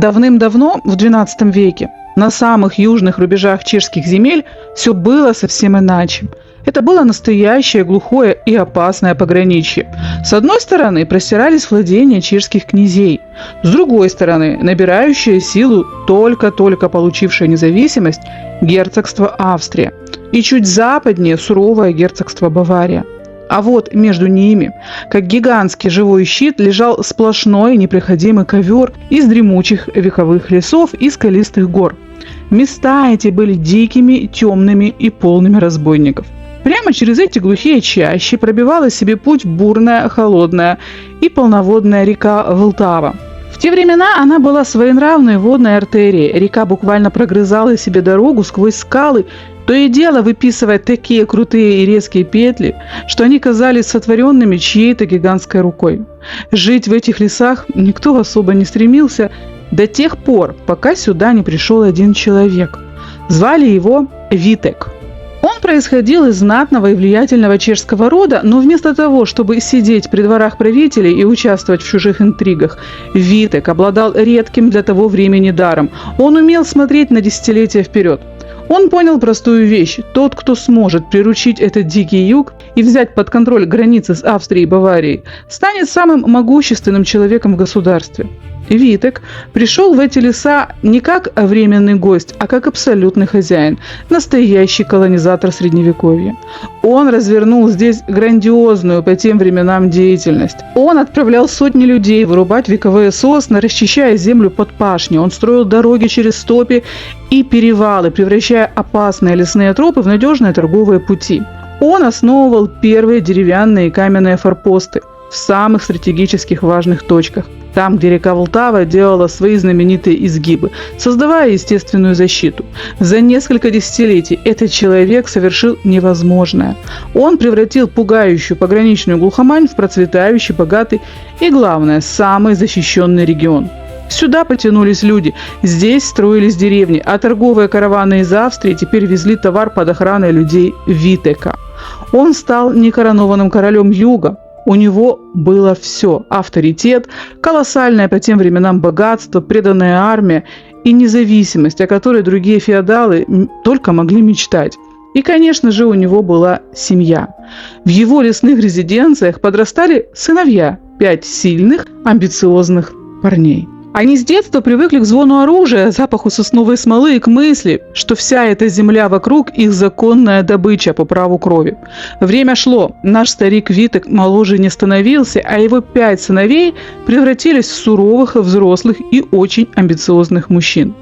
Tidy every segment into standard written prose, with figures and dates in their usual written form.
Давным-давно, в XII веке, на самых южных рубежах чешских земель все было совсем иначе. Это было настоящее глухое и опасное пограничье. С одной стороны простирались владения чешских князей, с другой стороны набирающее силу только-только получившее независимость герцогство Австрия и чуть западнее суровое герцогство Бавария. А вот между ними, как гигантский живой щит, лежал сплошной непроходимый ковер из дремучих вековых лесов и скалистых гор. Места эти были дикими, темными и полными разбойников. Прямо через эти глухие чащи пробивала себе путь бурная, холодная и полноводная река Влтава. В те времена она была своенравной водной артерией. Река буквально прогрызала себе дорогу сквозь скалы, то и дело выписывая такие крутые и резкие петли, что они казались сотворенными чьей-то гигантской рукой. Жить в этих лесах никто особо не стремился до тех пор, пока сюда не пришел один человек. Звали его Витек. Он происходил из знатного и влиятельного чешского рода, но вместо того, чтобы сидеть при дворах правителей и участвовать в чужих интригах, Витек обладал редким для того времени даром. Он умел смотреть на десятилетия вперед. Он понял простую вещь. Тот, кто сможет приручить этот дикий юг и взять под контроль границы с Австрией и Баварией, станет самым могущественным человеком в государстве. Витек пришел в эти леса не как временный гость, а как абсолютный хозяин, настоящий колонизатор Средневековья. Он развернул здесь грандиозную по тем временам деятельность. Он отправлял сотни людей вырубать вековые сосны, расчищая землю под пашню. Он строил дороги через степи и перевалы, превращая опасные лесные тропы в надежные торговые пути. Он основывал первые деревянные и каменные форпосты в самых стратегических важных точках. Там, где река Влтава делала свои знаменитые изгибы, создавая естественную защиту. За несколько десятилетий этот человек совершил невозможное. Он превратил пугающую пограничную глухомань в процветающий, богатый и, главное, самый защищенный регион. Сюда потянулись люди, здесь строились деревни, а торговые караваны из Австрии теперь везли товар под охраной людей Витека. Он стал некоронованным королем юга. У него было все – авторитет, колоссальное по тем временам богатство, преданная армия и независимость, о которой другие феодалы только могли мечтать. И, конечно же, у него была семья. В его лесных резиденциях подрастали сыновья – 5 сильных, амбициозных парней. Они с детства привыкли к звону оружия, запаху сосновой смолы и к мысли, что вся эта земля вокруг их законная добыча по праву крови. Время шло, наш старик Витек моложе не становился, а его 5 сыновей превратились в суровых, взрослых и очень амбициозных мужчин.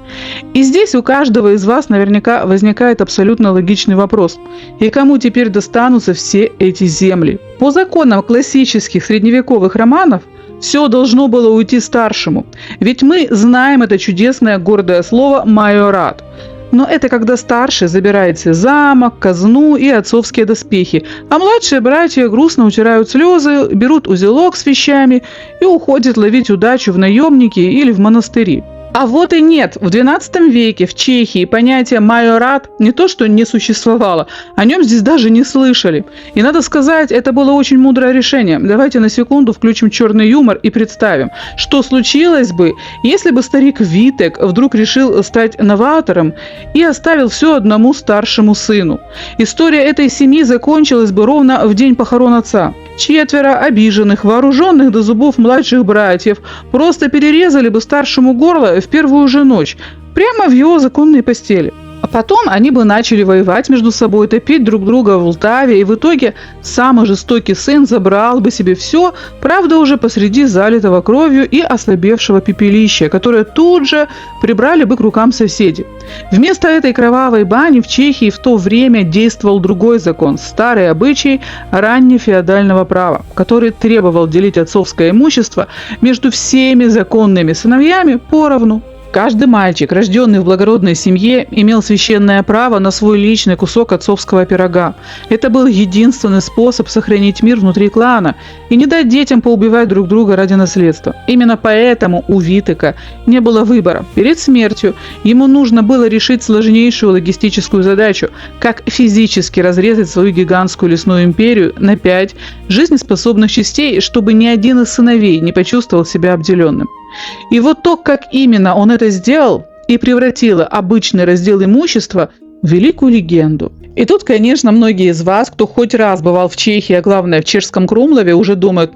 И здесь у каждого из вас наверняка возникает абсолютно логичный вопрос: и кому теперь достанутся все эти земли? По законам классических средневековых романов, все должно было уйти старшему, ведь мы знаем это чудесное гордое слово «майорат». Но это когда старший забирает себе замок, казну и отцовские доспехи, а младшие братья грустно утирают слезы, берут узелок с вещами и уходят ловить удачу в наемники или в монастыри. А вот и нет, в XII веке в Чехии понятие «майорат» не то что не существовало, о нем здесь даже не слышали. И надо сказать, это было очень мудрое решение. Давайте на секунду включим черный юмор и представим, что случилось бы, если бы старик Витек вдруг решил стать новатором и оставил все одному старшему сыну. История этой семьи закончилась бы ровно в день похорон отца. 4 обиженных, вооруженных до зубов младших братьев просто перерезали бы старшему горло в первую же ночь, прямо в его законной постели. А потом они бы начали воевать между собой, топить друг друга в Влтаве, и в итоге самый жестокий сын забрал бы себе все, правда уже посреди залитого кровью и ослабевшего пепелища, которое тут же прибрали бы к рукам соседи. Вместо этой кровавой бани в Чехии в то время действовал другой закон, старый обычай раннефеодального права, который требовал делить отцовское имущество между всеми законными сыновьями поровну. Каждый мальчик, рожденный в благородной семье, имел священное право на свой личный кусок отцовского пирога. Это был единственный способ сохранить мир внутри клана и не дать детям поубивать друг друга ради наследства. Именно поэтому у Витека не было выбора. Перед смертью ему нужно было решить сложнейшую логистическую задачу, как физически разрезать свою гигантскую лесную империю на 5 жизнеспособных частей, чтобы ни один из сыновей не почувствовал себя обделенным. И вот то, как именно он это сделал, и превратило обычный раздел имущества в великую легенду. И тут, конечно, многие из вас, кто хоть раз бывал в Чехии, а главное в чешском Крумлове, уже думают: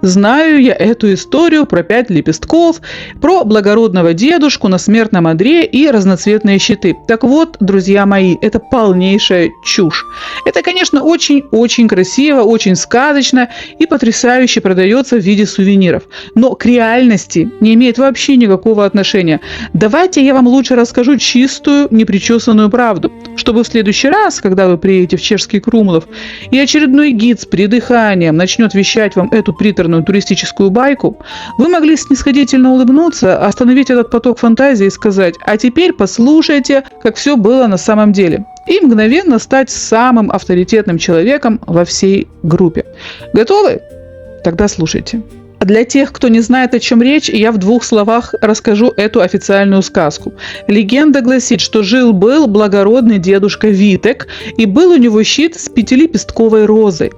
знаю я эту историю про 5 лепестков, про благородного дедушку на смертном одре и разноцветные щиты. Так вот, друзья мои, это полнейшая чушь. Это, конечно, очень-очень красиво, очень сказочно и потрясающе продается в виде сувениров, но к реальности не имеет вообще никакого отношения. Давайте я вам лучше расскажу чистую, непричесанную правду, чтобы в следующий раз, когда вы приедете в чешский Крумлов, и очередной гид с придыханием начнет вещать вам эту приторную туристическую байку, вы могли снисходительно улыбнуться, остановить этот поток фантазии и сказать: а теперь послушайте, как все было на самом деле, и мгновенно стать самым авторитетным человеком во всей группе. Готовы? Тогда слушайте. Для тех, кто не знает, о чем речь, я в 2 словах расскажу эту официальную сказку. Легенда гласит, что жил-был благородный дедушка Витек, и был у него щит с 5-лепестковой розой.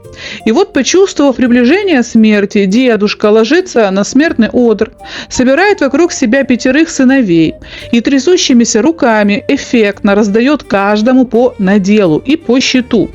И вот, почувствовав приближение смерти, дедушка ложится на смертный одр, собирает вокруг себя 5 сыновей и трясущимися руками эффектно раздает каждому по наделу и по щиту,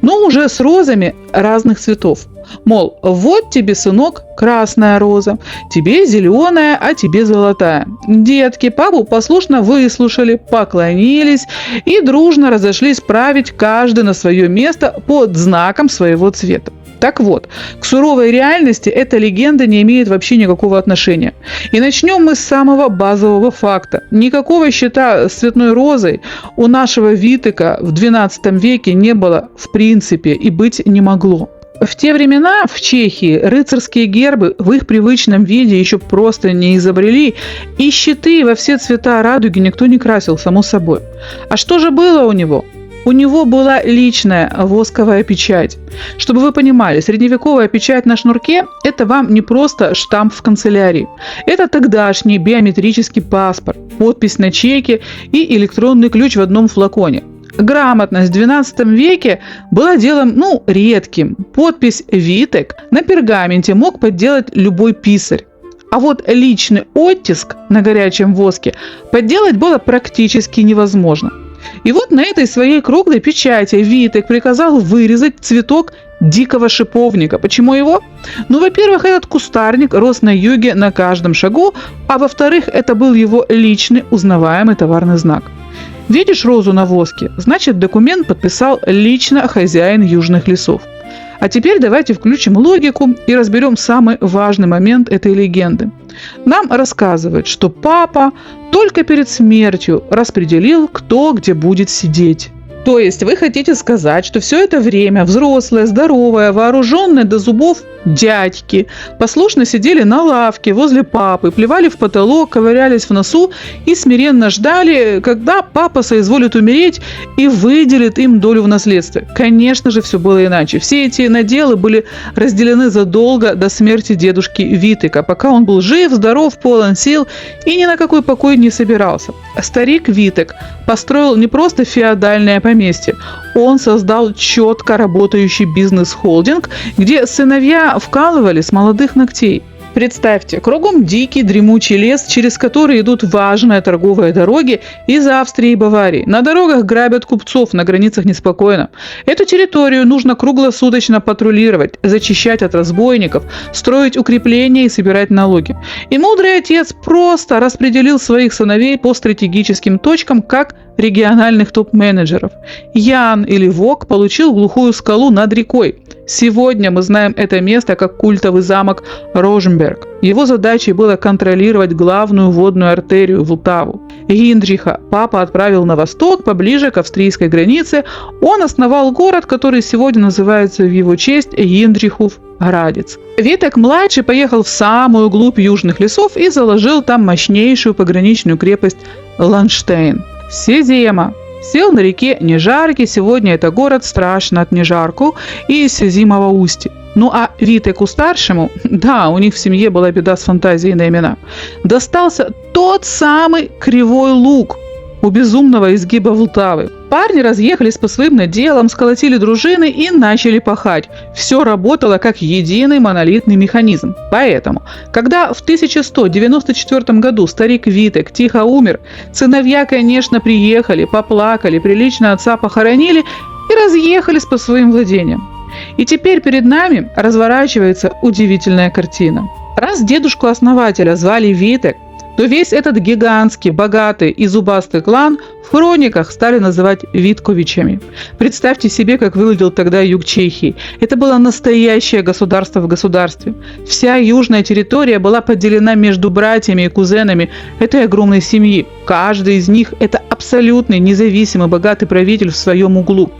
но уже с розами разных цветов. Мол, вот тебе, сынок, красная роза, тебе зеленая, а тебе золотая. Детки папу послушно выслушали, поклонились и дружно разошлись править каждый на свое место под знаком своего цвета. Так вот, к суровой реальности эта легенда не имеет вообще никакого отношения. И начнем мы с самого базового факта. Никакого щита с цветной розой у нашего Витека в XII веке не было в принципе и быть не могло. В те времена в Чехии рыцарские гербы в их привычном виде еще просто не изобрели, и щиты во все цвета радуги никто не красил, само собой. А что же было у него? У него была личная восковая печать. Чтобы вы понимали, средневековая печать на шнурке – это вам не просто штамп в канцелярии. Это тогдашний биометрический паспорт, подпись на чеке и электронный ключ в одном флаконе. Грамотность в XII веке была делом, редким. Подпись «Витек» на пергаменте мог подделать любой писарь. А вот личный оттиск на горячем воске подделать было практически невозможно. И вот на этой своей круглой печати Витек приказал вырезать цветок дикого шиповника. Почему его? Во-первых, этот кустарник рос на юге на каждом шагу, а во-вторых, это был его личный узнаваемый товарный знак. Видишь розу на воске? Значит, документ подписал лично хозяин южных лесов. А теперь давайте включим логику и разберем самый важный момент этой легенды. Нам рассказывают, что папа только перед смертью распределил, кто где будет сидеть. То есть вы хотите сказать, что все это время взрослые, здоровые, вооруженные до зубов дядьки послушно сидели на лавке возле папы, плевали в потолок, ковырялись в носу и смиренно ждали, когда папа соизволит умереть и выделит им долю в наследстве. Конечно же, все было иначе. Все эти наделы были разделены задолго до смерти дедушки Витека, пока он был жив, здоров, полон сил и ни на какой покой не собирался. Старик Витек построил не просто феодальное поместье, он создал четко работающий бизнес-холдинг, где сыновья вкалывали с молодых ногтей. Представьте, кругом дикий дремучий лес, через который идут важные торговые дороги из Австрии и Баварии. На дорогах грабят купцов, на границах неспокойно. Эту территорию нужно круглосуточно патрулировать, зачищать от разбойников, строить укрепления и собирать налоги. И мудрый отец просто распределил своих сыновей по стратегическим точкам, как региональных топ-менеджеров. Ян или Вог получил глухую скалу над рекой. Сегодня мы знаем это место как культовый замок Роженберг. Его задачей было контролировать главную водную артерию Влтаву. Гиндриха папа отправил на восток, поближе к австрийской границе. Он основал город, который сегодня называется в его честь Гиндрихов Градец. Витек-младший поехал в самую глубь южных лесов и заложил там мощнейшую пограничную крепость Ланштейн. Сезема. Сел на реке Нежарки, сегодня это город страшно от Нежарку и Сезимова устья. Ну а Витеку-старшему, да, у них в семье была беда с фантазией на имена, достался тот самый Кривой Луг у безумного изгиба Влтавы. Парни разъехались по своим наделам, сколотили дружины и начали пахать. Все работало как единый монолитный механизм. Поэтому, когда в 1194 году старик Витек тихо умер, сыновья, конечно, приехали, поплакали, прилично отца похоронили и разъехались по своим владениям. И теперь перед нами разворачивается удивительная картина. Раз дедушку-основателя звали Витек, то весь этот гигантский, богатый и зубастый клан в хрониках стали называть Витковичами. Представьте себе, как выглядел тогда юг Чехии. Это было настоящее государство в государстве. Вся южная территория была поделена между братьями и кузенами этой огромной семьи. Каждый из них – это абсолютный независимый богатый правитель в своем углу.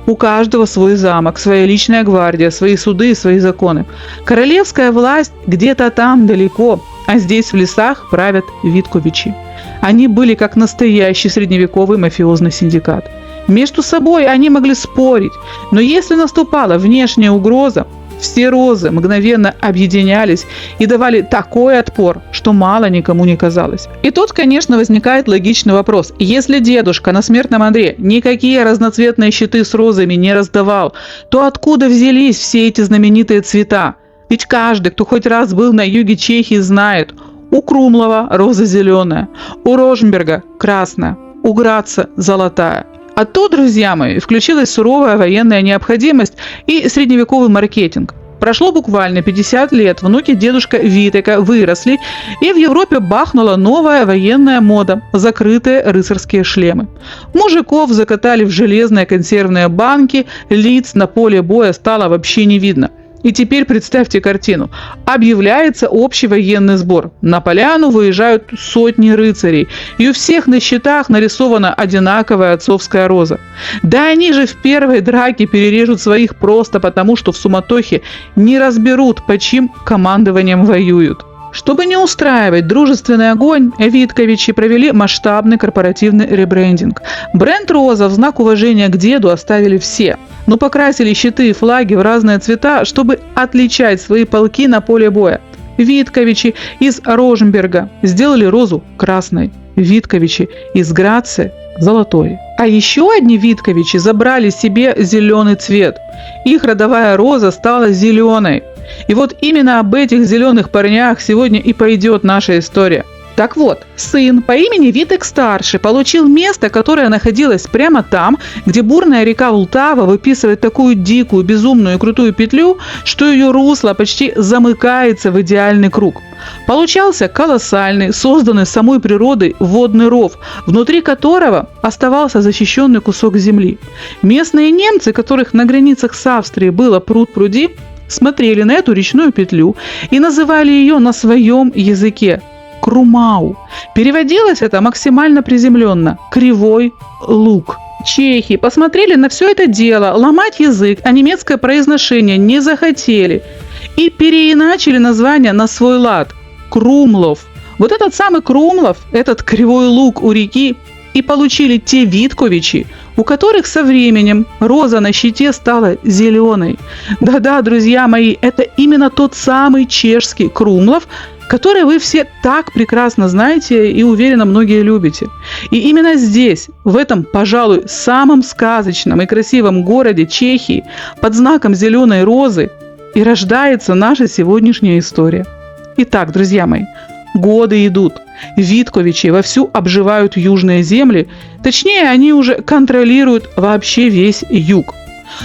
У каждого свой замок, своя личная гвардия, свои суды и свои законы. Королевская власть где-то там далеко, а здесь в лесах правят Витковичи. Они были как настоящий средневековый мафиозный синдикат. Между собой они могли спорить, но если наступала внешняя угроза, все розы мгновенно объединялись и давали такой отпор, что мало никому не казалось. И тут, конечно, возникает логичный вопрос. Если дедушка на смертном одре никакие разноцветные щиты с розами не раздавал, то откуда взялись все эти знаменитые цвета? Ведь каждый, кто хоть раз был на юге Чехии, знает, у Крумлова роза зеленая, у Роженберга красная, у Граца золотая. А тут, друзья мои, включилась суровая военная необходимость и средневековый маркетинг. Прошло буквально 50 лет, внуки дедушка Витека выросли, и в Европе бахнула новая военная мода – закрытые рыцарские шлемы. Мужиков закатали в железные консервные банки, лиц на поле боя стало вообще не видно. И теперь представьте картину. Объявляется общий военный сбор. На поляну выезжают сотни рыцарей. И у всех на щитах нарисована одинаковая отцовская роза. Да они же в первой драке перережут своих просто потому, что в суматохе не разберут, под чьим командованием воюют. Чтобы не устраивать дружественный огонь, Витковичи провели масштабный корпоративный ребрендинг. Бренд «Роза» в знак уважения к деду оставили все, но покрасили щиты и флаги в разные цвета, чтобы отличать свои полки на поле боя. Витковичи из Роженберга сделали розу красной, Витковичи из Граца – золотой. А еще одни Витковичи забрали себе зеленый цвет. Их родовая роза стала зеленой. И вот именно об этих зеленых парнях сегодня и пойдет наша история. Так вот, сын по имени Витек-старший получил место, которое находилось прямо там, где бурная река Влтава выписывает такую дикую, безумную и крутую петлю, что ее русло почти замыкается в идеальный круг. Получался колоссальный, созданный самой природой водный ров, внутри которого оставался защищенный кусок земли. Местные немцы, которых на границах с Австрией было пруд-пруди, смотрели на эту речную петлю и называли ее на своем языке Крумау. Переводилось это максимально приземленно – Кривой Луг. Чехи посмотрели на все это дело, ломать язык, а немецкое произношение не захотели и переиначили название на свой лад – Крумлов. Вот этот самый Крумлов, этот Кривой Луг у реки, и получили те Витковичи, у которых со временем роза на щите стала зеленой. Да-да, друзья мои, это именно тот самый чешский Крумлов, который вы все так прекрасно знаете и, уверенно, многие любите. И именно здесь, в этом, пожалуй, самом сказочном и красивом городе Чехии, под знаком зеленой розы, и рождается наша сегодняшняя история. Итак, друзья мои, годы идут. Витковичи вовсю обживают южные земли, точнее, они уже контролируют вообще весь юг.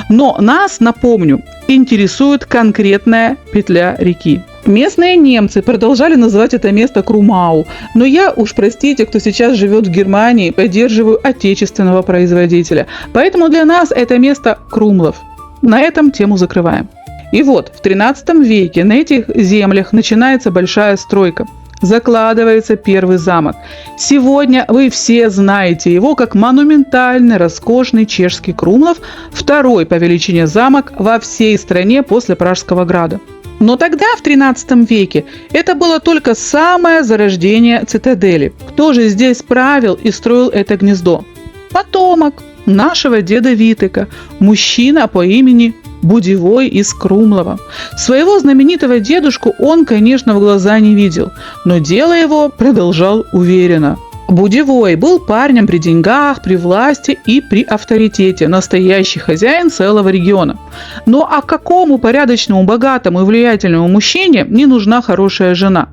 Но нас, напомню, интересует конкретная петля реки. Местные немцы продолжали называть это место Крумау, но я, уж простите, кто сейчас живет в Германии, поддерживаю отечественного производителя. Поэтому для нас это место Крумлов. На этом тему закрываем. И вот, в 13 веке на этих землях начинается большая стройка. Закладывается первый замок. Сегодня вы все знаете его как монументальный, роскошный чешский Крумлов, второй по величине замок во всей стране после Пражского града. Но тогда, в 13 веке, это было только самое зарождение цитадели. Кто же здесь правил и строил это гнездо? Потомок нашего деда Витека, мужчина по имени Будевой из Крумлова. Своего знаменитого дедушку он, конечно, в глаза не видел, но дело его продолжал уверенно. Будевой был парнем при деньгах, при власти и при авторитете, настоящий хозяин целого региона. Но а какому порядочному, богатому и влиятельному мужчине не нужна хорошая жена?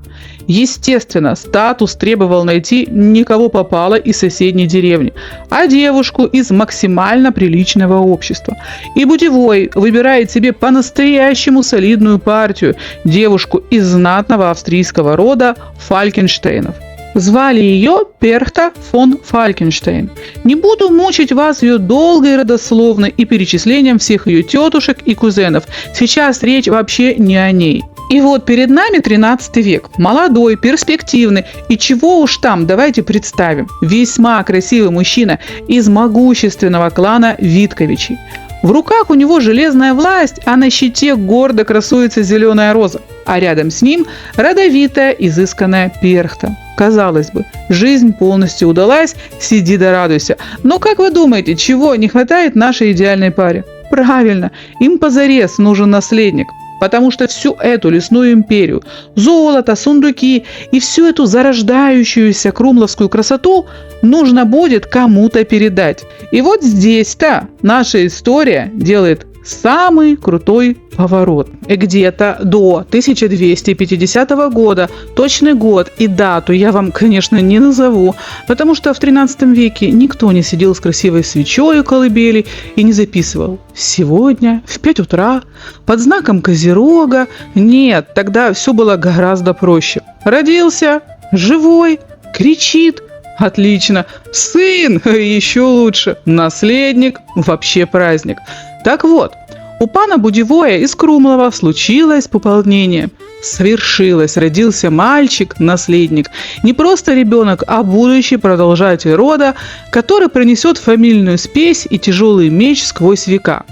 Естественно, статус требовал найти не кого попало из соседней деревни, а девушку из максимально приличного общества. И Будевой выбирает себе по-настоящему солидную партию, девушку из знатного австрийского рода Фалькенштейнов. Звали ее Перхта фон Фалькенштейн. Не буду мучить вас ее долгой родословной и перечислением всех ее тетушек и кузенов. Сейчас речь вообще не о ней. И вот перед нами 13 век. Молодой, перспективный. И чего уж там, давайте представим. Весьма красивый мужчина из могущественного клана Витковичей. В руках у него железная власть, а на щите гордо красуется зеленая роза. А рядом с ним родовитая, изысканная Перхта. Казалось бы, жизнь полностью удалась, сиди да радуйся. Но как вы думаете, чего не хватает нашей идеальной паре? Правильно, им позарез нужен наследник. Потому что всю эту лесную империю, золото, сундуки и всю эту зарождающуюся крумловскую красоту нужно будет кому-то передать. И вот здесь-то наша история делает самый крутой поворот. Где-то до 1250 года, точный год и дату я вам, конечно, не назову, потому что в 13 веке никто не сидел с красивой свечой у колыбели и не записывал «сегодня в 5 утра под знаком Козерога». Нет, тогда все было гораздо проще. Родился, живой, кричит. Отлично. Сын, еще лучше. Наследник, вообще праздник. Так вот, у пана Будевоя из Крумлова случилось пополнение. Свершилось, родился мальчик, наследник. Не просто ребенок, а будущий продолжатель рода, который пронесет фамильную спесь и тяжелый меч сквозь века.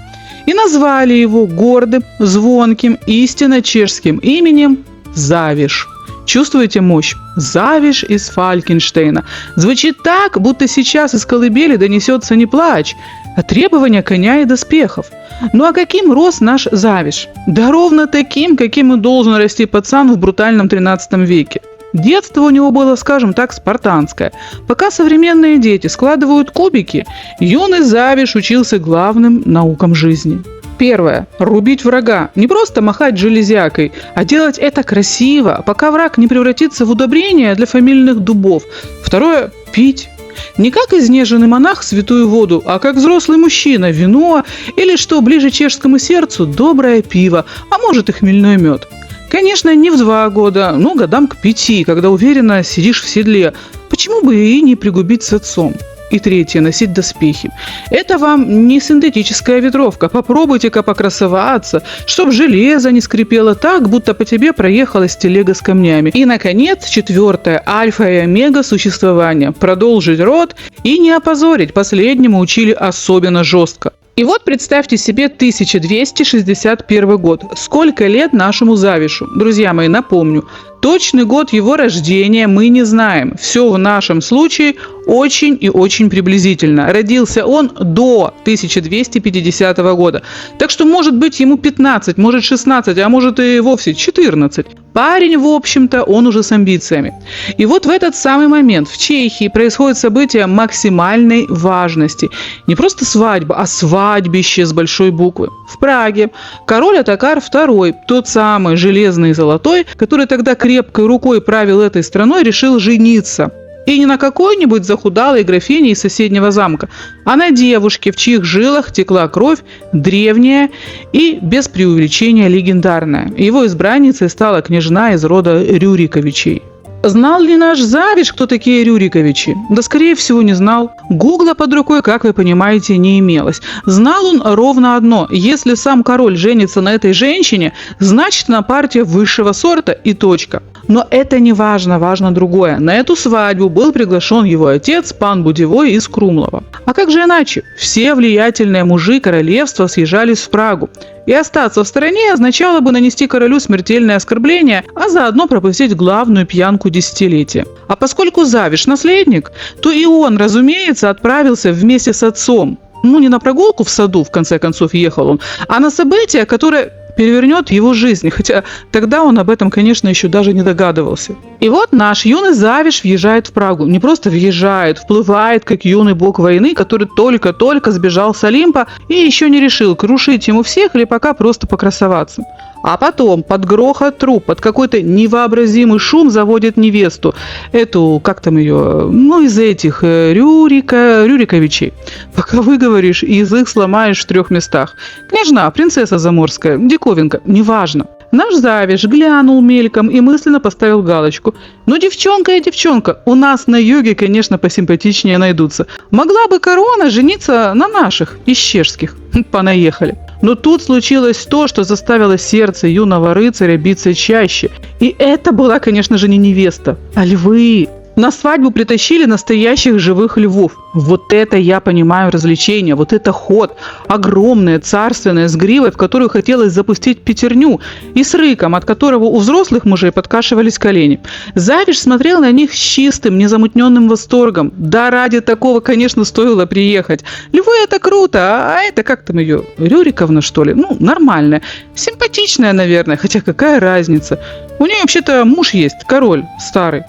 И назвали его гордым, звонким, истинно чешским именем Завиш. Чувствуете мощь? Завиш из Фалькенштейна. Звучит так, будто сейчас из колыбели донесется не плач, а требования коня и доспехов. Ну а каким рос наш Завиш? Да ровно таким, каким и должен расти пацан в брутальном 13 веке. Детство у него было, скажем так, спартанское. Пока современные дети складывают кубики, юный Завиш учился главным наукам жизни. Первое. Рубить врага. Не просто махать железякой, а делать это красиво, пока враг не превратится в удобрение для фамильных дубов. Второе. Пить. Не как изнеженный монах святую воду, а как взрослый мужчина вино или, что ближе чешскому сердцу, доброе пиво, а может и хмельной мед. Конечно, не в 2 года, но годам к 5, когда уверенно сидишь в седле. Почему бы и не пригубить с отцом? И третье. Носить доспехи. Это вам не синтетическая ветровка. Попробуйте-ка покрасоваться, чтоб железо не скрипело так, будто по тебе проехалась телега с камнями. И, наконец, 4. Альфа и омега существования. Продолжить род и не опозорить. Последнему учили особенно жестко. И вот представьте себе 1261 год. Сколько лет нашему Завишу? Друзья мои, напомню, точный год его рождения мы не знаем. Все в нашем случае очень и очень приблизительно. Родился он до 1250 года. Так что может быть ему 15, может 16, а может и вовсе 14. Парень, в общем-то, он уже с амбициями. И вот в этот самый момент в Чехии происходит событие максимальной важности. Не просто свадьба, а свадьбище с большой буквы. В Праге король Отакар II, тот самый железный и золотой, который тогда крепкой рукой правил этой страной, решил жениться. И не на какой-нибудь захудалой графине из соседнего замка, а на девушке, в чьих жилах текла кровь, древняя и, без преувеличения, легендарная. Его избранницей стала княжна из рода Рюриковичей. Знал ли наш Завиш, кто такие Рюриковичи? Да, скорее всего, не знал. Гугла под рукой, как вы понимаете, не имелось. Знал он ровно одно. Если сам король женится на этой женщине, значит, она партия высшего сорта и точка. Но это не важно, важно другое. На эту свадьбу был приглашен его отец, пан Будевой из Крумлова. А как же иначе? Все влиятельные мужи королевства съезжались в Прагу. И остаться в стороне означало бы нанести королю смертельное оскорбление, а заодно пропустить главную пьянку десятилетия. А поскольку Завиш наследник, то и он, разумеется, отправился вместе с отцом. Не на прогулку в саду, в конце концов, ехал он, а на событие, которое перевернет его жизнь, хотя тогда он об этом, конечно, еще даже не догадывался. И вот наш юный Завиш въезжает в Прагу. Не просто въезжает, вплывает, как юный бог войны, который только-только сбежал с Олимпа и еще не решил, крушить ему всех или пока просто покрасоваться. А потом под грохот труп, под какой-то невообразимый шум заводит невесту. Эту, как там ее, из этих Рюриковичей. Пока выговоришь, язык сломаешь в 3 местах. Княжна, принцесса заморская, диковинка, неважно. Наш Завиш глянул мельком и мысленно поставил галочку. Девчонка и девчонка, у нас на юге, конечно, посимпатичнее найдутся. Могла бы корона жениться на наших, ищерских. Понаехали. Но тут случилось то, что заставило сердце юного рыцаря биться чаще. И это была, конечно же, не невеста, а львы. На свадьбу притащили настоящих живых львов. Вот это я понимаю развлечение, вот это ход. Огромное, царственное, с гривой, в которую хотелось запустить пятерню, и с рыком, от которого у взрослых мужей подкашивались колени. Завиш смотрел на них с чистым, незамутненным восторгом. Да, ради такого, конечно, стоило приехать. Львы – это круто, а это как там ее, Рюриковна, что ли? Нормальная. Симпатичная, наверное, хотя какая разница. У нее вообще-то муж есть, король старый.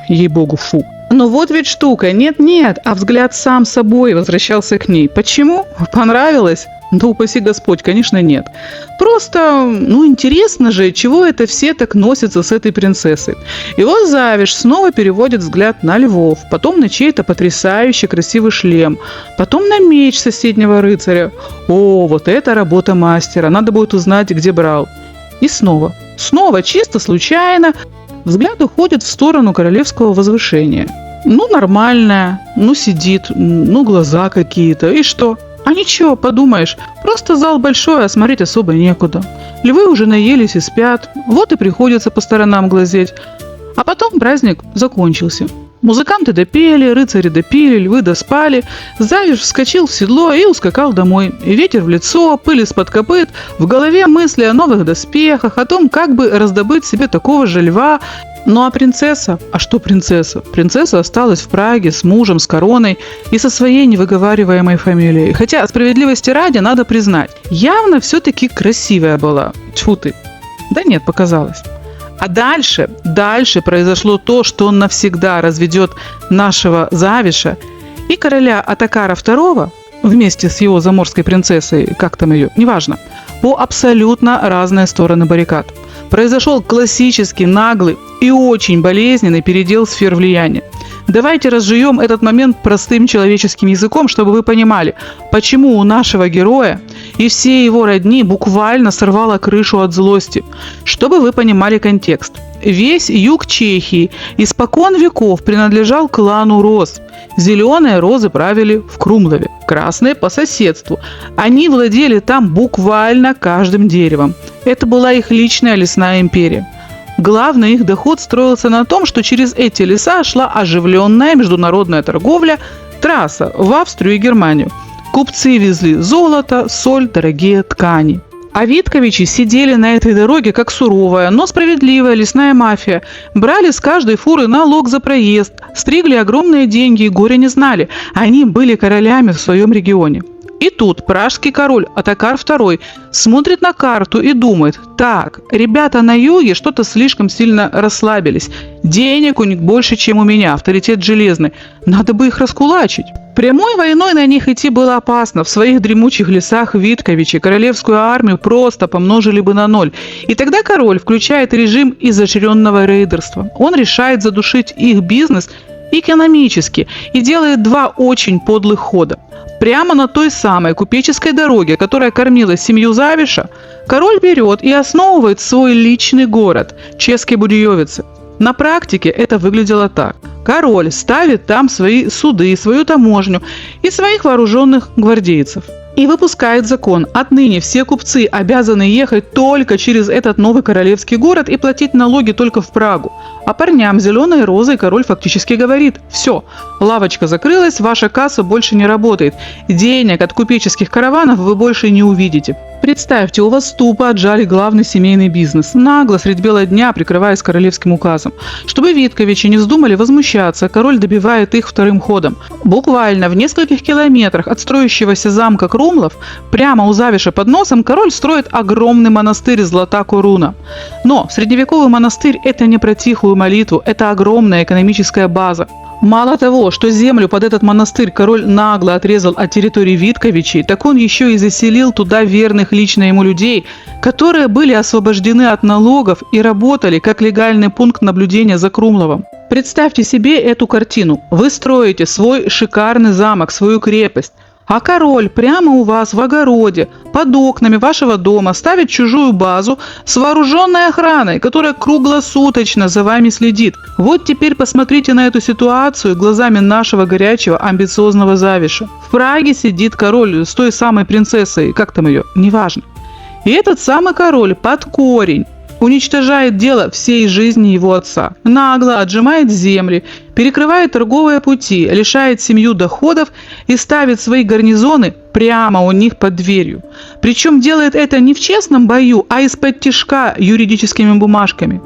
Ей-богу, фу. Но вот ведь штука. Нет, а взгляд сам собой возвращался к ней. Почему? Понравилось? Да упаси Господь, конечно, нет. Просто, интересно же, чего это все так носятся с этой принцессой. И вот Завиш снова переводит взгляд на львов, потом на чей-то потрясающе красивый шлем, потом на меч соседнего рыцаря. О, вот это работа мастера, надо будет узнать, где брал. И снова, чисто случайно, взгляд уходит в сторону королевского возвышения. Нормальная, сидит, глаза какие-то. И что? А ничего, подумаешь, просто зал большой, а смотреть особо некуда. Львы уже наелись и спят, вот и приходится по сторонам глазеть. А потом праздник закончился. Музыканты допели, рыцари допили, львы доспали. Завиш вскочил в седло и ускакал домой. И ветер в лицо, пыль из-под копыт, в голове мысли о новых доспехах, о том, как бы раздобыть себе такого же льва. Ну а принцесса? А что принцесса? Принцесса осталась в Праге с мужем, с короной и со своей невыговариваемой фамилией. Хотя, справедливости ради, надо признать, явно все-таки красивая была. Тьфу ты. Да нет, показалось. А дальше произошло то, что он навсегда разведет нашего Завиша и короля Отакара II вместе с его заморской принцессой, как там ее, неважно, по абсолютно разные стороны баррикад. Произошел классический, наглый и очень болезненный передел сфер влияния. Давайте разжуем этот момент простым человеческим языком, чтобы вы понимали, почему у нашего героя и все его родни буквально сорвало крышу от злости. Чтобы вы понимали контекст. Весь юг Чехии испокон веков принадлежал клану Роз. Зеленые розы правили в Крумлове, красные по соседству. Они владели там буквально каждым деревом. Это была их личная лесная империя. Главный их доход строился на том, что через эти леса шла оживленная международная торговля, трасса в Австрию и Германию. Купцы везли золото, соль, дорогие ткани. А Витковичи сидели на этой дороге как суровая, но справедливая лесная мафия. Брали с каждой фуры налог за проезд, стригли огромные деньги и горя не знали. Они были королями в своем регионе. И тут пражский король Отакар II смотрит на карту и думает: так, ребята на юге что-то слишком сильно расслабились. Денег у них больше, чем у меня, авторитет железный. Надо бы их раскулачить. Прямой войной на них идти было опасно. В своих дремучих лесах Витковичи королевскую армию просто помножили бы на 0. И тогда король включает режим изощренного рейдерства. Он решает задушить их бизнес экономически и делает два очень подлых хода. Прямо на той самой купеческой дороге, которая кормила семью Завиша, король берет и основывает свой личный город – Чешские Будеевицы. На практике это выглядело так. Король ставит там свои суды, свою таможню и своих вооруженных гвардейцев. И выпускает закон. Отныне все купцы обязаны ехать только через этот новый королевский город и платить налоги только в Прагу. А парням зеленой розой король фактически говорит: все, лавочка закрылась, ваша касса больше не работает. Денег от купеческих караванов вы больше не увидите. Представьте, у вас тупо отжали главный семейный бизнес, нагло средь бела дня прикрываясь королевским указом. Чтобы Витковичи не вздумали возмущаться, король добивает их вторым ходом. Буквально в нескольких километрах от строящегося замка Крумлов, прямо у Завиша под носом, король строит огромный монастырь Злата Коруна. Но средневековый монастырь – это не про тихую молитву, это огромная экономическая база. Мало того, что землю под этот монастырь король нагло отрезал от территории Витковичей, так он еще и заселил туда верных лично ему людей, которые были освобождены от налогов и работали как легальный пункт наблюдения за Крумловым. Представьте себе эту картину. Вы строите свой шикарный замок, свою крепость, а король прямо у вас в огороде, под окнами вашего дома ставит чужую базу с вооруженной охраной, которая круглосуточно за вами следит. Вот теперь посмотрите на эту ситуацию глазами нашего горячего, амбициозного Завиша. В Праге сидит король с той самой принцессой, как там ее, неважно. И этот самый король под корень уничтожает дело всей жизни его отца, нагло отжимает земли, перекрывает торговые пути, лишает семью доходов и ставит свои гарнизоны прямо у них под дверью. Причем делает это не в честном бою, а из-под тишка юридическими бумажками.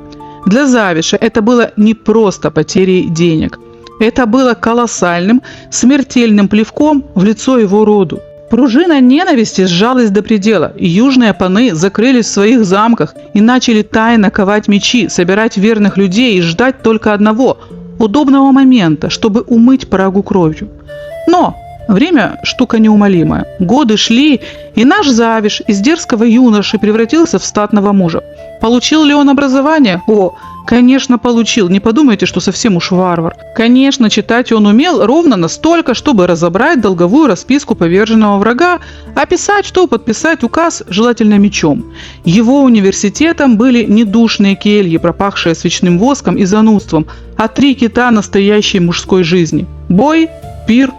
Для Завиша это было не просто потерей денег. Это было колоссальным, смертельным плевком в лицо его роду. Пружина ненависти сжалась до предела, и южные паны закрылись в своих замках и начали тайно ковать мечи, собирать верных людей и ждать только одного – удобного момента, чтобы умыть Прагу кровью. Но время – штука неумолимая. Годы шли, и наш Завиш из дерзкого юноши превратился в статного мужа. Получил ли он образование? О, конечно, получил. Не подумайте, что совсем уж варвар. Конечно, читать он умел ровно настолько, чтобы разобрать долговую расписку поверженного врага, а писать, что подписать указ, желательно мечом. Его университетом были не душные кельи, пропахшие свечным воском и занудством, а 3 кита настоящей мужской жизни – бой, пир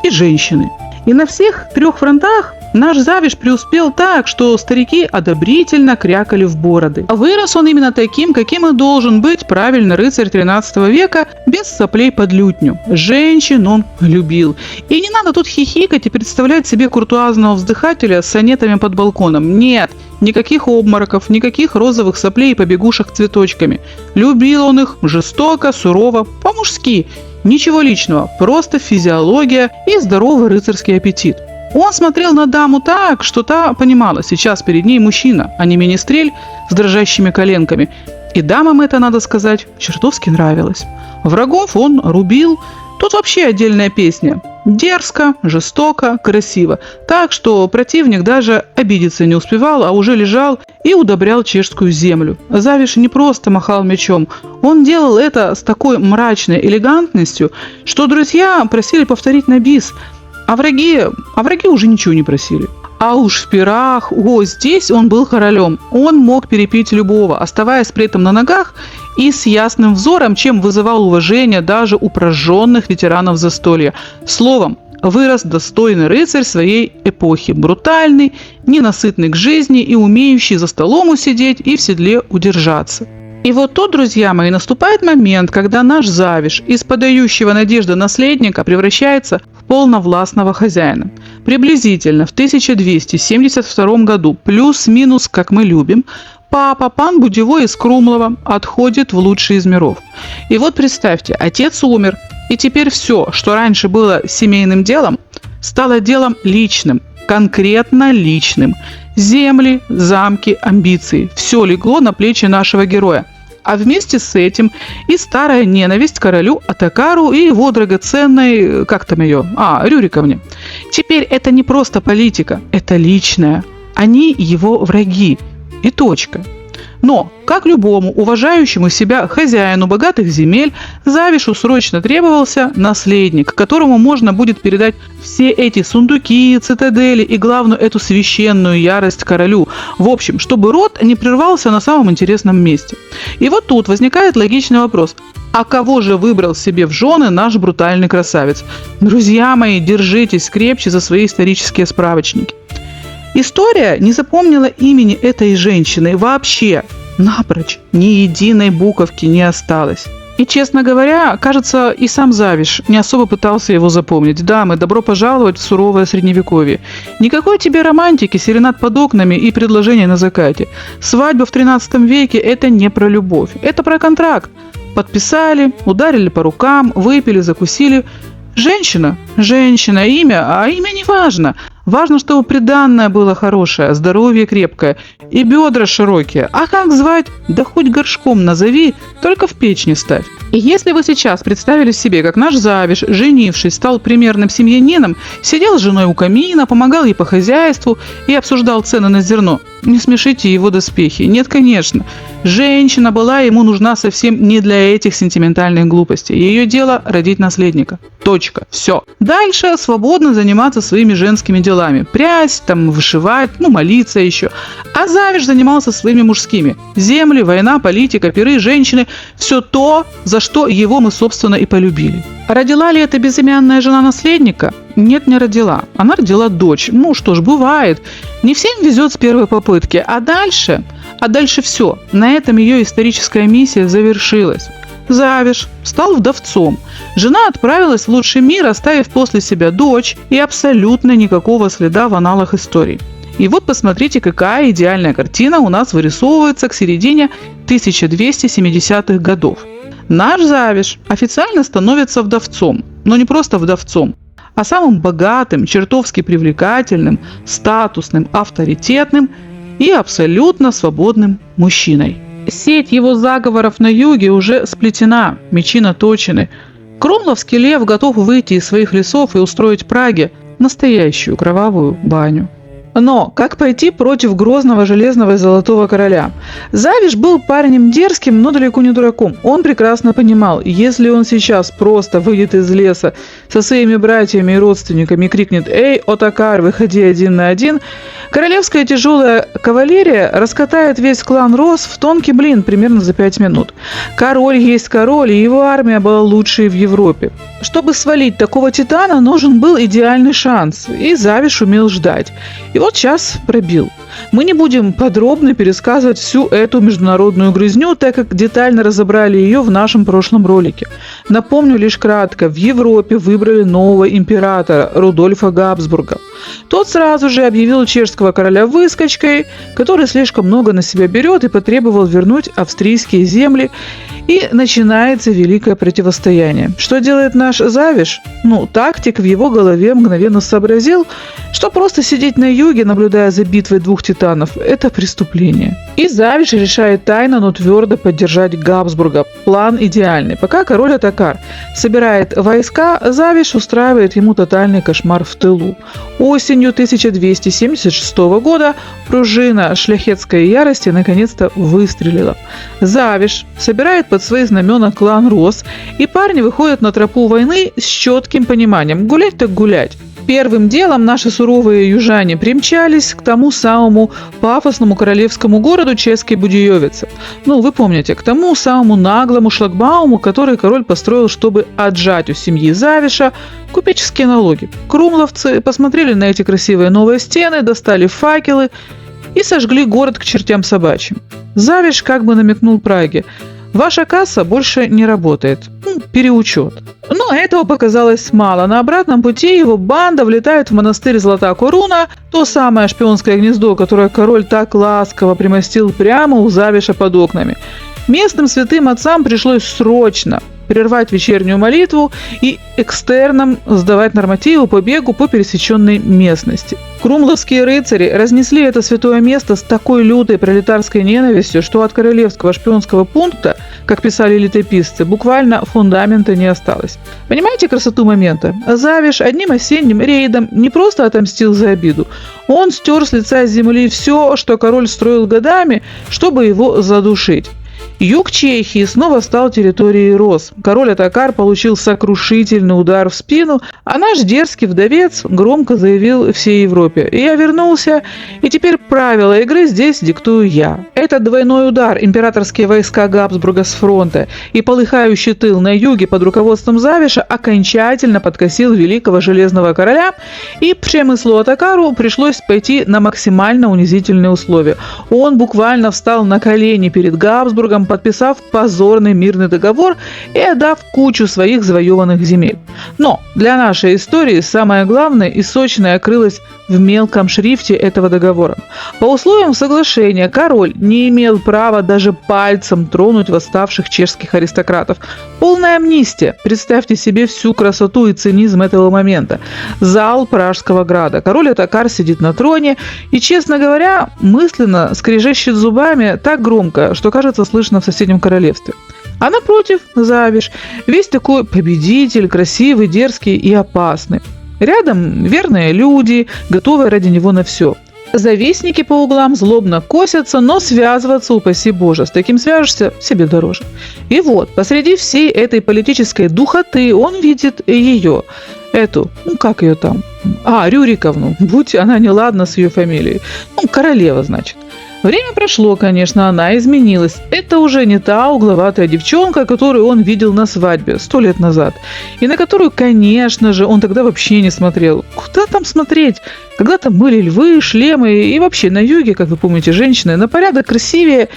и женщины. И на всех 3 фронтах наш Завиш преуспел так, что старики одобрительно крякали в бороды. А вырос он именно таким, каким и должен быть правильный рыцарь 13 века, без соплей под лютню. Женщин он любил. И не надо тут хихикать и представлять себе куртуазного вздыхателя с сонетами под балконом. Нет, никаких обмороков, никаких розовых соплей и побегушек цветочками. Любил он их жестоко, сурово, по-мужски. Ничего личного, просто физиология и здоровый рыцарский аппетит. Он смотрел на даму так, что та понимала, сейчас перед ней мужчина, а не министрель с дрожащими коленками. И дамам это, надо сказать, чертовски нравилось. Врагов он рубил. Тут вообще отдельная песня. Дерзко, жестоко, красиво. Так, что противник даже обидеться не успевал, а уже лежал и удобрял чешскую землю. Завиш не просто махал мечом. Он делал это с такой мрачной элегантностью, что друзья просили повторить на бис. А враги уже ничего не просили. А уж в пирах, здесь он был королем. Он мог перепить любого, оставаясь при этом на ногах и с ясным взором, чем вызывал уважение даже у прожженных ветеранов застолья. Словом, вырос достойный рыцарь своей эпохи, брутальный, ненасытный к жизни и умеющий за столом усидеть и в седле удержаться. И вот тут, друзья мои, наступает момент, когда наш Завиш из подающего надежды наследника превращается в полновластного хозяина. Приблизительно в 1272 году, плюс-минус, как мы любим, папа, пан Будевой из Крумлова, отходит в лучший из миров. И вот представьте, отец умер, и теперь все, что раньше было семейным делом, стало делом личным, конкретно личным. Земли, замки, амбиции – все легло на плечи нашего героя. А вместе с этим и старая ненависть к королю Оттокару и его драгоценной, Рюриковне. Теперь это не просто политика, это личное. Они его враги. И точка. Но, как любому уважающему себя хозяину богатых земель, Завишу срочно требовался наследник, которому можно будет передать все эти сундуки, цитадели и, главную, эту священную ярость королю. В общем, чтобы род не прервался на самом интересном месте. И вот тут возникает логичный вопрос. А кого же выбрал себе в жены наш брутальный красавец? Друзья мои, держитесь крепче за свои исторические справочники. История не запомнила имени этой женщины вообще. Напрочь ни единой буковки не осталось. И, честно говоря, кажется, и сам Завиш не особо пытался его запомнить. Дамы, добро пожаловать в суровое средневековье. Никакой тебе романтики, серенад под окнами и предложения на закате. Свадьба в 13 веке – это не про любовь, это про контракт. Подписали, ударили по рукам, выпили, закусили. Женщина, имя, а имя не важно. Важно, чтобы приданное было хорошее, здоровье крепкое и бедра широкие. А как звать? Да хоть горшком назови, только в печь не ставь. И если вы сейчас представили себе, как наш Завиш, женившись, стал примерным семьянином, сидел с женой у камина, помогал ей по хозяйству и обсуждал цены на зерно, не смешите его доспехи. Нет, конечно. Женщина была ему нужна совсем не для этих сентиментальных глупостей. Ее дело – родить наследника. Точка. Все. Дальше свободно заниматься своими женскими делами. Прясть, вышивать, молиться еще. А Завиш занимался своими мужскими. Земли, война, политика, пиры, женщины. Все то, за что его мы, собственно, и полюбили. Родила ли эта безымянная жена наследника? Нет, не родила. Она родила дочь. Что ж, бывает. Не всем везет с первой попытки. А дальше все. На этом ее историческая миссия завершилась. Завиш стал вдовцом. Жена отправилась в лучший мир, оставив после себя дочь и абсолютно никакого следа в аналах истории. И вот посмотрите, какая идеальная картина у нас вырисовывается к середине 1270-х годов. Наш Завиш официально становится вдовцом, но не просто вдовцом, а самым богатым, чертовски привлекательным, статусным, авторитетным и абсолютно свободным мужчиной. Сеть его заговоров на юге уже сплетена, мечи наточены. Кромловский лев готов выйти из своих лесов и устроить Праге настоящую кровавую баню. Но как пойти против грозного железного и золотого короля? Завиш был парнем дерзким, но далеко не дураком. Он прекрасно понимал, если он сейчас просто выйдет из леса со своими братьями и родственниками и крикнет «Эй, Отакар, выходи 1 на 1», королевская тяжелая кавалерия раскатает весь клан Рос в тонкий блин примерно за 5 минут. Король есть король, и его армия была лучшей в Европе. Чтобы свалить такого титана, нужен был идеальный шанс, и Завиш умел ждать. И вот час пробил. Мы не будем подробно пересказывать всю эту международную грызню, так как детально разобрали ее в нашем прошлом ролике. Напомню лишь кратко, в Европе выбрали нового императора Рудольфа Габсбурга. Тот сразу же объявил чешского короля выскочкой, который слишком много на себя берет, и потребовал вернуть австрийские земли. И начинается великое противостояние. Что делает наш Завиш? Тактик в его голове мгновенно сообразил, что просто сидеть на юге, наблюдая за битвой двух титанов, это преступление. И Завиш решает тайно, но твердо поддержать Габсбурга. План идеальный. Пока король Отакар собирает войска, Завиш устраивает ему тотальный кошмар в тылу. Осенью 1276 года пружина шляхетской ярости наконец-то выстрелила. Завиш собирает под свои знамена клан Рос, и парни выходят на тропу войны с четким пониманием: гулять так гулять. Первым делом наши суровые южане примчались к тому самому пафосному королевскому городу Ческой Будеевице. Вы помните, к тому самому наглому шлагбауму, который король построил, чтобы отжать у семьи Завиша купеческие налоги. Крумловцы посмотрели на эти красивые новые стены, достали факелы и сожгли город к чертям собачьим. Завиш как бы намекнул Праге: ваша касса больше не работает. Переучет. Но этого показалось мало. На обратном пути его банда влетает в монастырь Золотая Коруна, то самое шпионское гнездо, которое король так ласково примостил прямо у Завиша под окнами. Местным святым отцам пришлось срочно прервать вечернюю молитву и экстерном сдавать нормативы по бегу по пересеченной местности. Крумловские рыцари разнесли это святое место с такой лютой пролетарской ненавистью, что от королевского шпионского пункта, как писали летописцы, буквально фундамента не осталось. Понимаете красоту момента? Завиш одним осенним рейдом не просто отомстил за обиду, он стер с лица земли все, что король строил годами, чтобы его задушить. Юг Чехии снова стал территорией Рос. Король Отакар получил сокрушительный удар в спину, а наш дерзкий вдовец громко заявил всей Европе: «Я вернулся, и теперь правила игры здесь диктую я». Этот двойной удар императорские войска Габсбурга с фронта и полыхающий тыл на юге под руководством Завиша окончательно подкосил великого железного короля, и Пшемыслу Отакару пришлось пойти на максимально унизительные условия. Он буквально встал на колени перед Габсбургом, подписав позорный мирный договор и отдав кучу своих завоеванных земель. Но для нашей истории самое главное и сочное крылось в мелком шрифте этого договора. По условиям соглашения король не имел права даже пальцем тронуть восставших чешских аристократов. Полная амнистия. Представьте себе всю красоту и цинизм этого момента. Зал Пражского града. Король Отакар сидит на троне и, честно говоря, мысленно скрежещет зубами так громко, что кажется слышно в соседнем королевстве. А напротив Завиш, весь такой победитель, красивый, дерзкий и опасный. Рядом верные люди, готовые ради него на все. Завистники по углам злобно косятся, но связываться, упаси Боже, с таким свяжешься, себе дороже. И вот, посреди всей этой политической духоты он видит ее, эту, как ее там, Рюриковну, будь она неладна с ее фамилией, королева, значит. Время прошло, конечно, она изменилась. Это уже не та угловатая девчонка, которую он видел на свадьбе 100 лет назад. И на которую, конечно же, он тогда вообще не смотрел. Куда там смотреть? Когда-то были львы, шлемы и вообще на юге, как вы помните, женщины на порядок красивее.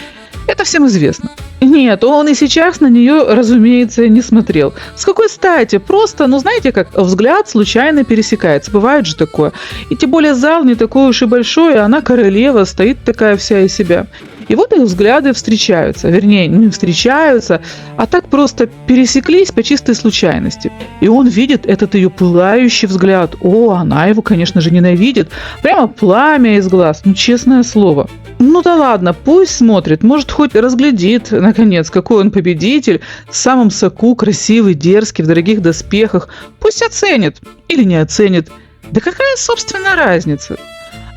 Это всем известно. Нет, он и сейчас на нее, разумеется, не смотрел. С какой стати? Просто, знаете, как взгляд случайно пересекается. Бывает же такое. И тем более зал не такой уж и большой, а она королева, стоит такая вся из себя. И вот их взгляды встречаются. Вернее, не встречаются, а так просто пересеклись по чистой случайности. И он видит этот ее пылающий взгляд. Она его, конечно же, ненавидит. Прямо пламя из глаз. Честное слово. Да ладно, пусть смотрит, может, хоть разглядит, наконец, какой он победитель, в самом соку, красивый, дерзкий, в дорогих доспехах. Пусть оценит или не оценит. Да какая, собственно, разница?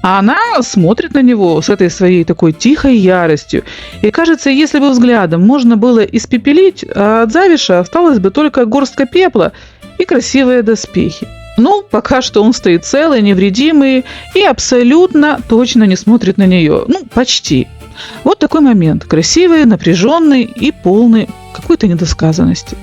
А она смотрит на него с этой своей такой тихой яростью. И кажется, если бы взглядом можно было испепелить, а от Завиша осталась бы только горстка пепла и красивые доспехи. Пока что он стоит целый, невредимый и абсолютно точно не смотрит на нее. Почти. Вот такой момент. Красивый, напряженный и полный какой-то недосказанности.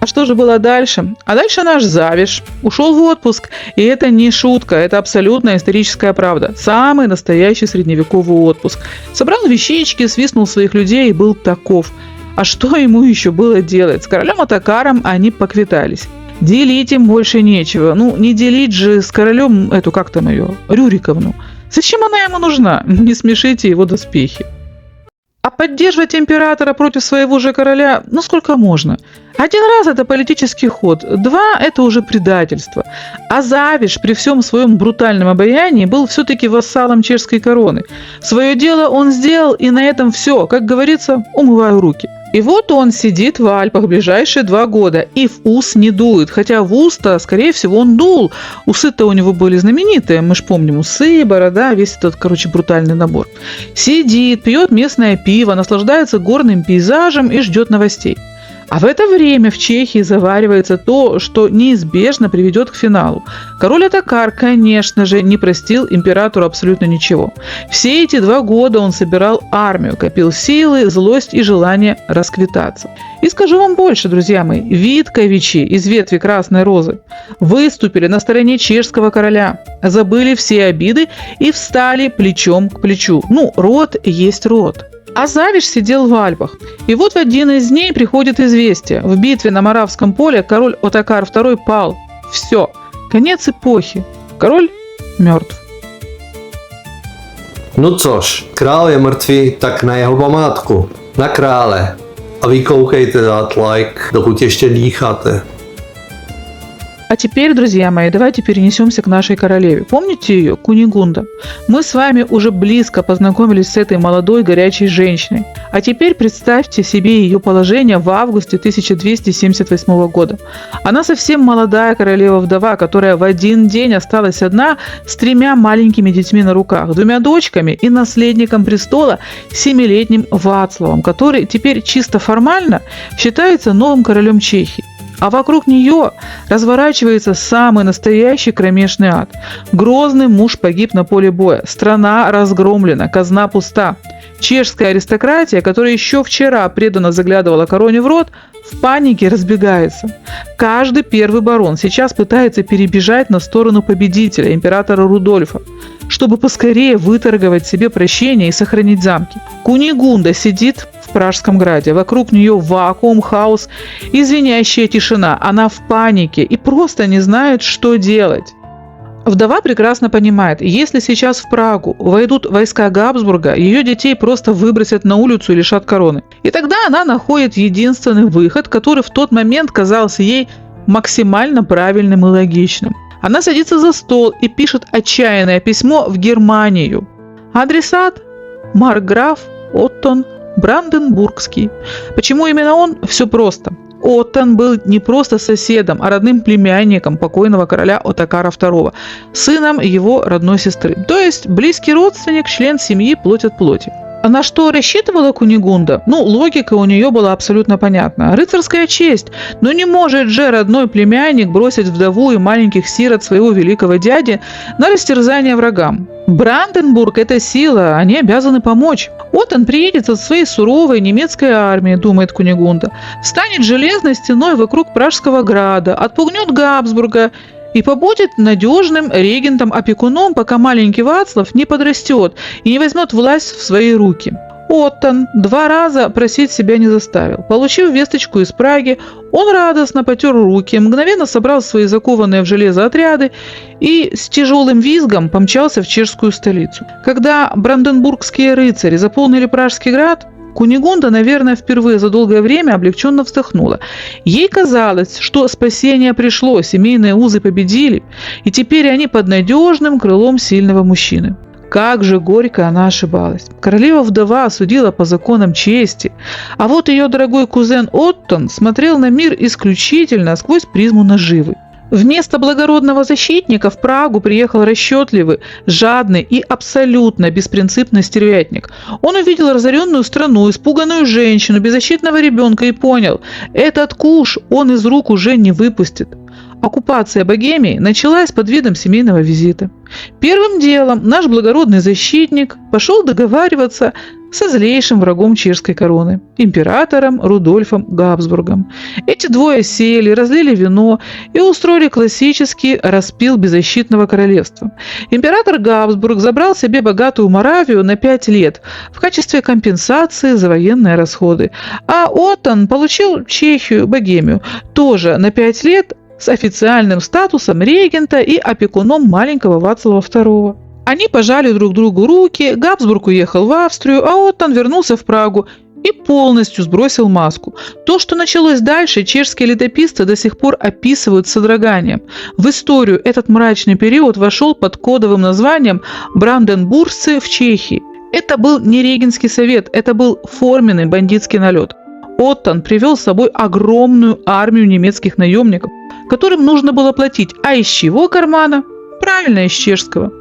А что же было дальше? А дальше наш Завиш ушел в отпуск. И это не шутка, это абсолютная историческая правда. Самый настоящий средневековый отпуск. Собрал вещички, свистнул своих людей и был таков. А что ему еще было делать? С королем Отакаром они поквитались. Делить им больше нечего. Не делить же с королем эту, как там ее, Рюриковну. Зачем она ему нужна? Не смешите его доспехи. А поддерживать императора против своего же короля, сколько можно? 1 раз это политический ход, 2 это уже предательство. А Завиш при всем своем брутальном обаянии был все-таки вассалом чешской короны. Свое дело он сделал, и на этом все, как говорится, умываю руки. И вот он сидит в Альпах ближайшие 2 года и в ус не дует. Хотя в ус-то, скорее всего, он дул. Усы-то у него были знаменитые. Мы ж помним, усы, борода, весь этот, брутальный набор. Сидит, пьет местное пиво, наслаждается горным пейзажем и ждет новостей. А в это время в Чехии заваривается то, что неизбежно приведет к финалу. Король Отакар, конечно же, не простил императору абсолютно ничего. Все эти 2 года он собирал армию, копил силы, злость и желание расквитаться. И скажу вам больше, друзья мои, Витковичи из ветви Красной Розы выступили на стороне чешского короля, забыли все обиды и встали плечом к плечу. Род есть род. А Завиш сидел в Альпах. И вот в один из дней приходит известие. В битве на Моравском поле король Отакар II пал. Все. Конец эпохи. Король мертв. Což, král je mrtvý, tak na jeho památku. Na krále. A vy koukejte dát like, dokud ještě dýcháte. А теперь, друзья мои, давайте перенесемся к нашей королеве. Помните ее? Кунигунда. Мы с вами уже близко познакомились с этой молодой горячей женщиной. А теперь представьте себе ее положение в августе 1278 года. Она совсем молодая королева-вдова, которая в один день осталась одна с 3 маленькими детьми на руках, 2 дочками и наследником престола 7-летним Вацлавом, который теперь чисто формально считается новым королем Чехии. А вокруг нее разворачивается самый настоящий кромешный ад. Грозный муж погиб на поле боя. Страна разгромлена, казна пуста. Чешская аристократия, которая еще вчера преданно заглядывала короне в рот, в панике разбегается. Каждый первый барон сейчас пытается перебежать на сторону победителя, императора Рудольфа, чтобы поскорее выторговать себе прощение и сохранить замки. Кунигунда сидит в Пражском граде. Вокруг нее вакуум, хаос и звенящая тишина. Она в панике и просто не знает, что делать. Вдова прекрасно понимает, если сейчас в Прагу войдут войска Габсбурга, ее детей просто выбросят на улицу и лишат короны. И тогда она находит единственный выход, который в тот момент казался ей максимально правильным и логичным. Она садится за стол и пишет отчаянное письмо в Германию. Адресат – маркграф Оттон Бранденбургский. Почему именно он? Все просто. Оттон был не просто соседом, а родным племянником покойного короля Оттокара II, сыном его родной сестры. То есть близкий родственник, член семьи плоть от плоти. А на что рассчитывала Кунигунда? Логика у нее была абсолютно понятна. Рыцарская честь. Но не может же родной племянник бросить вдову и маленьких сирот своего великого дяди на растерзание врагам. Бранденбург – это сила, они обязаны помочь. Оттон приедет со своей суровой немецкой армией, думает Кунигунда, встанет железной стеной вокруг Пражского града, отпугнет Габсбурга и побудет надежным регентом-опекуном, пока маленький Вацлав не подрастет и не возьмет власть в свои руки. Оттон 2 раза просить себя не заставил. Получив весточку из Праги, он радостно потер руки, мгновенно собрал свои закованные в железо отряды и с тяжелым визгом помчался в чешскую столицу. Когда бранденбургские рыцари заполнили Пражский град, Кунигунда, наверное, впервые за долгое время облегченно вздохнула. Ей казалось, что спасение пришло, семейные узы победили, и теперь они под надежным крылом сильного мужчины. Как же горько она ошибалась. Королева-вдова осудила по законам чести, а вот ее дорогой кузен Оттон смотрел на мир исключительно сквозь призму наживы. Вместо благородного защитника в Прагу приехал расчетливый, жадный и абсолютно беспринципный стервятник. Он увидел разоренную страну, испуганную женщину, беззащитного ребенка и понял, этот куш он из рук уже не выпустит. Оккупация Богемии началась под видом семейного визита. Первым делом наш благородный защитник пошел договариваться со злейшим врагом чешской короны – императором Рудольфом Габсбургом. Эти двое сели, разлили вино и устроили классический распил беззащитного королевства. Император Габсбург забрал себе богатую Моравию на 5 лет в качестве компенсации за военные расходы, а Оттон получил Чехию, Богемию, тоже на 5 лет с официальным статусом регента и опекуном маленького Вацлава II. Они пожали друг другу руки, Габсбург уехал в Австрию, а Оттон вернулся в Прагу и полностью сбросил маску. То, что началось дальше, чешские летописцы до сих пор описывают с содроганием. В историю этот мрачный период вошел под кодовым названием «Бранденбургцы в Чехии». Это был не регентский совет, это был форменный бандитский налет. Оттон привел с собой огромную армию немецких наемников, которым нужно было платить. А из чего кармана? Правильно, из чешского.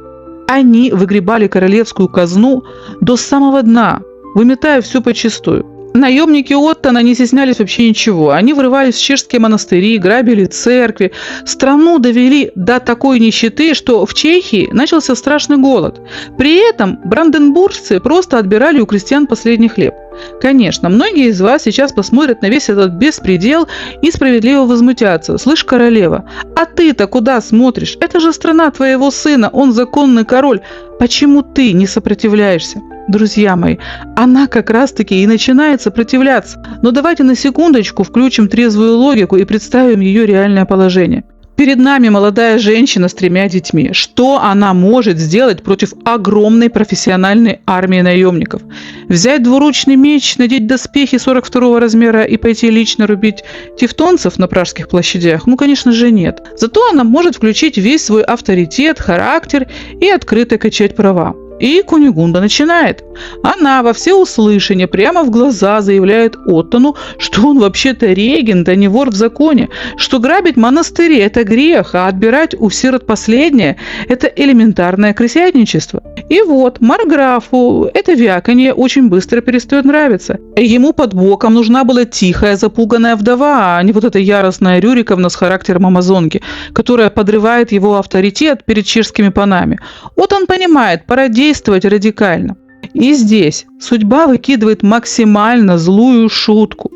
Они выгребали королевскую казну до самого дна, выметая все подчистую. Наемники Оттона не стеснялись вообще ничего. Они врывались в чешские монастыри, грабили церкви. Страну довели до такой нищеты, что в Чехии начался страшный голод. При этом бранденбургцы просто отбирали у крестьян последний хлеб. Конечно, многие из вас сейчас посмотрят на весь этот беспредел и справедливо возмутятся. Слышь, королева, а ты-то куда смотришь? Это же страна твоего сына, он законный король. Почему ты не сопротивляешься? Друзья мои, она как раз-таки и начинает сопротивляться. Но давайте на секундочку включим трезвую логику и представим ее реальное положение. Перед нами молодая женщина с 3 детьми. Что она может сделать против огромной профессиональной армии наемников? Взять двуручный меч, надеть доспехи 42 размера и пойти лично рубить тевтонцев на пражских площадях? Ну, конечно же, нет. Зато она может включить весь свой авторитет, характер и открыто качать права. И Кунигунда начинает. Она во всеуслышание прямо в глаза заявляет Оттону, что он вообще-то регент, а не вор в законе, что грабить монастыри – это грех, а отбирать у сирот последнее – это элементарное крысятничество. И вот марграфу это вяканье очень быстро перестает нравиться. Ему под боком нужна была тихая, запуганная вдова, а не вот эта яростная Рюриковна с характером амазонки, которая подрывает его авторитет перед чешскими панами. Вот он понимает, пора действовать радикально. И здесь судьба выкидывает максимально злую шутку.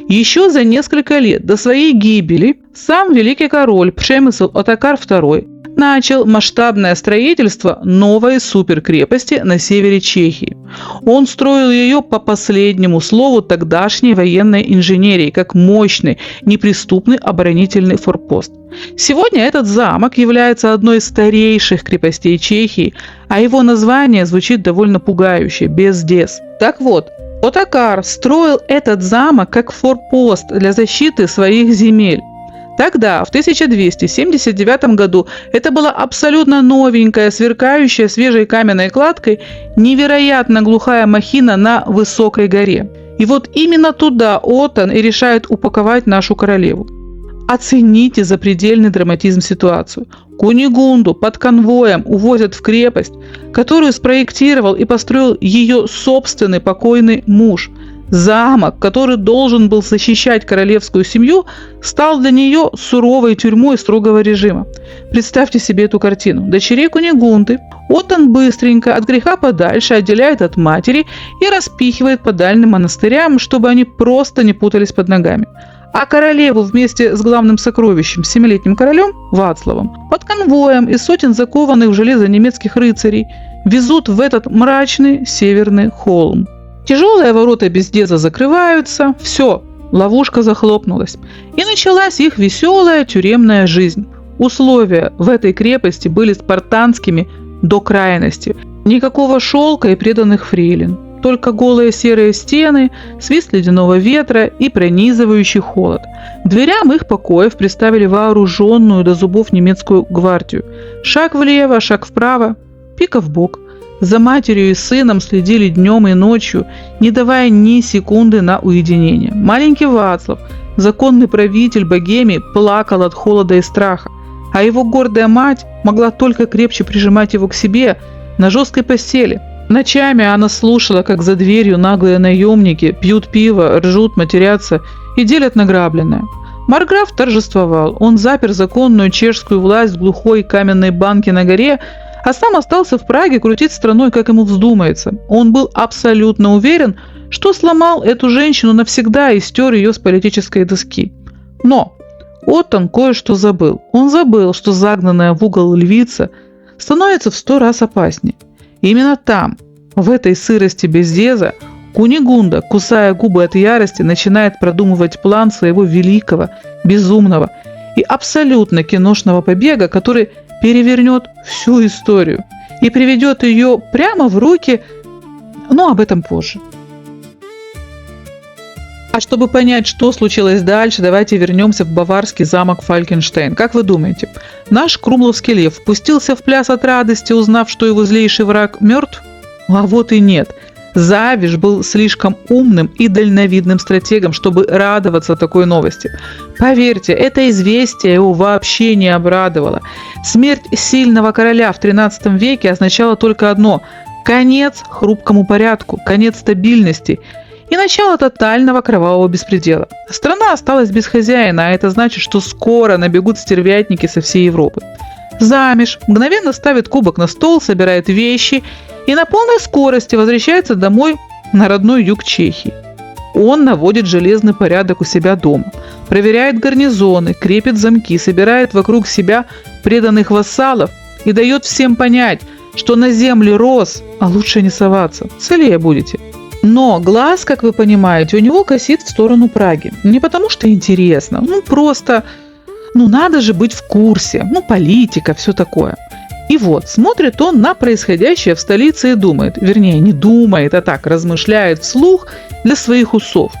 Еще за несколько лет до своей гибели сам великий король Пшемысл Отакар II начал масштабное строительство новой суперкрепости на севере Чехии. Он строил ее по последнему слову тогдашней военной инженерии, как мощный, неприступный оборонительный форпост. Сегодня этот замок является одной из старейших крепостей Чехии, а его название звучит довольно пугающе – Бездес. Так вот, Отакар строил этот замок как форпост для защиты своих земель. Тогда, в 1279 году, это была абсолютно новенькая, сверкающая свежей каменной кладкой, невероятно глухая махина на высокой горе. И вот именно туда Оттон и решает упаковать нашу королеву. Оцените запредельный драматизм ситуации. Кунигунду под конвоем увозят в крепость, которую спроектировал и построил ее собственный покойный муж. Замок, который должен был защищать королевскую семью, стал для нее суровой тюрьмой строгого режима. Представьте себе эту картину. Дочерей Кунигунды Оттон быстренько от греха подальше отделяет от матери и распихивает по дальним монастырям, чтобы они просто не путались под ногами. А королеву вместе с главным сокровищем, 7-летним королем Вацлавом, под конвоем из сотен закованных в железо немецких рыцарей везут в этот мрачный северный холм. Тяжелые ворота Бездеза закрываются, все, ловушка захлопнулась. И началась их веселая тюремная жизнь. Условия в этой крепости были спартанскими до крайности. Никакого шелка и преданных фрейлин. Только голые серые стены, свист ледяного ветра и пронизывающий холод. К дверям их покоев приставили вооруженную до зубов немецкую гвардию. Шаг влево, шаг вправо, пика в бок. За матерью и сыном следили днем и ночью, не давая ни секунды на уединение. Маленький Вацлав, законный правитель Богемии, плакал от холода и страха, а его гордая мать могла только крепче прижимать его к себе на жесткой постели. Ночами она слушала, как за дверью наглые наемники пьют пиво, ржут, матерятся и делят награбленное. Марграф торжествовал. Он запер законную чешскую власть в глухой каменной банке на горе, а сам остался в Праге крутить страной, как ему вздумается. Он был абсолютно уверен, что сломал эту женщину навсегда и стер ее с политической доски. Но Оттон кое-что забыл. Он забыл, что загнанная в угол львица становится в 100 раз опаснее. Именно там, в этой сырости Бездеза, Кунигунда, кусая губы от ярости, начинает продумывать план своего великого, безумного и абсолютно киношного побега, который перевернет всю историю и приведет ее прямо в руки, но об этом позже. А чтобы понять, что случилось дальше, давайте вернемся в баварский замок Фалькенштейн. Как вы думаете, наш крумловский лев впустился в пляс от радости, узнав, что его злейший враг мертв? А вот и нет. Завиш был слишком умным и дальновидным стратегом, чтобы радоваться такой новости. Поверьте, это известие его вообще не обрадовало. Смерть сильного короля в XIII веке означала только одно – конец хрупкому порядку, конец стабильности и начало тотального кровавого беспредела. Страна осталась без хозяина, а это значит, что скоро набегут стервятники со всей Европы. Замиш мгновенно ставит кубок на стол, собирает вещи и на полной скорости возвращается домой на родной юг Чехии. Он наводит железный порядок у себя дома, проверяет гарнизоны, крепит замки, собирает вокруг себя преданных вассалов и дает всем понять, что на земле рос, а лучше не соваться, целее будете. Но глаз, как вы понимаете, у него косит в сторону Праги. Не потому что интересно, просто Ну, надо же быть в курсе. Ну, политика, все такое. И вот, смотрит он на происходящее в столице и думает, вернее, не думает, а так, размышляет вслух для своих усов.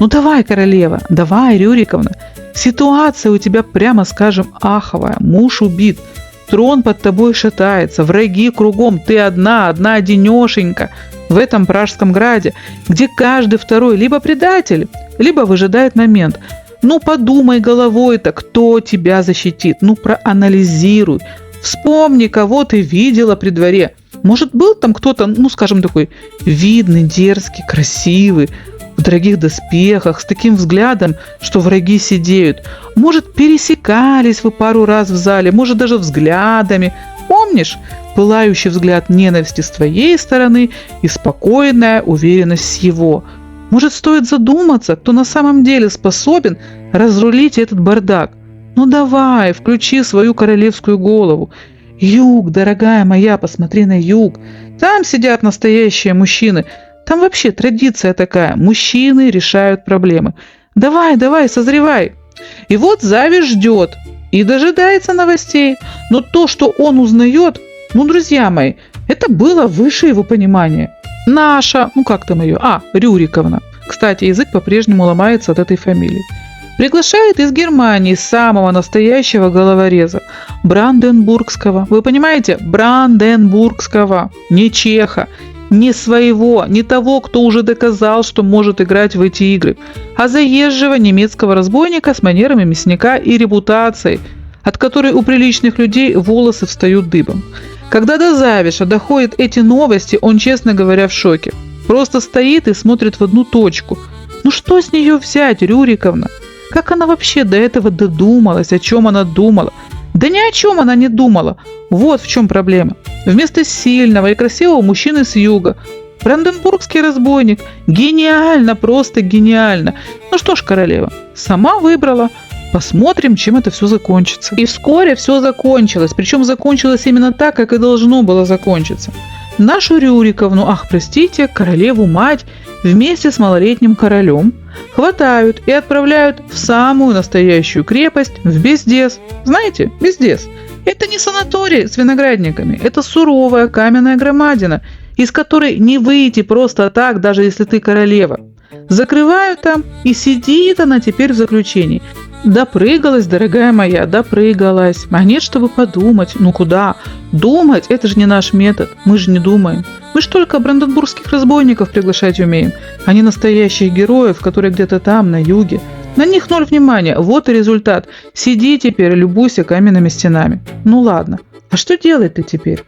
Ну, давай, королева, давай, Рюриковна, ситуация у тебя, прямо скажем, аховая. Муж убит, трон под тобой шатается, враги кругом, ты одна-одинешенька в этом Пражском граде, где каждый второй либо предатель, либо выжидает момент. Ну, подумай головой-то, кто тебя защитит, ну, проанализируй. Вспомни, кого ты видела при дворе. Может, был там кто-то, ну, скажем, такой видный, дерзкий, красивый, в дорогих доспехах, с таким взглядом, что враги сидеют. Может, пересекались вы пару раз в зале, может, даже взглядами. Помнишь? Пылающий взгляд ненависти с твоей стороны и спокойная уверенность с его. Может, стоит задуматься, кто на самом деле способен разрулить этот бардак. Ну давай, включи свою королевскую голову. Юг, дорогая моя, посмотри на юг. Там сидят настоящие мужчины. Там вообще традиция такая. Мужчины решают проблемы. Давай, давай, созревай. И вот Завиш ждет и дожидается новостей. Но то, что он узнает, ну, друзья мои, это было выше его понимания. Наша, ну как там ее? Рюриковна. Кстати, язык по-прежнему ломается от этой фамилии. Приглашает из Германии самого настоящего головореза, Бранденбургского. Вы понимаете? Бранденбургского. Не чеха, не своего, не того, кто уже доказал, что может играть в эти игры, а заезжего немецкого разбойника с манерами мясника и репутацией, от которой у приличных людей волосы встают дыбом. Когда до Завиша доходят эти новости, он, честно говоря, в шоке. Просто стоит и смотрит в одну точку. Ну что с нее взять, Рюриковна? Как она вообще до этого додумалась, о чем она думала? Да ни о чем она не думала. Вот в чем проблема. Вместо сильного и красивого мужчины с юга бранденбургский разбойник. Гениально, просто гениально. Ну что ж, королева, сама выбрала. Посмотрим, чем это все закончится. И вскоре все закончилось. Причем закончилось именно так, как и должно было закончиться. Нашу Рюриковну, королеву-мать, вместе с малолетним королем хватают и отправляют в самую настоящую крепость, в Бездес. Знаете, Бездес – это не санаторий с виноградниками, это суровая каменная громадина, из которой не выйти просто так, даже если ты королева. Закрывают там, и сидит она теперь в заключении. Допрыгалась, дорогая моя, допрыгалась. А нет, чтобы подумать. Ну куда? Думать – это же не наш метод. Мы же не думаем. Мы ж только бранденбургских разбойников приглашать умеем, а не настоящих героев, которые где-то там, на юге. На них 0 внимания. Вот и результат. Сиди теперь, любуйся каменными стенами. Ну ладно. А что делать-то теперь?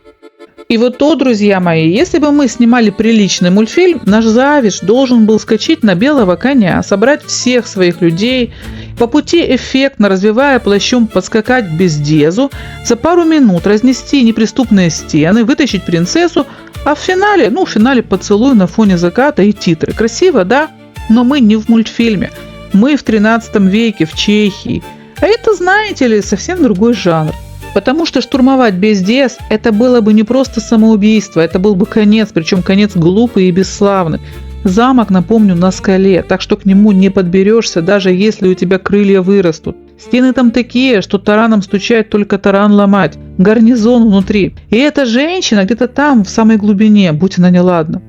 И вот то, друзья мои, если бы мы снимали приличный мультфильм, наш Завиш должен был скачать на белого коня, собрать всех своих людей, по пути эффектно развивая плащом подскакать к Бездезу, за пару минут разнести неприступные стены, вытащить принцессу, а в финале поцелуй на фоне заката и титры. Красиво, да? Но мы не в мультфильме. Мы в 13 веке в Чехии. А это, знаете ли, совсем другой жанр. Потому что штурмовать Бездес – это было бы не просто самоубийство, это был бы конец, причем конец глупый и бесславный. Замок, напомню, на скале, так что к нему не подберешься, даже если у тебя крылья вырастут. Стены там такие, что тараном стучать, только таран ломать. Гарнизон внутри. И эта женщина где-то там, в самой глубине, будь она неладна.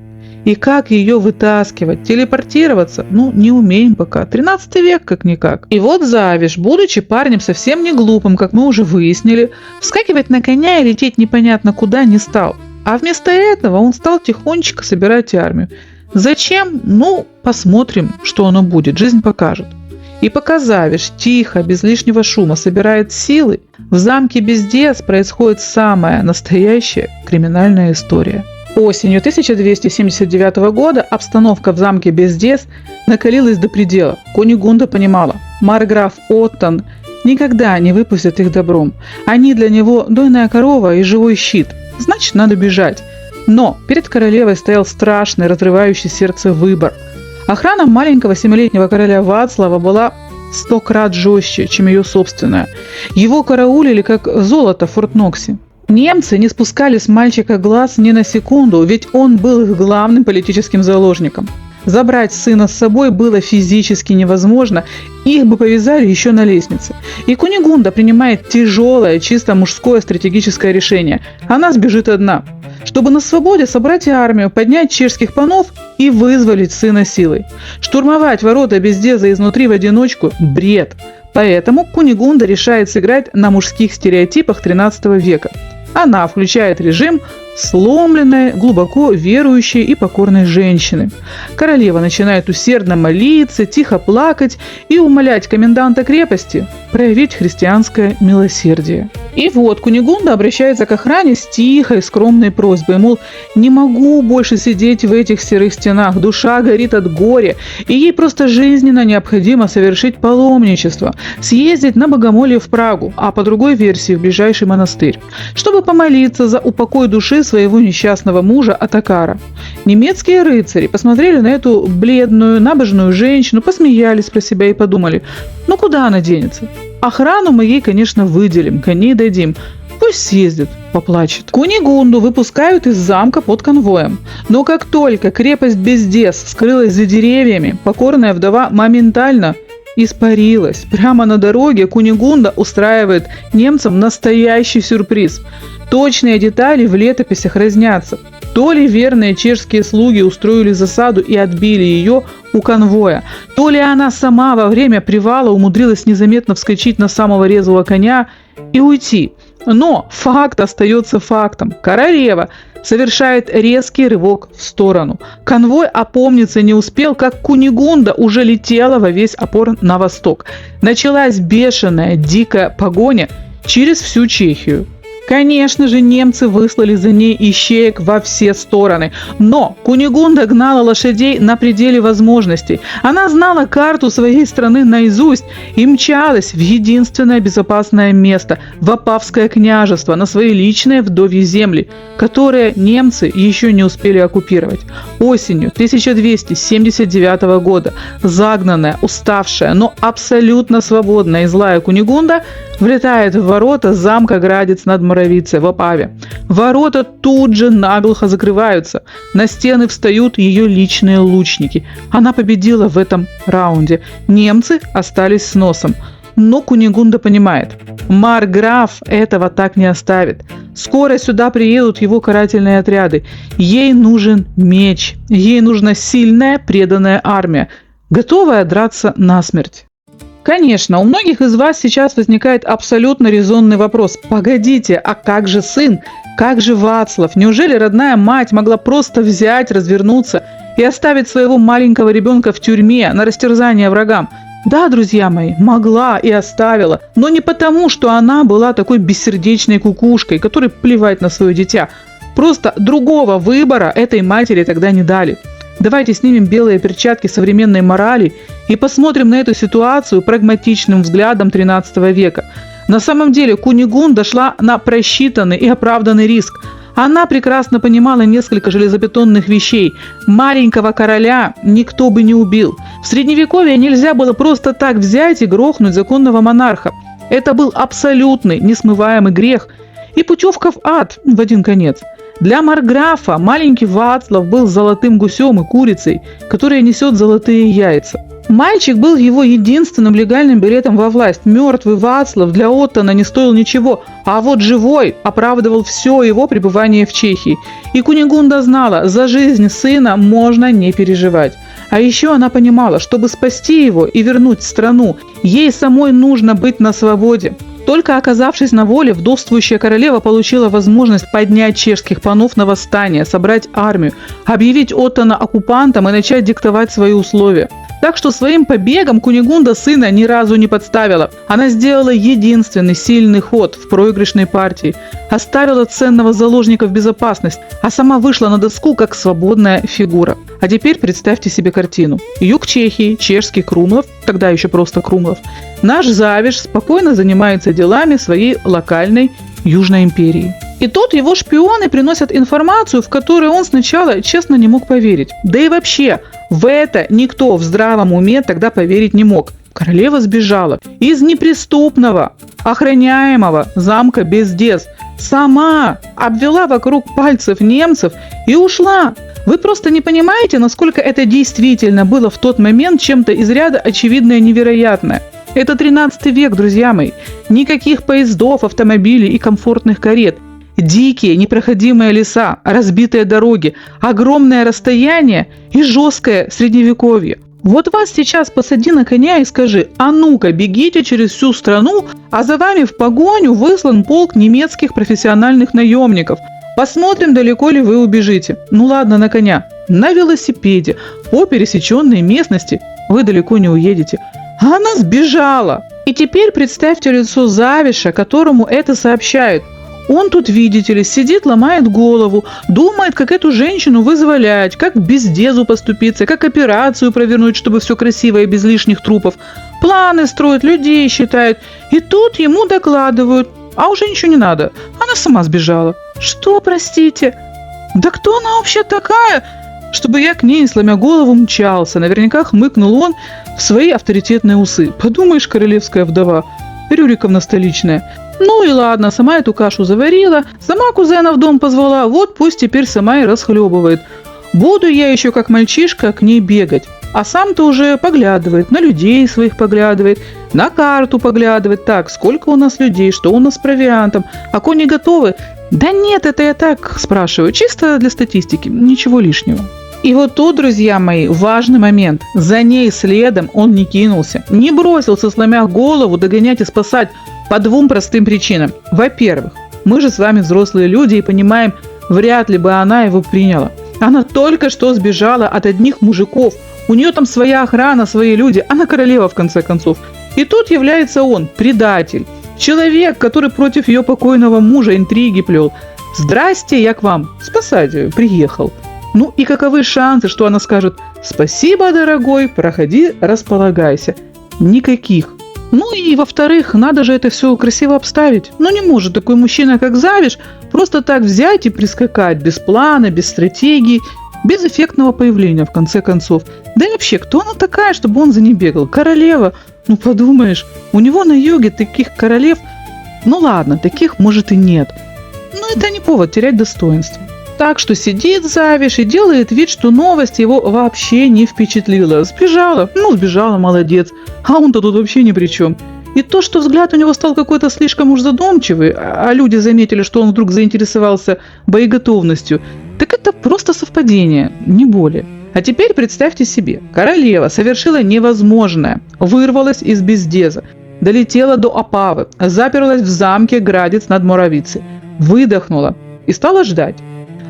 И как ее вытаскивать? Телепортироваться? Ну, не умеем пока. 13 век как-никак. И вот Завиш, будучи парнем совсем не глупым, как мы уже выяснили, вскакивать на коня и лететь непонятно куда не стал. А вместо этого он стал тихонечко собирать армию. Зачем? Ну, посмотрим, что оно будет. Жизнь покажет. И пока Завиш тихо, без лишнего шума собирает силы, в замке Бездес происходит самая настоящая криминальная история. Осенью 1279 года обстановка в замке Бездес накалилась до предела. Кунигунда понимала, марграф Оттон никогда не выпустит их добром. Они для него дойная корова и живой щит. Значит, надо бежать. Но перед королевой стоял страшный, разрывающий сердце выбор. Охрана маленького 7-летнего короля Вацлава была 100 крат жестче, чем ее собственная. Его караулили как золото в Форт-Ноксе. Немцы не спускали с мальчика глаз ни на секунду, ведь он был их главным политическим заложником. Забрать сына с собой было физически невозможно, их бы повязали еще на лестнице. И Кунигунда принимает тяжелое, чисто мужское стратегическое решение. Она сбежит одна, чтобы на свободе собрать армию, поднять чешских панов и вызволить сына силой. Штурмовать ворота Бездеза изнутри в одиночку – бред. Поэтому Кунигунда решает сыграть на мужских стереотипах XIII века. Она включает режим сломленной, глубоко верующей и покорной женщины. Королева начинает усердно молиться, тихо плакать и умолять коменданта крепости проявить христианское милосердие. И вот Кунигунда обращается к охране с тихой, скромной просьбой, мол, не могу больше сидеть в этих серых стенах, душа горит от горя, и ей просто жизненно необходимо совершить паломничество, съездить на богомолье в Прагу, а по другой версии в ближайший монастырь, чтобы помолиться за упокой души своего несчастного мужа Отакара. Немецкие рыцари посмотрели на эту бледную, набожную женщину, посмеялись про себя и подумали, ну куда она денется? Охрану мы ей, конечно, выделим, коней дадим. Пусть съездит, поплачет. Кунигунду выпускают из замка под конвоем. Но как только крепость Бездез скрылась за деревьями, покорная вдова моментально испарилась. Прямо на дороге Кунигунда устраивает немцам настоящий сюрприз. Точные детали в летописях разнятся. То ли верные чешские слуги устроили засаду и отбили ее у конвоя, то ли она сама во время привала умудрилась незаметно вскочить на самого резвого коня и уйти. Но факт остается фактом. Королева совершает резкий рывок в сторону. Конвой опомниться не успел, как Кунигунда уже летела во весь опор на восток. Началась бешеная, дикая погоня через всю Чехию. Конечно же, немцы выслали за ней ищеек во все стороны. Но Кунигунда гнала лошадей на пределе возможностей. Она знала карту своей страны наизусть и мчалась в единственное безопасное место – в Опавское княжество, на свои личные вдовьи земли, которые немцы еще не успели оккупировать. Осенью 1279 года загнанная, уставшая, но абсолютно свободная и злая Кунигунда влетает в ворота замка Градец над Моровицей в Опаве. Ворота тут же наглухо закрываются. На стены встают ее личные лучники. Она победила в этом раунде. Немцы остались с носом. Но Кунигунда понимает, марграф этого так не оставит. Скоро сюда приедут его карательные отряды. Ей нужен меч. Ей нужна сильная, преданная армия, готовая драться насмерть. Конечно, у многих из вас сейчас возникает абсолютно резонный вопрос. Погодите, а как же сын? Как же Вацлав? Неужели родная мать могла просто взять, развернуться и оставить своего маленького ребенка в тюрьме на растерзание врагам? Да, друзья мои, могла и оставила, но не потому, что она была такой бессердечной кукушкой, которой плевать на свое дитя. Просто другого выбора этой матери тогда не дали. Давайте снимем белые перчатки современной морали и посмотрим на эту ситуацию прагматичным взглядом XIII века. На самом деле Кунигунда шла на просчитанный и оправданный риск. Она прекрасно понимала несколько железобетонных вещей. Маленького короля никто бы не убил. В Средневековье нельзя было просто так взять и грохнуть законного монарха. Это был абсолютный, несмываемый грех и путевка в ад в один конец. Для марграфа маленький Вацлав был золотым гусем и курицей, которая несет золотые яйца. Мальчик был его единственным легальным билетом во власть. Мертвый Вацлав для Оттона не стоил ничего, а вот живой оправдывал все его пребывание в Чехии. И Кунигунда знала, за жизнь сына можно не переживать. А еще она понимала, чтобы спасти его и вернуть в страну, ей самой нужно быть на свободе. Только оказавшись на воле, вдовствующая королева получила возможность поднять чешских панов на восстание, собрать армию, объявить Оттона оккупантом и начать диктовать свои условия. Так что своим побегом Кунигунда сына ни разу не подставила. Она сделала единственный сильный ход в проигрышной партии, оставила ценного заложника в безопасность, а сама вышла на доску как свободная фигура. А теперь представьте себе картину. Юг Чехии, чешский Крумлов, тогда еще просто Крумлов, наш Завиш спокойно занимается делами своей локальной Южной империи. И тут его шпионы приносят информацию, в которую он сначала честно не мог поверить. Да и вообще, в это никто в здравом уме тогда поверить не мог. Королева сбежала из неприступного, охраняемого замка Бездез Сама обвела вокруг пальцев немцев и ушла. Вы просто не понимаете, насколько это действительно было в тот момент чем-то из ряда очевидное невероятное. Это 13 век, друзья мои. Никаких поездов, автомобилей и комфортных карет. Дикие, непроходимые леса, разбитые дороги, огромное расстояние и жесткое средневековье. Вот вас сейчас посади на коня и скажи: а ну-ка, бегите через всю страну, а за вами в погоню выслан полк немецких профессиональных наемников. Посмотрим, далеко ли вы убежите. Ну ладно, на коня. На велосипеде, по пересеченной местности вы далеко не уедете. А она сбежала. И теперь представьте лицо Завиша, которому это сообщают. Он тут, видите ли, сидит, ломает голову, думает, как эту женщину вызволять, как без дезу поступиться, как операцию провернуть, чтобы все красиво и без лишних трупов. Планы строит, людей считает. И тут ему докладывают: а уже ничего не надо, она сама сбежала. Что, простите? Да кто она вообще такая, чтобы я к ней, сломя голову, мчался? Наверняка хмыкнул он в свои авторитетные усы. Подумаешь, королевская вдова, Рюриковна столичная. Ну и ладно, сама эту кашу заварила, сама кузена в дом позвала, вот пусть теперь сама и расхлебывает. Буду я еще как мальчишка к ней бегать. А сам-то уже поглядывает, на людей своих поглядывает, на карту поглядывает. Так, сколько у нас людей, что у нас с провиантом, а кони готовы? Да нет, это я так спрашиваю, чисто для статистики, ничего лишнего. И вот тут, друзья мои, важный момент. За ней следом он не кинулся, не бросился, сломя голову, догонять и спасать по двум простым причинам. Во-первых, мы же с вами взрослые люди и понимаем, вряд ли бы она его приняла. Она только что сбежала от одних мужиков. У нее там своя охрана, свои люди. Она королева, в конце концов. И тут является он, предатель. Человек, который против ее покойного мужа интриги плел. Здрасте, я к вам спасать приехал. Ну и каковы шансы, что она скажет: спасибо, дорогой, проходи, располагайся? Никаких. Ну и во-вторых, надо же это все красиво обставить. Ну не может такой мужчина, как Завиш, просто так взять и прискакать без плана, без стратегии, без эффектного появления, в конце концов. Да и вообще, кто она такая, чтобы он за ней бегал? Королева? Ну подумаешь, у него на юге таких королев, ну ладно, таких может и нет. Но это не повод терять достоинство. Так что сидит Завиш и делает вид, что новость его вообще не впечатлила. Сбежала, сбежала, молодец. А он-то тут вообще ни при чем. И то, что взгляд у него стал какой-то слишком уж задумчивый, а люди заметили, что он вдруг заинтересовался боеготовностью, так это просто совпадение, не более. А теперь представьте себе, королева совершила невозможное, вырвалась из Бездеза, долетела до Опавы, заперлась в замке Градец над Моровицей, выдохнула и стала ждать.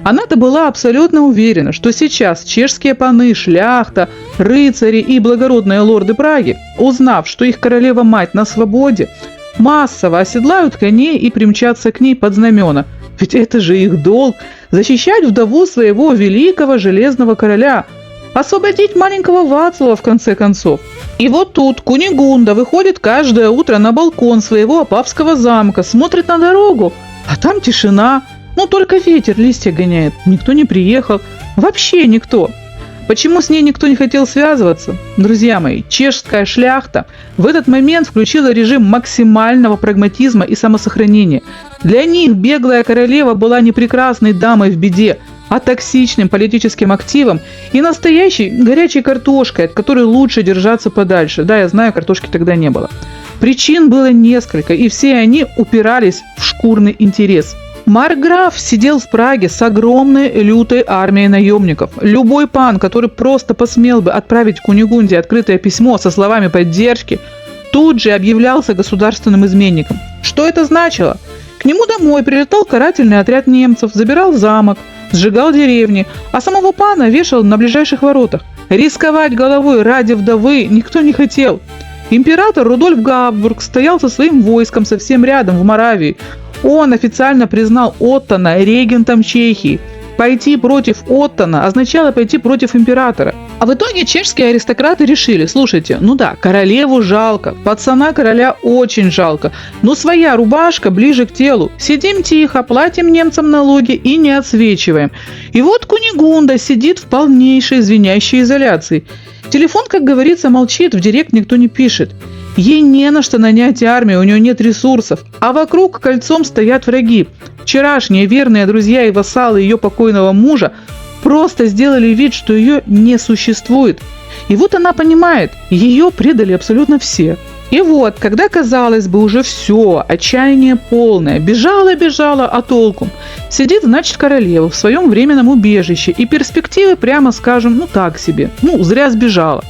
Она-то была абсолютно уверена, что сейчас чешские паны, шляхта, рыцари и благородные лорды Праги, узнав, что их королева-мать на свободе, массово оседлают коней и примчатся к ней под знамена. Ведь это же их долг – защищать вдову своего великого железного короля, освободить маленького Вацлава, в конце концов. И вот тут Кунигунда выходит каждое утро на балкон своего опавского замка, смотрит на дорогу, а там тишина. Только ветер листья гоняет, никто не приехал, вообще никто. Почему с ней никто не хотел связываться? Друзья мои, чешская шляхта в этот момент включила режим максимального прагматизма и самосохранения. Для них беглая королева была не прекрасной дамой в беде, а токсичным политическим активом и настоящей горячей картошкой, от которой лучше держаться подальше. Да, я знаю, картошки тогда не было. Причин было несколько, и все они упирались в шкурный интерес. Маркграф сидел в Праге с огромной лютой армией наемников. Любой пан, который просто посмел бы отправить Кунигунде открытое письмо со словами поддержки, тут же объявлялся государственным изменником. Что это значило? К нему домой прилетал карательный отряд немцев, забирал замок, сжигал деревни, а самого пана вешал на ближайших воротах. Рисковать головой ради вдовы никто не хотел. Император Рудольф Габсбург стоял со своим войском совсем рядом, в Моравии. Он официально признал Оттона регентом Чехии. Пойти против Оттона означало пойти против императора. А в итоге чешские аристократы решили: слушайте, королеву жалко, пацана короля очень жалко, но своя рубашка ближе к телу. Сидим тихо, платим немцам налоги и не отсвечиваем. И вот Кунигунда сидит в полнейшей звенящей изоляции. Телефон, как говорится, молчит, в директ никто не пишет. Ей не на что нанять армию, у нее нет ресурсов, а вокруг кольцом стоят враги. Вчерашние верные друзья и вассалы ее покойного мужа просто сделали вид, что ее не существует. И вот она понимает, ее предали абсолютно все. И вот, когда, казалось бы, уже все, отчаяние полное, бежала, а толком. Сидит, значит, королева в своем временном убежище, и перспективы, прямо скажем, так себе. Зря сбежала.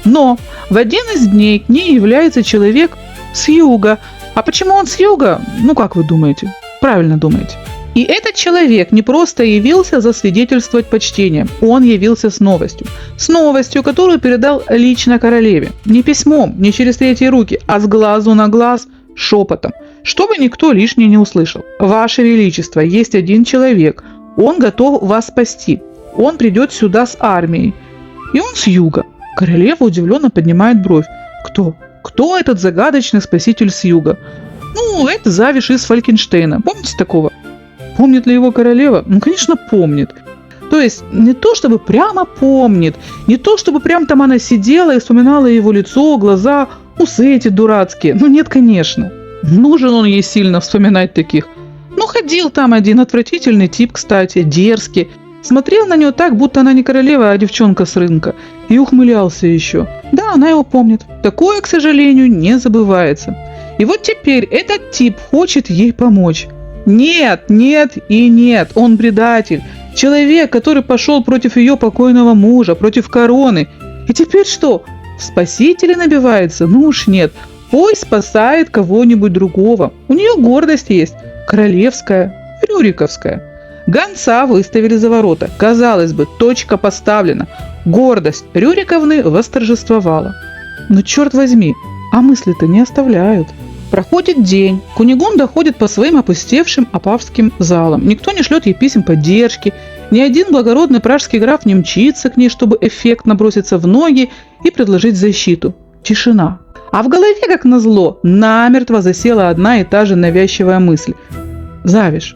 Но в один из дней к ней является человек с юга. А почему он с юга? Как вы думаете? Правильно думаете. И этот человек не просто явился засвидетельствовать почтение, он явился с новостью. С новостью, которую передал лично королеве. Не письмом, не через третьи руки, а с глазу на глаз, шепотом, чтобы никто лишний не услышал. Ваше Величество, есть один человек, он готов вас спасти. Он придет сюда с армией. И он с юга. Королева удивленно поднимает бровь. Кто? Кто этот загадочный спаситель с юга? Это Завиш из Фалькенштейна. Помните такого? Помнит ли его королева? Конечно, помнит. То есть не то, чтобы прямо помнит, не то, чтобы прям там она сидела и вспоминала его лицо, глаза, усы эти дурацкие. Нет, конечно. Нужен он ей сильно вспоминать таких. Ходил там один отвратительный тип, кстати, дерзкий. Смотрел на нее так, будто она не королева, а девчонка с рынка. И ухмылялся еще. Да, она его помнит. Такое, к сожалению, не забывается. И вот теперь этот тип хочет ей помочь. Нет, и нет, он предатель. Человек, который пошел против ее покойного мужа, против короны. И теперь что? В спасители набивается? Уж нет. Пусть спасает кого-нибудь другого. У нее гордость есть. Королевская, рюриковская. Гонца выставили за ворота. Казалось бы, точка поставлена. Гордость Рюриковны восторжествовала. Но черт возьми, а мысли-то не оставляют. Проходит день. Кунигунда ходит по своим опустевшим апавским залам. Никто не шлет ей писем поддержки. Ни один благородный пражский граф не мчится к ней, чтобы эффектно броситься в ноги и предложить защиту. Тишина. А в голове, как назло, намертво засела одна и та же навязчивая мысль. Завиш.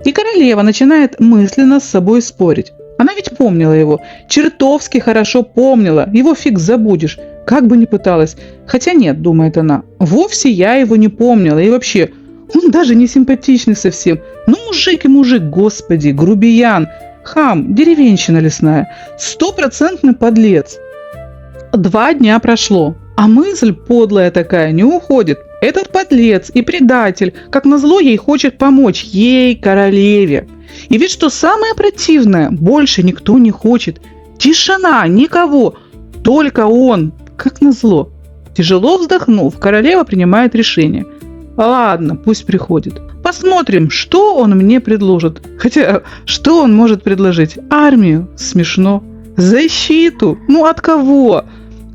И королева начинает мысленно с собой спорить. Она ведь помнила его. Чертовски хорошо помнила. Его фиг забудешь. Как бы ни пыталась. Хотя нет, думает она, вовсе я его не помнила. И вообще, он даже не симпатичный совсем. Мужик и мужик, господи, грубиян, хам, деревенщина лесная. 100% подлец. 2 дня прошло, а мысль подлая такая не уходит. Этот подлец и предатель, как назло, ей хочет помочь. Ей, королеве. И ведь что самое противное, больше никто не хочет. Тишина, никого. Только он. Как назло. Тяжело вздохнув, королева принимает решение. Ладно, пусть приходит. Посмотрим, что он мне предложит. Хотя, что он может предложить? Армию? Смешно. Защиту? От кого?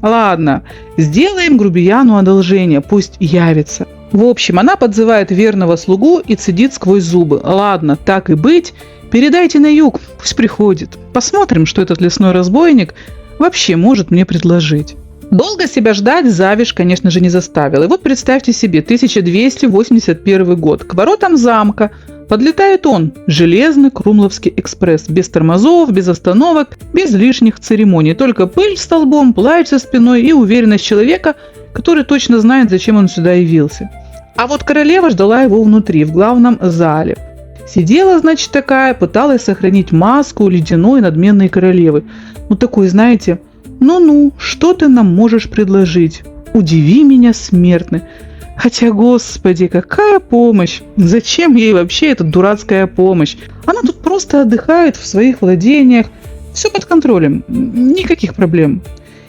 Ладно, сделаем грубияну одолжение, пусть явится. В общем, она подзывает верного слугу и цедит сквозь зубы. Ладно, так и быть, передайте на юг, пусть приходит. Посмотрим, что этот лесной разбойник вообще может мне предложить. Долго себя ждать Завиш, конечно же, не заставил. И вот представьте себе, 1281 год. К воротам замка подлетает он, железный Крумловский экспресс. Без тормозов, без остановок, без лишних церемоний. Только пыль столбом, плащ за спиной и уверенность человека, который точно знает, зачем он сюда явился. А вот королева ждала его внутри, в главном зале. Сидела, значит, такая, пыталась сохранить маску ледяной надменной королевы. Такой, знаете... что ты нам можешь предложить? Удиви меня, смертный. Хотя, господи, какая помощь? Зачем ей вообще эта дурацкая помощь? Она тут просто отдыхает в своих владениях. Все под контролем. Никаких проблем.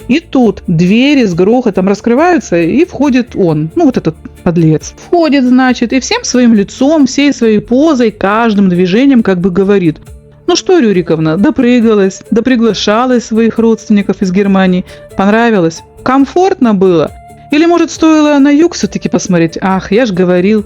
И тут двери с грохотом раскрываются, и входит он. Этот подлец. Входит, значит, и всем своим лицом, всей своей позой, каждым движением как бы говорит: что, Рюриковна, допрыгалась, доприглашалась своих родственников из Германии. Понравилось? Комфортно было? Или, может, стоило на юг все-таки посмотреть? Ах, я ж говорил.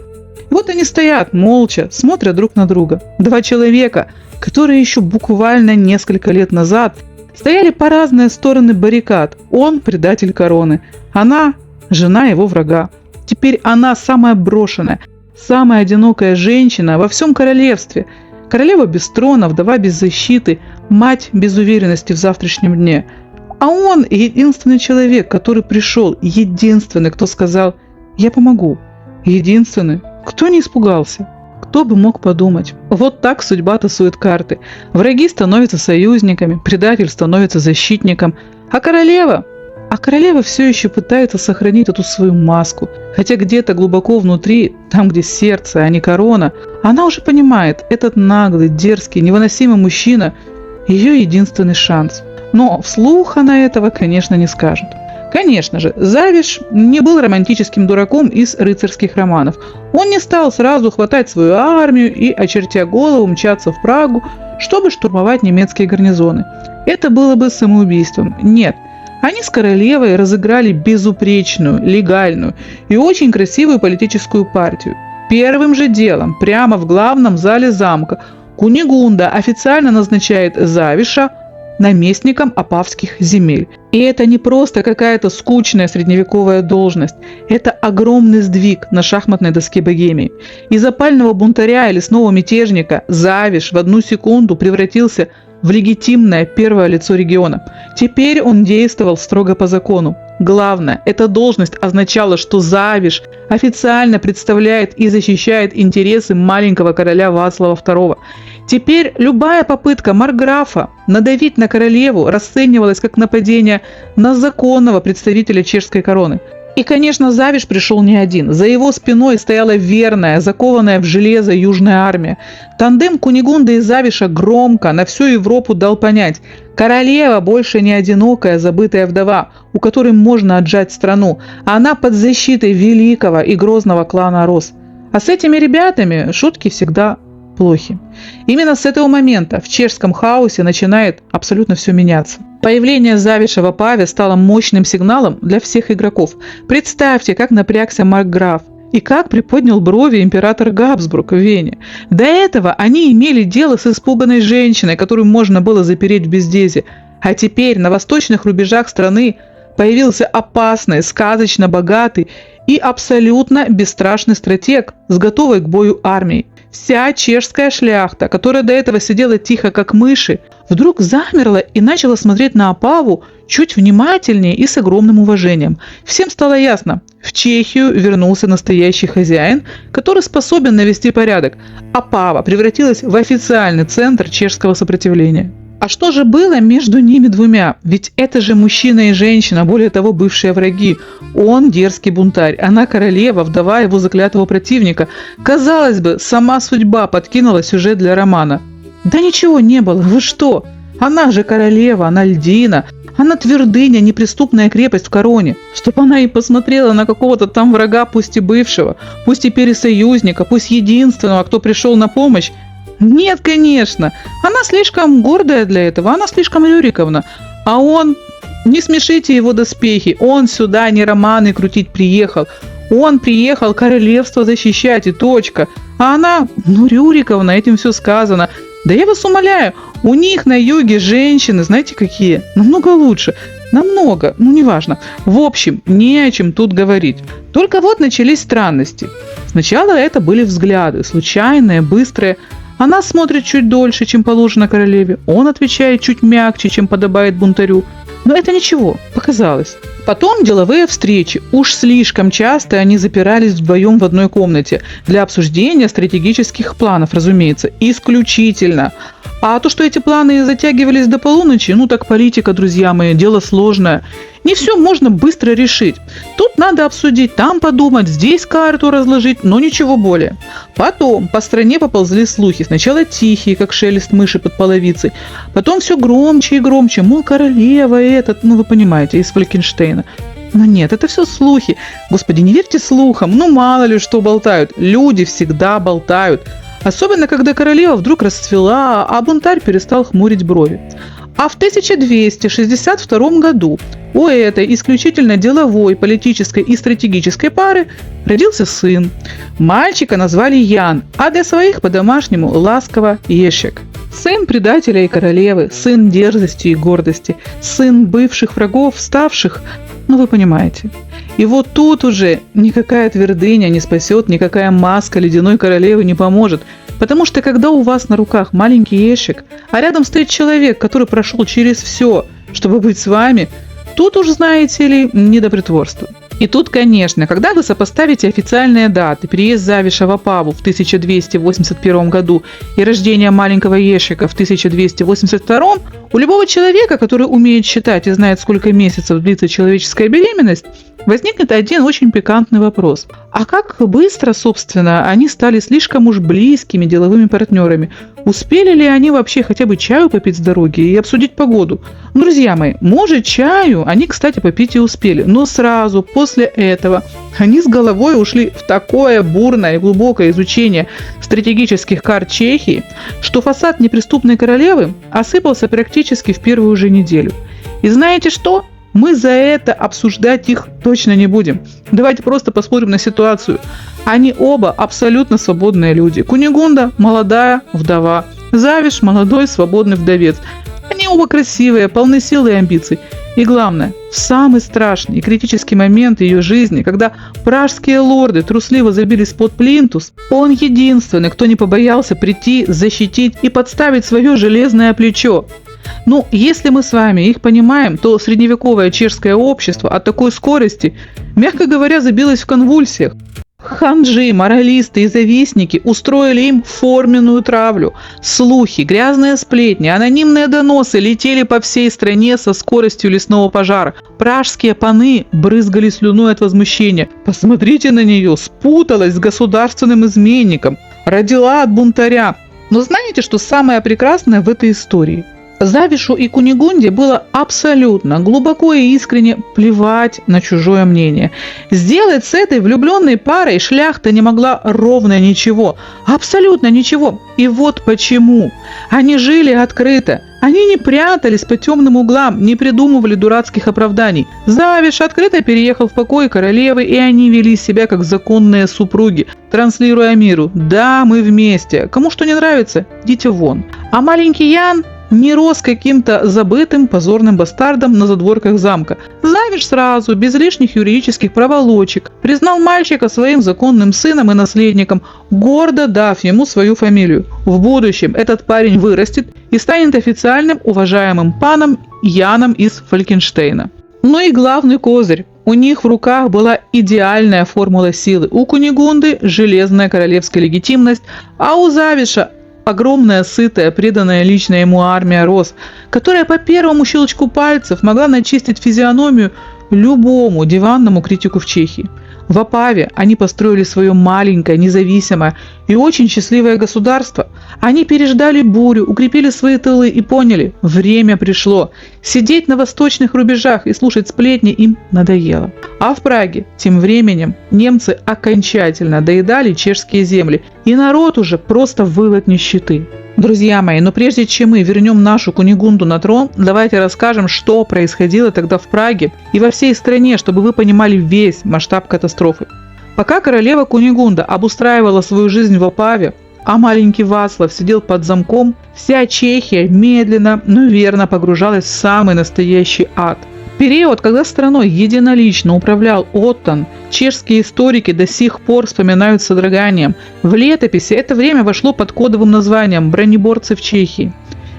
И вот они стоят, молча, смотрят друг на друга. 2 человека, которые еще буквально несколько лет назад стояли по разные стороны баррикад. Он предатель короны, она жена его врага. Теперь она самая брошенная, самая одинокая женщина во всем королевстве. Королева без трона, вдова без защиты, мать без уверенности в завтрашнем дне. А он единственный человек, который пришел, единственный, кто сказал «я помогу», единственный, кто не испугался. Кто бы мог подумать? Вот так судьба тасует карты. Враги становятся союзниками, предатель становится защитником. А королева все еще пытается сохранить эту свою маску. Хотя где-то глубоко внутри, там где сердце, а не корона, она уже понимает, этот наглый, дерзкий, невыносимый мужчина – ее единственный шанс. Но вслух она этого, конечно, не скажет. Конечно же, Завиш не был романтическим дураком из рыцарских романов. Он не стал сразу хватать свою армию и, очертя голову, мчаться в Прагу, чтобы штурмовать немецкие гарнизоны. Это было бы самоубийством. Нет. Они с королевой разыграли безупречную, легальную и очень красивую политическую партию. Первым же делом, прямо в главном зале замка, Кунигунда официально назначает Завиша наместником опавских земель. И это не просто какая-то скучная средневековая должность. Это огромный сдвиг на шахматной доске Богемии. Из опального бунтаря и лесного мятежника Завиш в одну секунду превратился в легитимное первое лицо региона. Теперь он действовал строго по закону. Главное, эта должность означала, что Завиш официально представляет и защищает интересы маленького короля Вацлава II. Теперь любая попытка марграфа надавить на королеву расценивалась как нападение на законного представителя чешской короны. И, конечно, Завиш пришел не один. За его спиной стояла верная, закованная в железо южная армия. Тандем Кунигунды и Завиша громко на всю Европу дал понять: королева больше не одинокая, забытая вдова, у которой можно отжать страну. Она под защитой великого и грозного клана Рос. А с этими ребятами шутки всегда плохи. Именно с этого момента в чешском хаосе начинает абсолютно все меняться. Появление Завиша в Опаве стало мощным сигналом для всех игроков. Представьте, как напрягся маркграф и как приподнял брови император Габсбург в Вене. До этого они имели дело с испуганной женщиной, которую можно было запереть в бездезе. А теперь на восточных рубежах страны появился опасный, сказочно богатый и абсолютно бесстрашный стратег с готовой к бою армией. Вся чешская шляхта, которая до этого сидела тихо, как мыши, вдруг замерла и начала смотреть на Опаву чуть внимательнее и с огромным уважением. Всем стало ясно: в Чехию вернулся настоящий хозяин, который способен навести порядок. Опава превратилась в официальный центр чешского сопротивления. А что же было между ними двумя? Ведь это же мужчина и женщина, более того, бывшие враги. Он дерзкий бунтарь, она королева, вдова его заклятого противника. Казалось бы, сама судьба подкинула сюжет для романа. Да ничего не было, вы что? Она же королева, она льдина, она твердыня, неприступная крепость в короне. Чтоб она и посмотрела на какого-то там врага, пусть и бывшего, пусть теперь и союзника, пусть единственного, кто пришел на помощь. Нет, конечно, она слишком гордая для этого, она слишком Рюриковна. А он, не смешите его доспехи, он сюда не романы крутить приехал. Он приехал королевство защищать и точка. А она, Рюриковна, этим все сказано. Да я вас умоляю, у них на юге женщины, знаете какие? Намного лучше. Намного, неважно. В общем, не о чем тут говорить. Только вот начались странности. Сначала это были взгляды, случайные, быстрые. Она смотрит чуть дольше, чем положено королеве. Он отвечает чуть мягче, чем подобает бунтарю. Но это ничего, показалось. Потом деловые встречи. Уж слишком часто они запирались вдвоем в одной комнате. Для обсуждения стратегических планов, разумеется. Исключительно. А то, что эти планы затягивались до полуночи, так политика, друзья мои, дело сложное. Не все можно быстро решить. Тут надо обсудить, там подумать, здесь карту разложить, но ничего более. Потом по стране поползли слухи. Сначала тихие, как шелест мыши под половицей. Потом все громче и громче. Мол, королева этот, вы понимаете, из Фалькенштейна. Но нет, это все слухи. Господи, не верьте слухам. Мало ли что болтают. Люди всегда болтают. Особенно, когда королева вдруг расцвела, а бунтарь перестал хмурить брови. А в 1262 году у этой исключительно деловой, политической и стратегической пары родился сын. Мальчика назвали Ян, а для своих по-домашнему ласково Ешек. Сын предателя и королевы, сын дерзости и гордости, сын бывших врагов, ставших, вы понимаете. И вот тут уже никакая твердыня не спасет, никакая маска ледяной королевы не поможет. Потому что когда у вас на руках маленький ящик, а рядом стоит человек, который прошел через все, чтобы быть с вами, тут уж, знаете ли, не до притворства. И тут, конечно, когда вы сопоставите официальные даты, переезд Завиша в Опаву в 1281 году и рождение маленького Ешика в 1282, у любого человека, который умеет считать и знает, сколько месяцев длится человеческая беременность, возникнет один очень пикантный вопрос. А как быстро, собственно, они стали слишком уж близкими деловыми партнерами? Успели ли они вообще хотя бы чаю попить с дороги и обсудить погоду? Друзья мои, может, чаю они, кстати, попить и успели, но сразу после этого они с головой ушли в такое бурное и глубокое изучение стратегических карт Чехии, что фасад неприступной королевы осыпался практически в первую же неделю. И знаете что? Мы за это обсуждать их точно не будем. Давайте просто посмотрим на ситуацию. Они оба абсолютно свободные люди. Кунигунда – молодая вдова. Завиш – молодой свободный вдовец. Они оба красивые, полны сил и амбиций. И главное, в самый страшный и критический момент ее жизни, когда пражские лорды трусливо забились под плинтус, он единственный, кто не побоялся прийти, защитить и подставить свое железное плечо. Ну, если мы с вами их понимаем, то средневековое чешское общество от такой скорости, мягко говоря, забилось в конвульсиях. Ханжи, моралисты и завистники устроили им форменную травлю. Слухи, грязные сплетни, анонимные доносы летели по всей стране со скоростью лесного пожара. Пражские паны брызгали слюной от возмущения. Посмотрите на нее, спуталась с государственным изменником, родила от бунтаря. Но знаете, что самое прекрасное в этой истории? Завишу и Кунигунде было абсолютно, глубоко и искренне плевать на чужое мнение. Сделать с этой влюбленной парой шляхта не могла ровно ничего, абсолютно ничего. И вот почему. Они жили открыто, они не прятались по темным углам, не придумывали дурацких оправданий. Завиш открыто переехал в покой королевы, и они вели себя как законные супруги, транслируя миру: да, мы вместе, кому что не нравится, идите вон. А маленький Ян не рос каким-то забытым позорным бастардом на задворках замка. Завиш сразу, без лишних юридических проволочек, признал мальчика своим законным сыном и наследником, гордо дав ему свою фамилию. В будущем этот парень вырастет и станет официальным уважаемым паном Яном из Фалькенштейна. Ну и главный козырь. У них в руках была идеальная формула силы. У Кунигунды железная королевская легитимность, а у Завиша огромная, сытая, преданная лично ему армия роз, которая по первому щелчку пальцев могла начистить физиономию любому диванному критику в Чехии. В Опаве они построили свое маленькое, независимое и очень счастливое государство. Они переждали бурю, укрепили свои тылы и поняли – время пришло. Сидеть на восточных рубежах и слушать сплетни им надоело. А в Праге тем временем немцы окончательно доедали чешские земли, и народ уже просто выл от нищеты. Друзья мои, но прежде чем мы вернем нашу Кунигунду на трон, давайте расскажем, что происходило тогда в Праге и во всей стране, чтобы вы понимали весь масштаб катастрофы. Пока королева Кунигунда обустраивала свою жизнь в Опаве, а маленький Вацлав сидел под замком, вся Чехия медленно, но верно погружалась в самый настоящий ад. Период, когда страной единолично управлял Оттон, чешские историки до сих пор вспоминают с содроганием. В летописи это время вошло под кодовым названием «Бронеборцы в Чехии».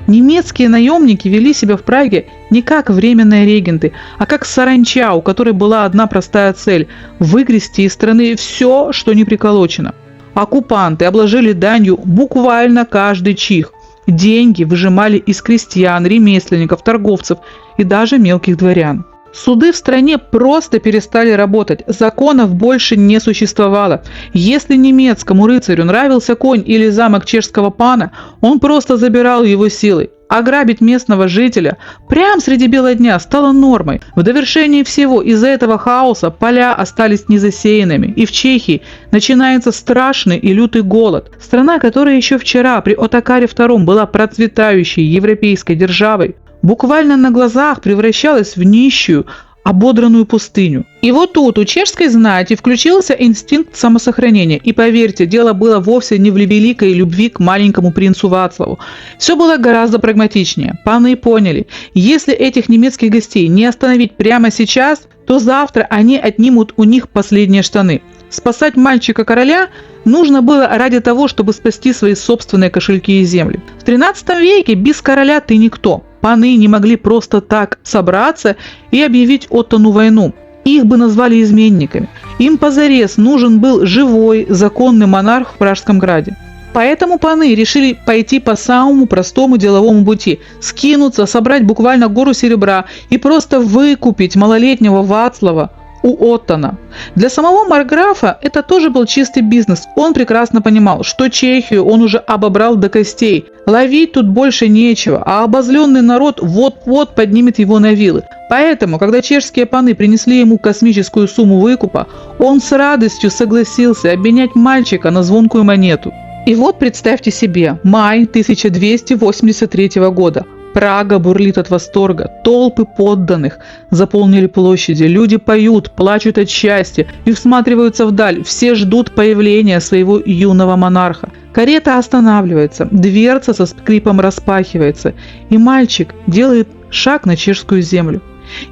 Немецкие наемники вели себя в Праге не как временные регенты, а как саранча, у которой была одна простая цель – выгрести из страны все, что не приколочено. Оккупанты обложили данью буквально каждый чих. Деньги выжимали из крестьян, ремесленников, торговцев и даже мелких дворян. Суды в стране просто перестали работать, законов больше не существовало. Если немецкому рыцарю нравился конь или замок чешского пана, он просто забирал его силой. Ограбить местного жителя прямо среди бела дня стало нормой. В довершении всего из-за этого хаоса поля остались незасеянными, и в Чехии начинается страшный и лютый голод. Страна, которая еще вчера при Отакаре II была процветающей европейской державой, буквально на глазах превращалась в нищую, ободранную пустыню. И вот тут у чешской знати включился инстинкт самосохранения. И поверьте, дело было вовсе не в великой любви к маленькому принцу Вацлаву. Все было гораздо прагматичнее. Паны поняли, если этих немецких гостей не остановить прямо сейчас, то завтра они отнимут у них последние штаны. Спасать мальчика-короля нужно было ради того, чтобы спасти свои собственные кошельки и земли. В 13 веке без короля ты никто. Паны не могли просто так собраться и объявить Оттону войну. Их бы назвали изменниками. Им позарез нужен был живой, законный монарх в Пражском граде. Поэтому паны решили пойти по самому простому деловому пути – скинуться, собрать буквально гору серебра и просто выкупить малолетнего Вацлава у Оттона. Для самого марграфа это тоже был чистый бизнес. Он прекрасно понимал, что Чехию он уже обобрал до костей. Ловить тут больше нечего, а обозленный народ вот-вот поднимет его на вилы. Поэтому, когда чешские паны принесли ему космическую сумму выкупа, он с радостью согласился обменять мальчика на звонкую монету. И вот представьте себе, май 1283 года. Прага бурлит от восторга, толпы подданных заполнили площади, люди поют, плачут от счастья и всматриваются вдаль, все ждут появления своего юного монарха. Карета останавливается, дверца со скрипом распахивается, и мальчик делает шаг на чешскую землю.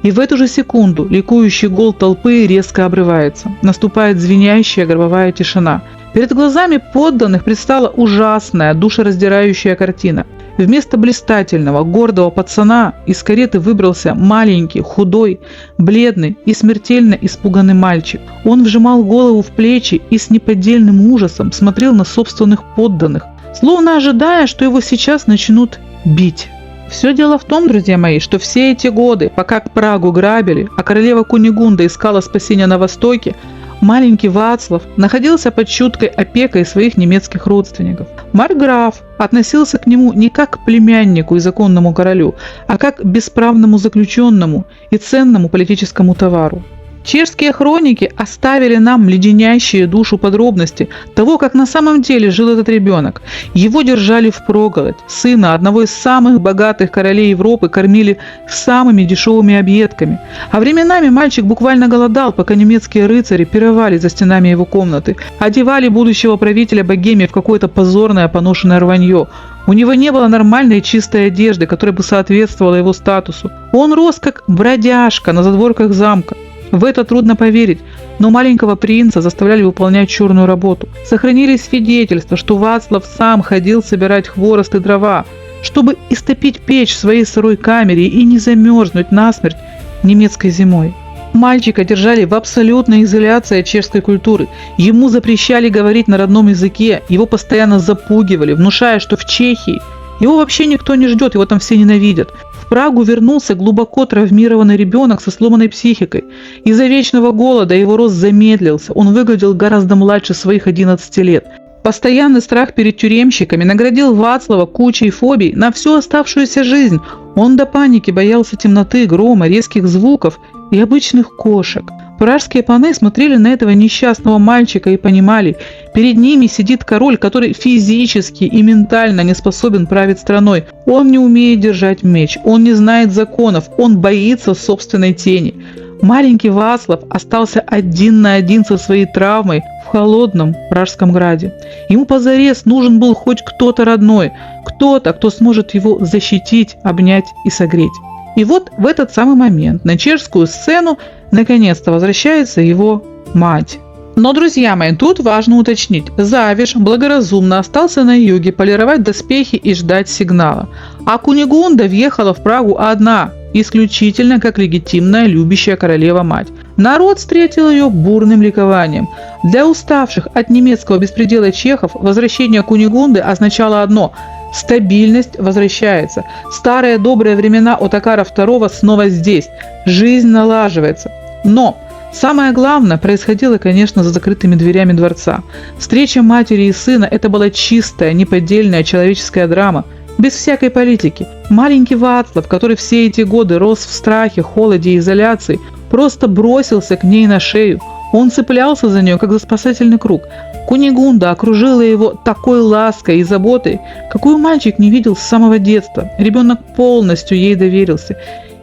И в эту же секунду ликующий гул толпы резко обрывается, наступает звенящая гробовая тишина. Перед глазами подданных предстала ужасная, душераздирающая картина. Вместо блистательного, гордого пацана из кареты выбрался маленький, худой, бледный и смертельно испуганный мальчик. Он вжимал голову в плечи и с неподдельным ужасом смотрел на собственных подданных, словно ожидая, что его сейчас начнут бить. Все дело в том, друзья мои, что все эти годы, пока Прагу грабили, а королева Кунигунда искала спасения на Востоке, маленький Вацлав находился под чуткой опекой своих немецких родственников. Марграф относился к нему не как к племяннику и законному королю, а как к бесправному заключенному и ценному политическому товару. Чешские хроники оставили нам леденящие душу подробности того, как на самом деле жил этот ребенок. Его держали впроголодь. Сына одного из самых богатых королей Европы кормили самыми дешевыми объедками. А временами мальчик буквально голодал, пока немецкие рыцари пировали за стенами его комнаты, одевали будущего правителя Богемии в какое-то позорное поношенное рванье. У него не было нормальной чистой одежды, которая бы соответствовала его статусу. Он рос как бродяжка на задворках замка. В это трудно поверить, но маленького принца заставляли выполнять черную работу. Сохранились свидетельства, что Вацлав сам ходил собирать хворост и дрова, чтобы истопить печь в своей сырой камере и не замерзнуть насмерть немецкой зимой. Мальчика держали в абсолютной изоляции от чешской культуры. Ему запрещали говорить на родном языке, его постоянно запугивали, внушая, что в Чехии его вообще никто не ждет, его там все ненавидят. В Прагу вернулся глубоко травмированный ребенок со сломанной психикой. Из-за вечного голода его рост замедлился, он выглядел гораздо младше своих 11 лет. Постоянный страх перед тюремщиками наградил Вацлава кучей фобий на всю оставшуюся жизнь. Он до паники боялся темноты, грома, резких звуков и обычных кошек. Пражские паны смотрели на этого несчастного мальчика и понимали, перед ними сидит король, который физически и ментально не способен править страной. Он не умеет держать меч, он не знает законов, он боится собственной тени. Маленький Вацлав остался один на один со своей травмой в холодном Пражском граде. Ему позарез нужен был хоть кто-то родной, кто-то, кто сможет его защитить, обнять и согреть. И вот в этот самый момент на чешскую сцену наконец-то возвращается его мать. Но, друзья мои, тут важно уточнить. Завиш благоразумно остался на юге полировать доспехи и ждать сигнала. А Кунигунда въехала в Прагу одна, исключительно как легитимная любящая королева-мать. Народ встретил ее бурным ликованием. Для уставших от немецкого беспредела чехов возвращение Кунигунды означало одно – стабильность возвращается. Старые добрые времена Оттокара II снова здесь. Жизнь налаживается. Но самое главное происходило, конечно, за закрытыми дверями дворца. Встреча матери и сына – это была чистая, неподдельная человеческая драма, без всякой политики. Маленький Вацлав, который все эти годы рос в страхе, холоде и изоляции, просто бросился к ней на шею. Он цеплялся за нее, как за спасательный круг. Кунигунда окружила его такой лаской и заботой, какую мальчик не видел с самого детства. Ребенок полностью ей доверился.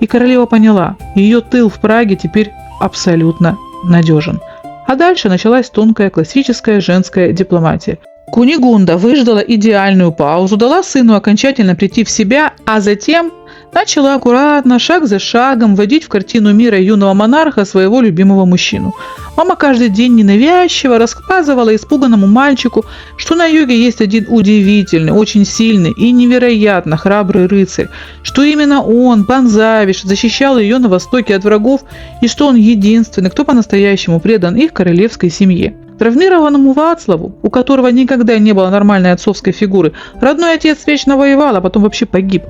И королева поняла, ее тыл в Праге теперь абсолютно надежен. А дальше началась тонкая классическая женская дипломатия. Кунигунда выждала идеальную паузу, дала сыну окончательно прийти в себя, а затем начала аккуратно, шаг за шагом, вводить в картину мира юного монарха своего любимого мужчину. Мама каждый день ненавязчиво рассказывала испуганному мальчику, что на юге есть один удивительный, очень сильный и невероятно храбрый рыцарь, что именно он, пан Завиш, защищал ее на востоке от врагов и что он единственный, кто по-настоящему предан их королевской семье. Травмированному Вацлаву, у которого никогда не было нормальной отцовской фигуры, родной отец вечно воевал, а потом вообще погиб.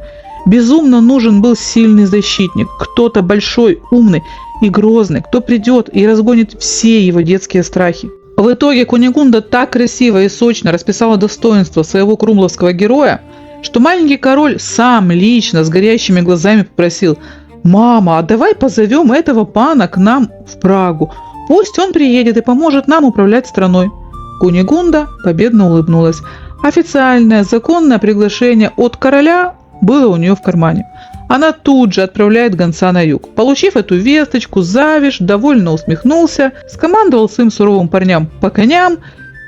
Безумно нужен был сильный защитник, кто-то большой, умный и грозный, кто придет и разгонит все его детские страхи. В итоге Кунигунда так красиво и сочно расписала достоинства своего крумловского героя, что маленький король сам лично с горящими глазами попросил: «Мама, а давай позовем этого пана к нам в Прагу. Пусть он приедет и поможет нам управлять страной». Кунигунда победно улыбнулась. Официальное законное приглашение от короля было у нее в кармане. Она тут же отправляет гонца на юг. Получив эту весточку, Завиш довольно усмехнулся, скомандовал своим суровым парням по коням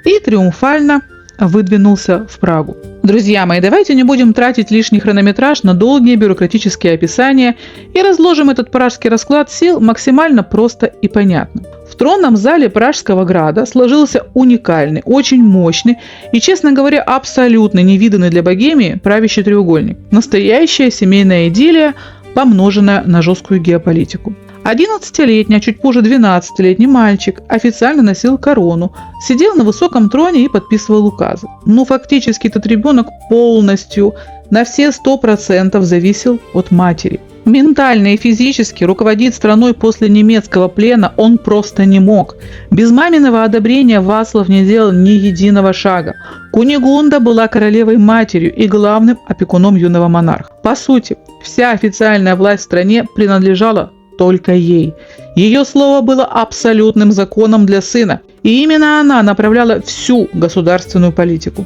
и триумфально выдвинулся в Прагу. Друзья мои, давайте не будем тратить лишний хронометраж на долгие бюрократические описания и разложим этот пражский расклад сил максимально просто и понятно. В тронном зале Пражского града сложился уникальный, очень мощный и, честно говоря, абсолютно невиданный для Богемии правящий треугольник. Настоящая семейная идиллия, помноженная на жесткую геополитику. 11-летний, а чуть позже 12-летний мальчик официально носил корону, сидел на высоком троне и подписывал указы. Но фактически этот ребенок полностью, на все 100% зависел от матери. Ментально и физически руководить страной после немецкого плена он просто не мог. Без маминого одобрения Вацлав не делал ни единого шага. Кунигунда была королевой-матерью и главным опекуном юного монарха. По сути, вся официальная власть в стране принадлежала только ей. Ее слово было абсолютным законом для сына, и именно она направляла всю государственную политику.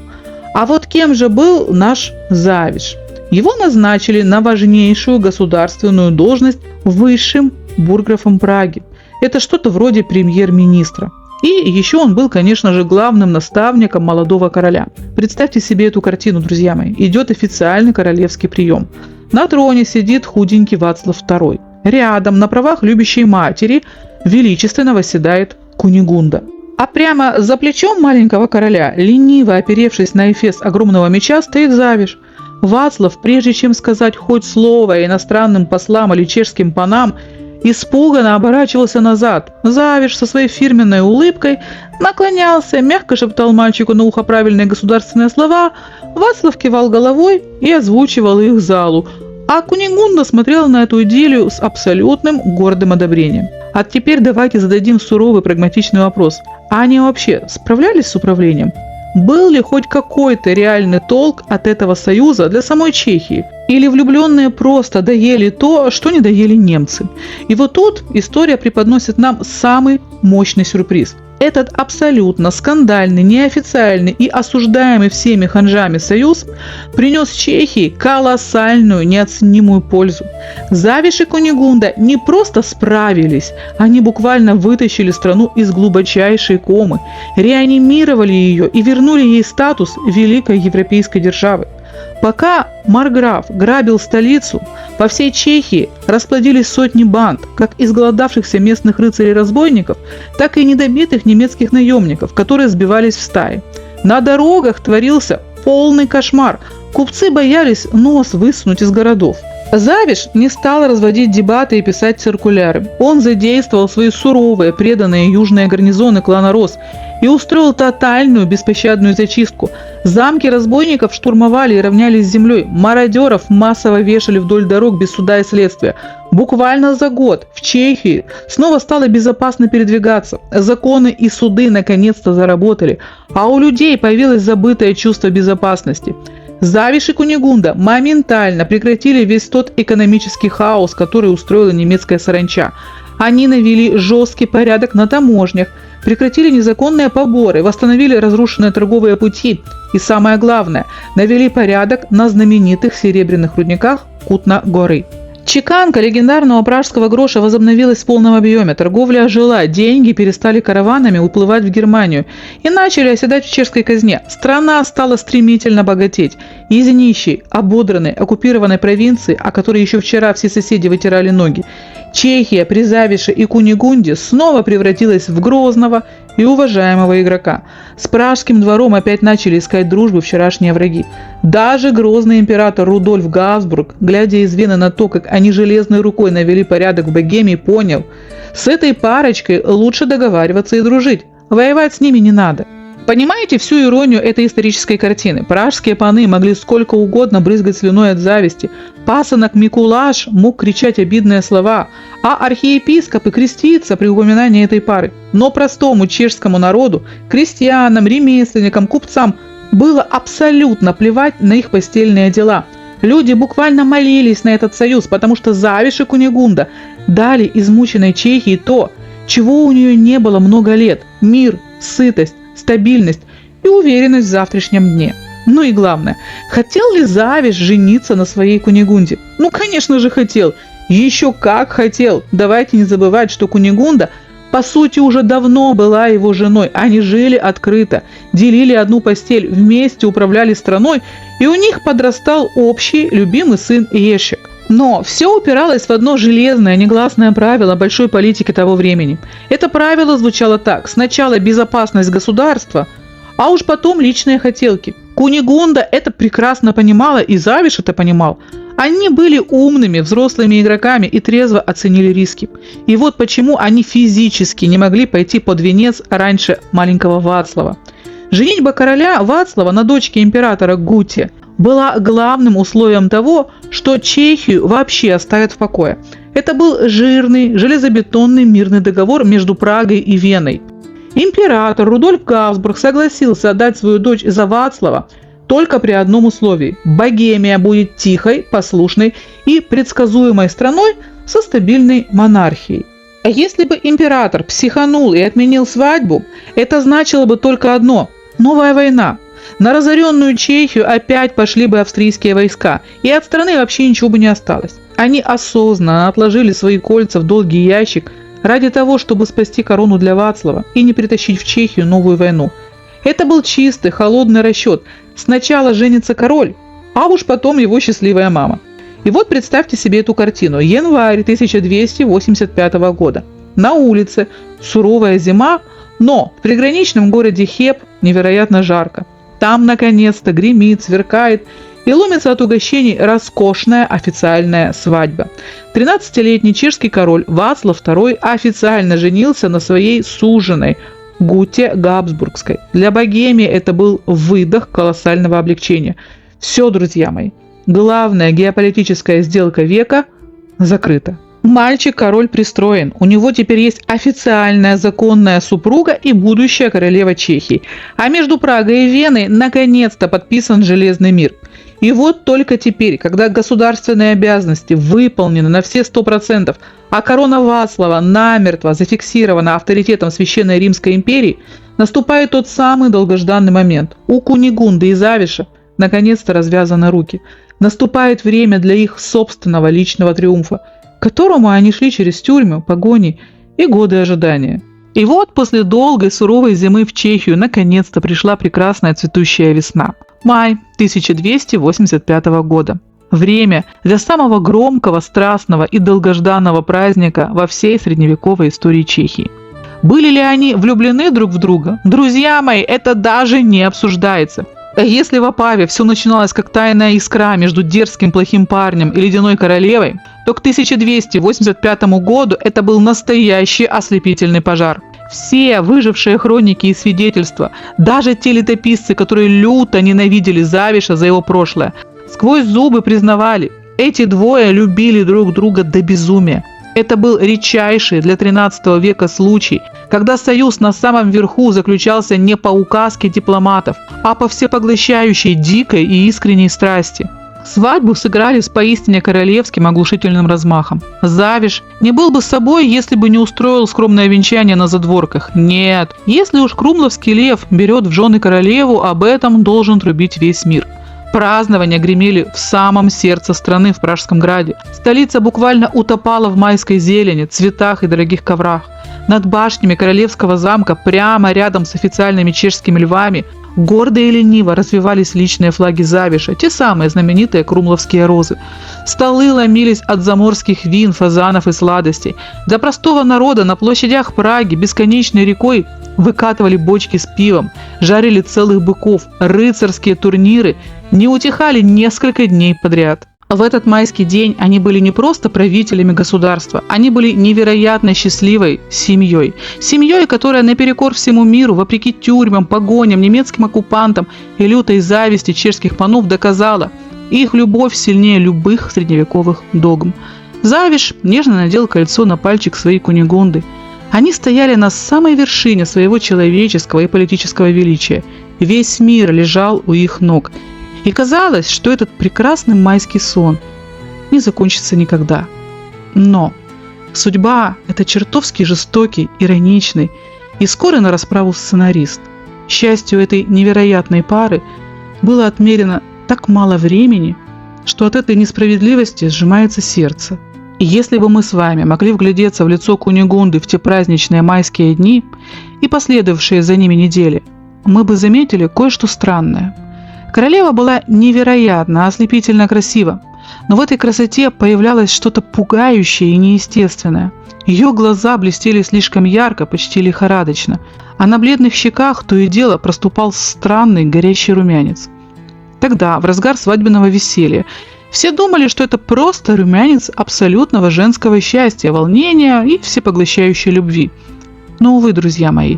А вот кем же был наш Завиш? Его назначили на важнейшую государственную должность высшим бургграфом Праги. Это что-то вроде премьер-министра. И еще он был, конечно же, главным наставником молодого короля. Представьте себе эту картину, друзья мои. Идет официальный королевский прием. На троне сидит худенький Вацлав II. Рядом, на правах любящей матери, величественно восседает Кунигунда. А прямо за плечом маленького короля, лениво оперевшись на эфес огромного меча, стоит Завиш. Вацлав, прежде чем сказать хоть слово иностранным послам или чешским панам, испуганно оборачивался назад. Завиш со своей фирменной улыбкой наклонялся, мягко шептал мальчику на ухо правильные государственные слова, Вацлав кивал головой и озвучивал их залу, а Кунигунда смотрела на эту идиллию с абсолютным гордым одобрением. А теперь давайте зададим суровый прагматичный вопрос. А они вообще справлялись с управлением? Был ли хоть какой-то реальный толк от этого союза для самой Чехии? Или влюбленные просто доели то, что не доели немцы? И вот тут история преподносит нам самый мощный сюрприз. Этот абсолютно скандальный, неофициальный и осуждаемый всеми ханжами союз принес Чехии колоссальную, неоценимую пользу. Завиш и Кунигунда не просто справились, они буквально вытащили страну из глубочайшей комы, реанимировали ее и вернули ей статус великой европейской державы. Пока марграф грабил столицу, по всей Чехии расплодились сотни банд, как изголодавшихся местных рыцарей-разбойников, так и недобитых немецких наемников, которые сбивались в стаи. На дорогах творился полный кошмар. Купцы боялись нос высунуть из городов. Завиш не стал разводить дебаты и писать циркуляры. Он задействовал свои суровые, преданные южные гарнизоны клана Рос и устроил тотальную, беспощадную зачистку. Замки разбойников штурмовали и равнялись с землей. Мародеров массово вешали вдоль дорог без суда и следствия. Буквально за год в Чехии снова стало безопасно передвигаться. Законы и суды наконец-то заработали, а у людей появилось забытое чувство безопасности. Завиш и Кунигунда моментально прекратили весь тот экономический хаос, который устроила немецкая саранча. Они навели жесткий порядок на таможнях, прекратили незаконные поборы, восстановили разрушенные торговые пути и, самое главное, навели порядок на знаменитых серебряных рудниках Кутна-горы. Чеканка легендарного пражского гроша возобновилась в полном объеме, торговля ожила, деньги перестали караванами уплывать в Германию и начали оседать в чешской казне. Страна стала стремительно богатеть. Из нищей, ободранной, оккупированной провинции, о которой еще вчера все соседи вытирали ноги, Чехия при Завише и Кунигунде снова превратилась в грозного и уважаемого игрока. С пражским двором опять начали искать дружбы вчерашние враги. Даже грозный император Рудольф Габсбург, глядя из Вены на то, как они железной рукой навели порядок в Богемии, понял, с этой парочкой лучше договариваться и дружить, воевать с ними не надо. Понимаете всю иронию этой исторической картины? Пражские паны могли сколько угодно брызгать слюной от зависти. Пасынок Микулаш мог кричать обидные слова, а архиепископ и креститься при упоминании этой пары. Но простому чешскому народу, крестьянам, ремесленникам, купцам было абсолютно плевать на их постельные дела. Люди буквально молились на этот союз, потому что Завиш и Кунигунда дали измученной Чехии то, чего у нее не было много лет – мир, сытость, стабильность и уверенность в завтрашнем дне. Ну и главное, хотел ли Завиш жениться на своей Кунигунде? Ну, конечно же, хотел. Еще как хотел. Давайте не забывать, что Кунигунда, по сути, уже давно была его женой. Они жили открыто, делили одну постель, вместе управляли страной, и у них подрастал общий любимый сын Ешек. Но все упиралось в одно железное, негласное правило большой политики того времени. Это правило звучало так: сначала безопасность государства, а уж потом личные хотелки. Кунигунда это прекрасно понимала, и Завиш это понимал. Они были умными, взрослыми игроками и трезво оценили риски. И вот почему они физически не могли пойти под венец раньше маленького Вацлава. Женитьба короля Вацлава на дочке императора Гуте была главным условием того, что Чехию вообще оставят в покое. Это был жирный, железобетонный мирный договор между Прагой и Веной. Император Рудольф Габсбург согласился отдать свою дочь за Вацлава только при одном условии – Богемия будет тихой, послушной и предсказуемой страной со стабильной монархией. А если бы император психанул и отменил свадьбу, это значило бы только одно – новая война. На разоренную Чехию опять пошли бы австрийские войска, и от страны вообще ничего бы не осталось. Они осознанно отложили свои кольца в долгий ящик ради того, чтобы спасти корону для Вацлава и не притащить в Чехию новую войну. Это был чистый, холодный расчет. Сначала женится король, а уж потом его счастливая мама. И вот представьте себе эту картину. Январь 1285 года. На улице суровая зима, но в приграничном городе Хеп невероятно жарко. Там, наконец-то, гремит, сверкает и ломится от угощений роскошная официальная свадьба. 13-летний чешский король Вацлав II официально женился на своей суженой Гуте Габсбургской. Для Богемии это был выдох колоссального облегчения. Все, друзья мои, главная геополитическая сделка века закрыта. Мальчик-король пристроен, у него теперь есть официальная законная супруга и будущая королева Чехии. А между Прагой и Веной наконец-то подписан железный мир. И вот только теперь, когда государственные обязанности выполнены на все 100%, а корона Вацлава намертво зафиксирована авторитетом Священной Римской империи, наступает тот самый долгожданный момент. У Кунигунды и Завиша наконец-то развязаны руки. Наступает время для их собственного личного триумфа, к которому они шли через тюрьмы, погони и годы ожидания. И вот после долгой суровой зимы в Чехию наконец-то пришла прекрасная цветущая весна. Май 1285 года. Время для самого громкого, страстного и долгожданного праздника во всей средневековой истории Чехии. Были ли они влюблены друг в друга? Друзья мои, это даже не обсуждается. Если в Опаве все начиналось как тайная искра между дерзким плохим парнем и ледяной королевой, то к 1285 году это был настоящий ослепительный пожар. Все выжившие хроники и свидетельства, даже те летописцы, которые люто ненавидели Завиша за его прошлое, сквозь зубы признавали, эти двое любили друг друга до безумия. Это был редчайший для 13 века случай, когда союз на самом верху заключался не по указке дипломатов, а по всепоглощающей дикой и искренней страсти. Свадьбу сыграли с поистине королевским оглушительным размахом. Завиш не был бы собой, если бы не устроил скромное венчание на задворках. Нет, если уж крумловский лев берет в жены королеву, об этом должен трубить весь мир. Празднования гремели в самом сердце страны, в Пражском граде. Столица буквально утопала в майской зелени, цветах и дорогих коврах. Над башнями королевского замка, прямо рядом с официальными чешскими львами, гордо и лениво развивались личные флаги Завиша, те самые знаменитые крумловские розы. Столы ломились от заморских вин, фазанов и сладостей. Для простого народа на площадях Праги бесконечной рекой выкатывали бочки с пивом, жарили целых быков, рыцарские турниры не утихали несколько дней подряд. В этот майский день они были не просто правителями государства, они были невероятно счастливой семьей. Семьей, которая наперекор всему миру, вопреки тюрьмам, погоням, немецким оккупантам и лютой зависти чешских панов доказала, их любовь сильнее любых средневековых догм. Завиш нежно надел кольцо на пальчик своей Кунигунды. Они стояли на самой вершине своего человеческого и политического величия. Весь мир лежал у их ног. И казалось, что этот прекрасный майский сон не закончится никогда. Но судьба – это чертовски жестокий, ироничный и скорый на расправу сценарист. Счастью этой невероятной пары было отмерено так мало времени, что от этой несправедливости сжимается сердце. И если бы мы с вами могли вглядеться в лицо Кунигунды в те праздничные майские дни и последовавшие за ними недели, мы бы заметили кое-что странное. Королева была невероятно, ослепительно красива, но в этой красоте появлялось что-то пугающее и неестественное. Ее глаза блестели слишком ярко, почти лихорадочно, а на бледных щеках то и дело проступал странный горящий румянец. Тогда, в разгар свадебного веселья, все думали, что это просто румянец абсолютного женского счастья, волнения и всепоглощающей любви. Но, увы, друзья мои,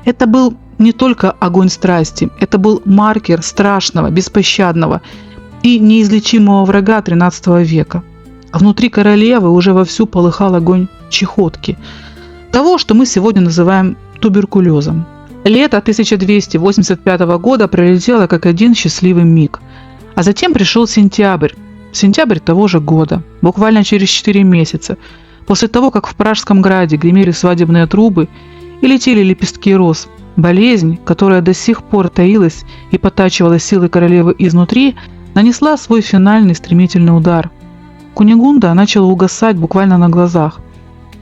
это был не только огонь страсти, это был маркер страшного, беспощадного и неизлечимого врага XIII века. Внутри королевы уже вовсю полыхал огонь чехотки, того, что мы сегодня называем туберкулезом. Лето 1285 года пролетело как один счастливый миг, а затем пришел сентябрь того же года, буквально через 4 месяца, после того, как в Пражском граде гремели свадебные трубы и летели лепестки роз. Болезнь, которая до сих пор таилась и потачивала силы королевы изнутри, нанесла свой финальный стремительный удар. Кунигунда начала угасать буквально на глазах.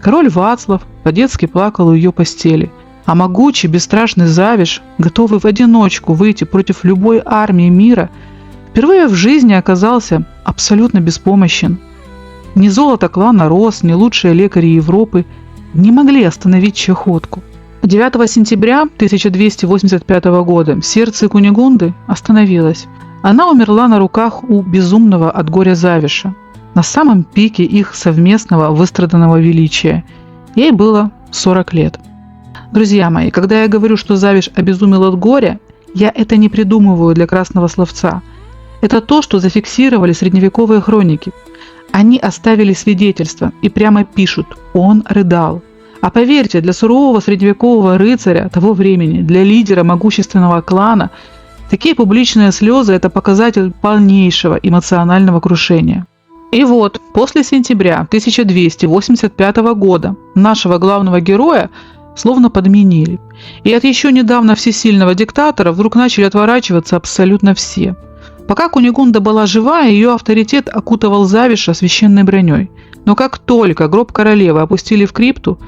Король Вацлав по-детски плакал у ее постели, а могучий, бесстрашный Завиш, готовый в одиночку выйти против любой армии мира, впервые в жизни оказался абсолютно беспомощен. Ни золото клана Рос, ни лучшие лекари Европы не могли остановить чехотку. 9 сентября 1285 года сердце Кунигунды остановилось. Она умерла на руках у безумного от горя Завиша, на самом пике их совместного выстраданного величия. Ей было 40 лет. Друзья мои, когда я говорю, что Завиш обезумел от горя, я это не придумываю для красного словца. Это то, что зафиксировали средневековые хроники. Они оставили свидетельство и прямо пишут: «Он рыдал». А поверьте, для сурового средневекового рыцаря того времени, для лидера могущественного клана, такие публичные слезы – это показатель полнейшего эмоционального крушения. И вот, после сентября 1285 года нашего главного героя словно подменили. И от еще недавно всесильного диктатора вдруг начали отворачиваться абсолютно все. Пока Кунигунда была жива, ее авторитет окутывал Завиша священной броней. Но как только гроб королевы опустили в крипту,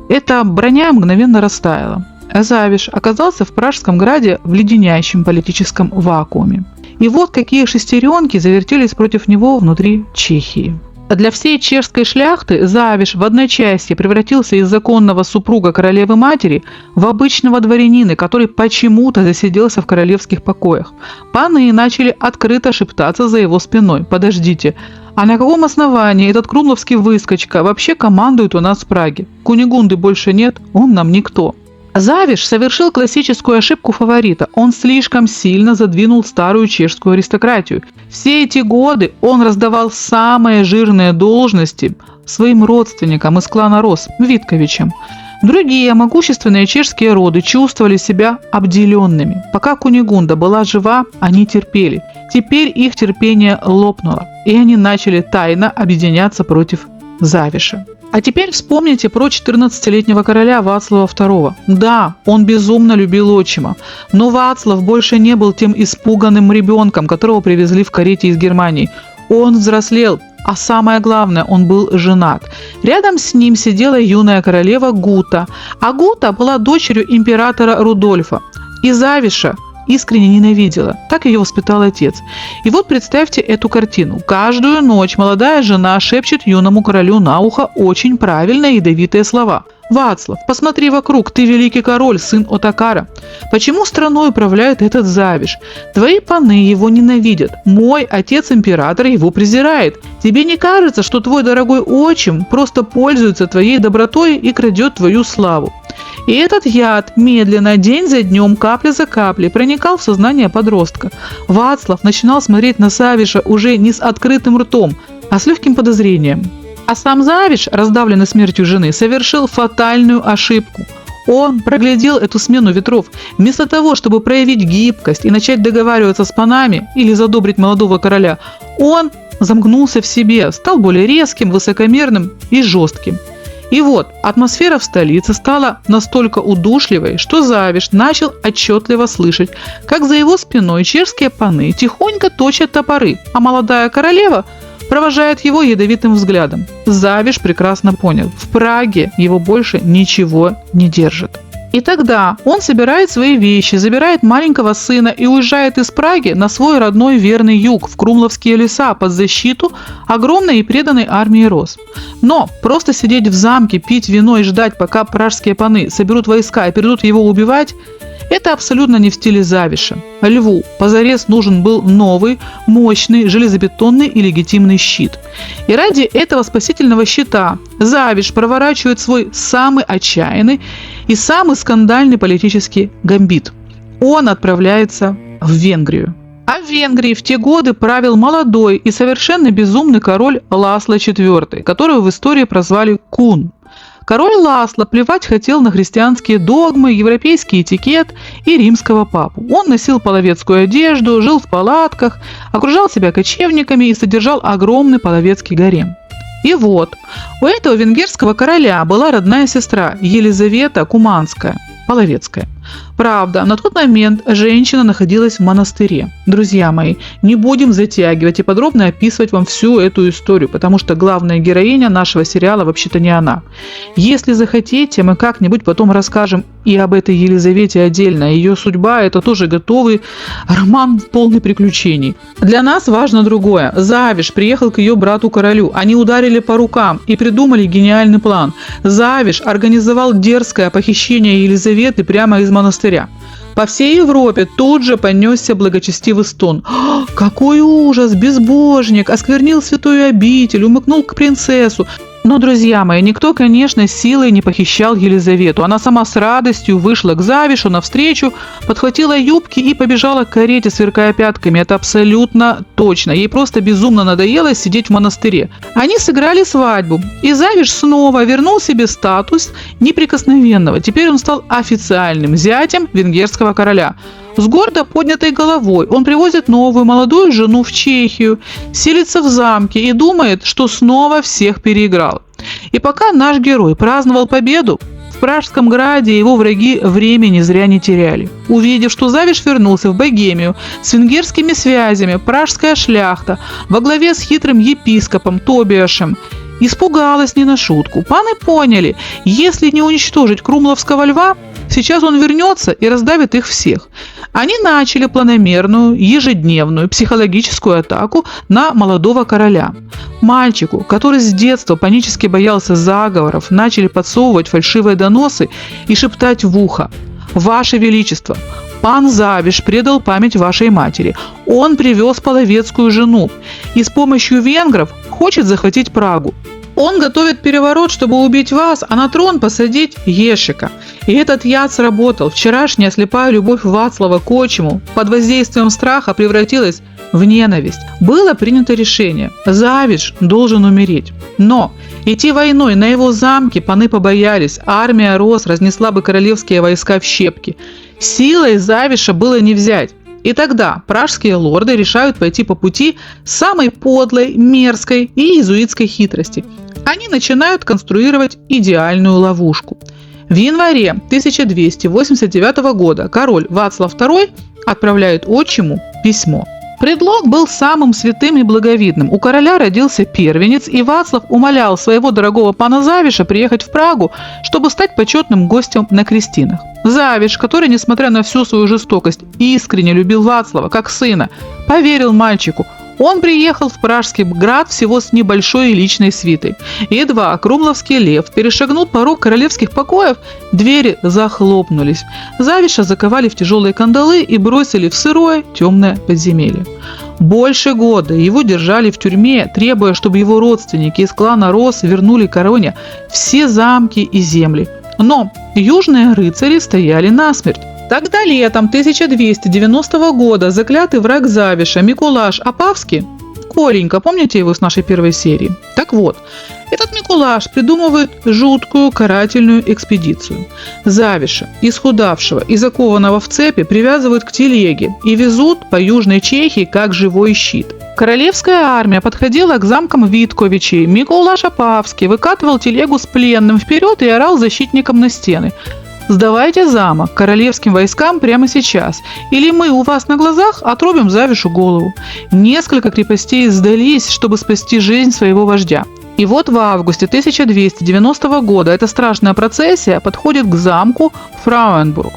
эта броня мгновенно растаяла, а Завиш оказался в Пражском граде в леденящем политическом вакууме. И вот какие шестеренки завертелись против него внутри Чехии. Для всей чешской шляхты Завиш в одночасье превратился из законного супруга королевы-матери в обычного дворянина, который почему-то засиделся в королевских покоях. Паны начали открыто шептаться за его спиной: «Подождите, а на каком основании этот крумловский выскочка вообще командует у нас в Праге? Кунигунды больше нет, он нам никто». Завиш совершил классическую ошибку фаворита. Он слишком сильно задвинул старую чешскую аристократию. Все эти годы он раздавал самые жирные должности своим родственникам из клана Рос, Витковичам. Другие могущественные чешские роды чувствовали себя обделенными. Пока Кунигунда была жива, они терпели. Теперь их терпение лопнуло, и они начали тайно объединяться против Завиша. А теперь вспомните про 14-летнего короля Вацлава II. Да, он безумно любил отчима, но Вацлав больше не был тем испуганным ребенком, которого привезли в карете из Германии. Он взрослел, а самое главное, он был женат. Рядом с ним сидела юная королева Гута, а Гута была дочерью императора Рудольфа. И Завиша искренне ненавидела. Так ее воспитал отец. И вот представьте эту картину. Каждую ночь молодая жена шепчет юному королю на ухо очень правильные ядовитые слова. «Вацлав, посмотри вокруг, ты великий король, сын Отакара. Почему страной управляет этот Завиш? Твои паны его ненавидят. Мой отец-император его презирает. Тебе не кажется, что твой дорогой отчим просто пользуется твоей добротой и крадет твою славу?» И этот яд медленно, день за днем, капля за каплей проникал в сознание подростка. Вацлав начинал смотреть на Завиша уже не с открытым ртом, а с легким подозрением. А сам Завиш, раздавленный смертью жены, совершил фатальную ошибку. Он проглядел эту смену ветров. Вместо того, чтобы проявить гибкость и начать договариваться с панами или задобрить молодого короля, он замкнулся в себе, стал более резким, высокомерным и жестким. И вот, атмосфера в столице стала настолько удушливой, что Завиш начал отчетливо слышать, как за его спиной чешские паны тихонько точат топоры, а молодая королева провожает его ядовитым взглядом. Завиш прекрасно понял, в Праге его больше ничего не держит. И тогда он собирает свои вещи, забирает маленького сына и уезжает из Праги на свой родной верный юг, в Крумловские леса, под защиту огромной и преданной армии Рос. Но просто сидеть в замке, пить вино и ждать, пока пражские паны соберут войска и придут его убивать, это абсолютно не в стиле Завиша. Льву позарез нужен был новый, мощный, железобетонный и легитимный щит. И ради этого спасительного щита Завиш проворачивает свой самый отчаянный и самый скандальный политический гамбит. Он отправляется в Венгрию. А в Венгрии в те годы правил молодой и совершенно безумный король Ласло IV, которого в истории прозвали Кун. Король Ласло плевать хотел на христианские догмы, европейский этикет и римского папу. Он носил половецкую одежду, жил в палатках, окружал себя кочевниками и содержал огромный половецкий гарем. И вот, у этого венгерского короля была родная сестра Елизавета Куманская, половецкая. Правда, на тот момент женщина находилась в монастыре. Друзья мои, не будем затягивать и подробно описывать вам всю эту историю, потому что главная героиня нашего сериала вообще-то не она. Если захотите, мы как-нибудь потом расскажем и об этой Елизавете отдельно. Ее судьба – это тоже готовый роман полный приключений. Для нас важно другое. Завиш приехал к ее брату-королю. Они ударили по рукам и придумали гениальный план. Завиш организовал дерзкое похищение Елизаветы прямо из монастыря. По всей Европе тут же понесся благочестивый стон. Какой ужас! Безбожник! Осквернил святую обитель, умыкнул к принцессу. Но, друзья мои, никто, конечно, силой не похищал Елизавету. Она сама с радостью вышла к Завишу навстречу, подхватила юбки и побежала к карете, сверкая пятками. Это абсолютно точно. Ей просто безумно надоело сидеть в монастыре. Они сыграли свадьбу, и Завиш снова вернул себе статус неприкосновенного. Теперь он стал официальным зятем венгерского короля. С гордо поднятой головой он привозит новую молодую жену в Чехию, селится в замке и думает, что снова всех переиграл. И пока наш герой праздновал победу, в Пражском граде его враги времени зря не теряли. Увидев, что Завиш вернулся в Богемию с венгерскими связями, пражская шляхта во главе с хитрым епископом Тобиашем испугалась не на шутку. Паны поняли, если не уничтожить Крумловского льва, сейчас он вернется и раздавит их всех. Они начали планомерную, ежедневную психологическую атаку на молодого короля. Мальчику, который с детства панически боялся заговоров, начали подсовывать фальшивые доносы и шептать в ухо: «Ваше Величество, пан Завиш предал память вашей матери. Он привез половецкую жену и с помощью венгров хочет захватить Прагу. Он готовит переворот, чтобы убить вас, а на трон посадить Ешика». И этот яд сработал. Вчерашняя слепая любовь Вацлава к отчиму под воздействием страха превратилась в ненависть. Было принято решение: Завиш должен умереть. Но идти войной на его замке паны побоялись. Армия Рос разнесла бы королевские войска в щепки. Силой Завиша было не взять. И тогда пражские лорды решают пойти по пути самой подлой, мерзкой и иезуитской хитрости. Они начинают конструировать идеальную ловушку. В январе 1289 года король Вацлав II отправляет отчиму письмо. Предлог был самым святым и благовидным. У короля родился первенец, и Вацлав умолял своего дорогого пана Завиша приехать в Прагу, чтобы стать почетным гостем на крестинах. Завиш, который, несмотря на всю свою жестокость, искренне любил Вацлава как сына, поверил мальчику. Он приехал в Пражский град всего с небольшой личной свитой. Едва Крумловский лев перешагнул порог королевских покоев, двери захлопнулись. Завиша заковали в тяжелые кандалы и бросили в сырое темное подземелье. Больше года его держали в тюрьме, требуя, чтобы его родственники из клана Рос вернули короне все замки и земли. Но южные рыцари стояли насмерть. Тогда летом 1290 года заклятый враг Завиша Микулаш Опавский, Коленька, помните его с нашей первой серии? Так вот, этот Микулаш придумывает жуткую карательную экспедицию. Завиша, исхудавшего и закованного в цепи, привязывают к телеге и везут по Южной Чехии как живой щит. Королевская армия подходила к замкам Витковичей. Микулаш Опавский выкатывал телегу с пленным вперед и орал защитникам на стены: «Сдавайте замок королевским войскам прямо сейчас, или мы у вас на глазах отрубим Завишу голову». Несколько крепостей сдались, чтобы спасти жизнь своего вождя. И вот в августе 1290 года эта страшная процессия подходит к замку Фрауенбург.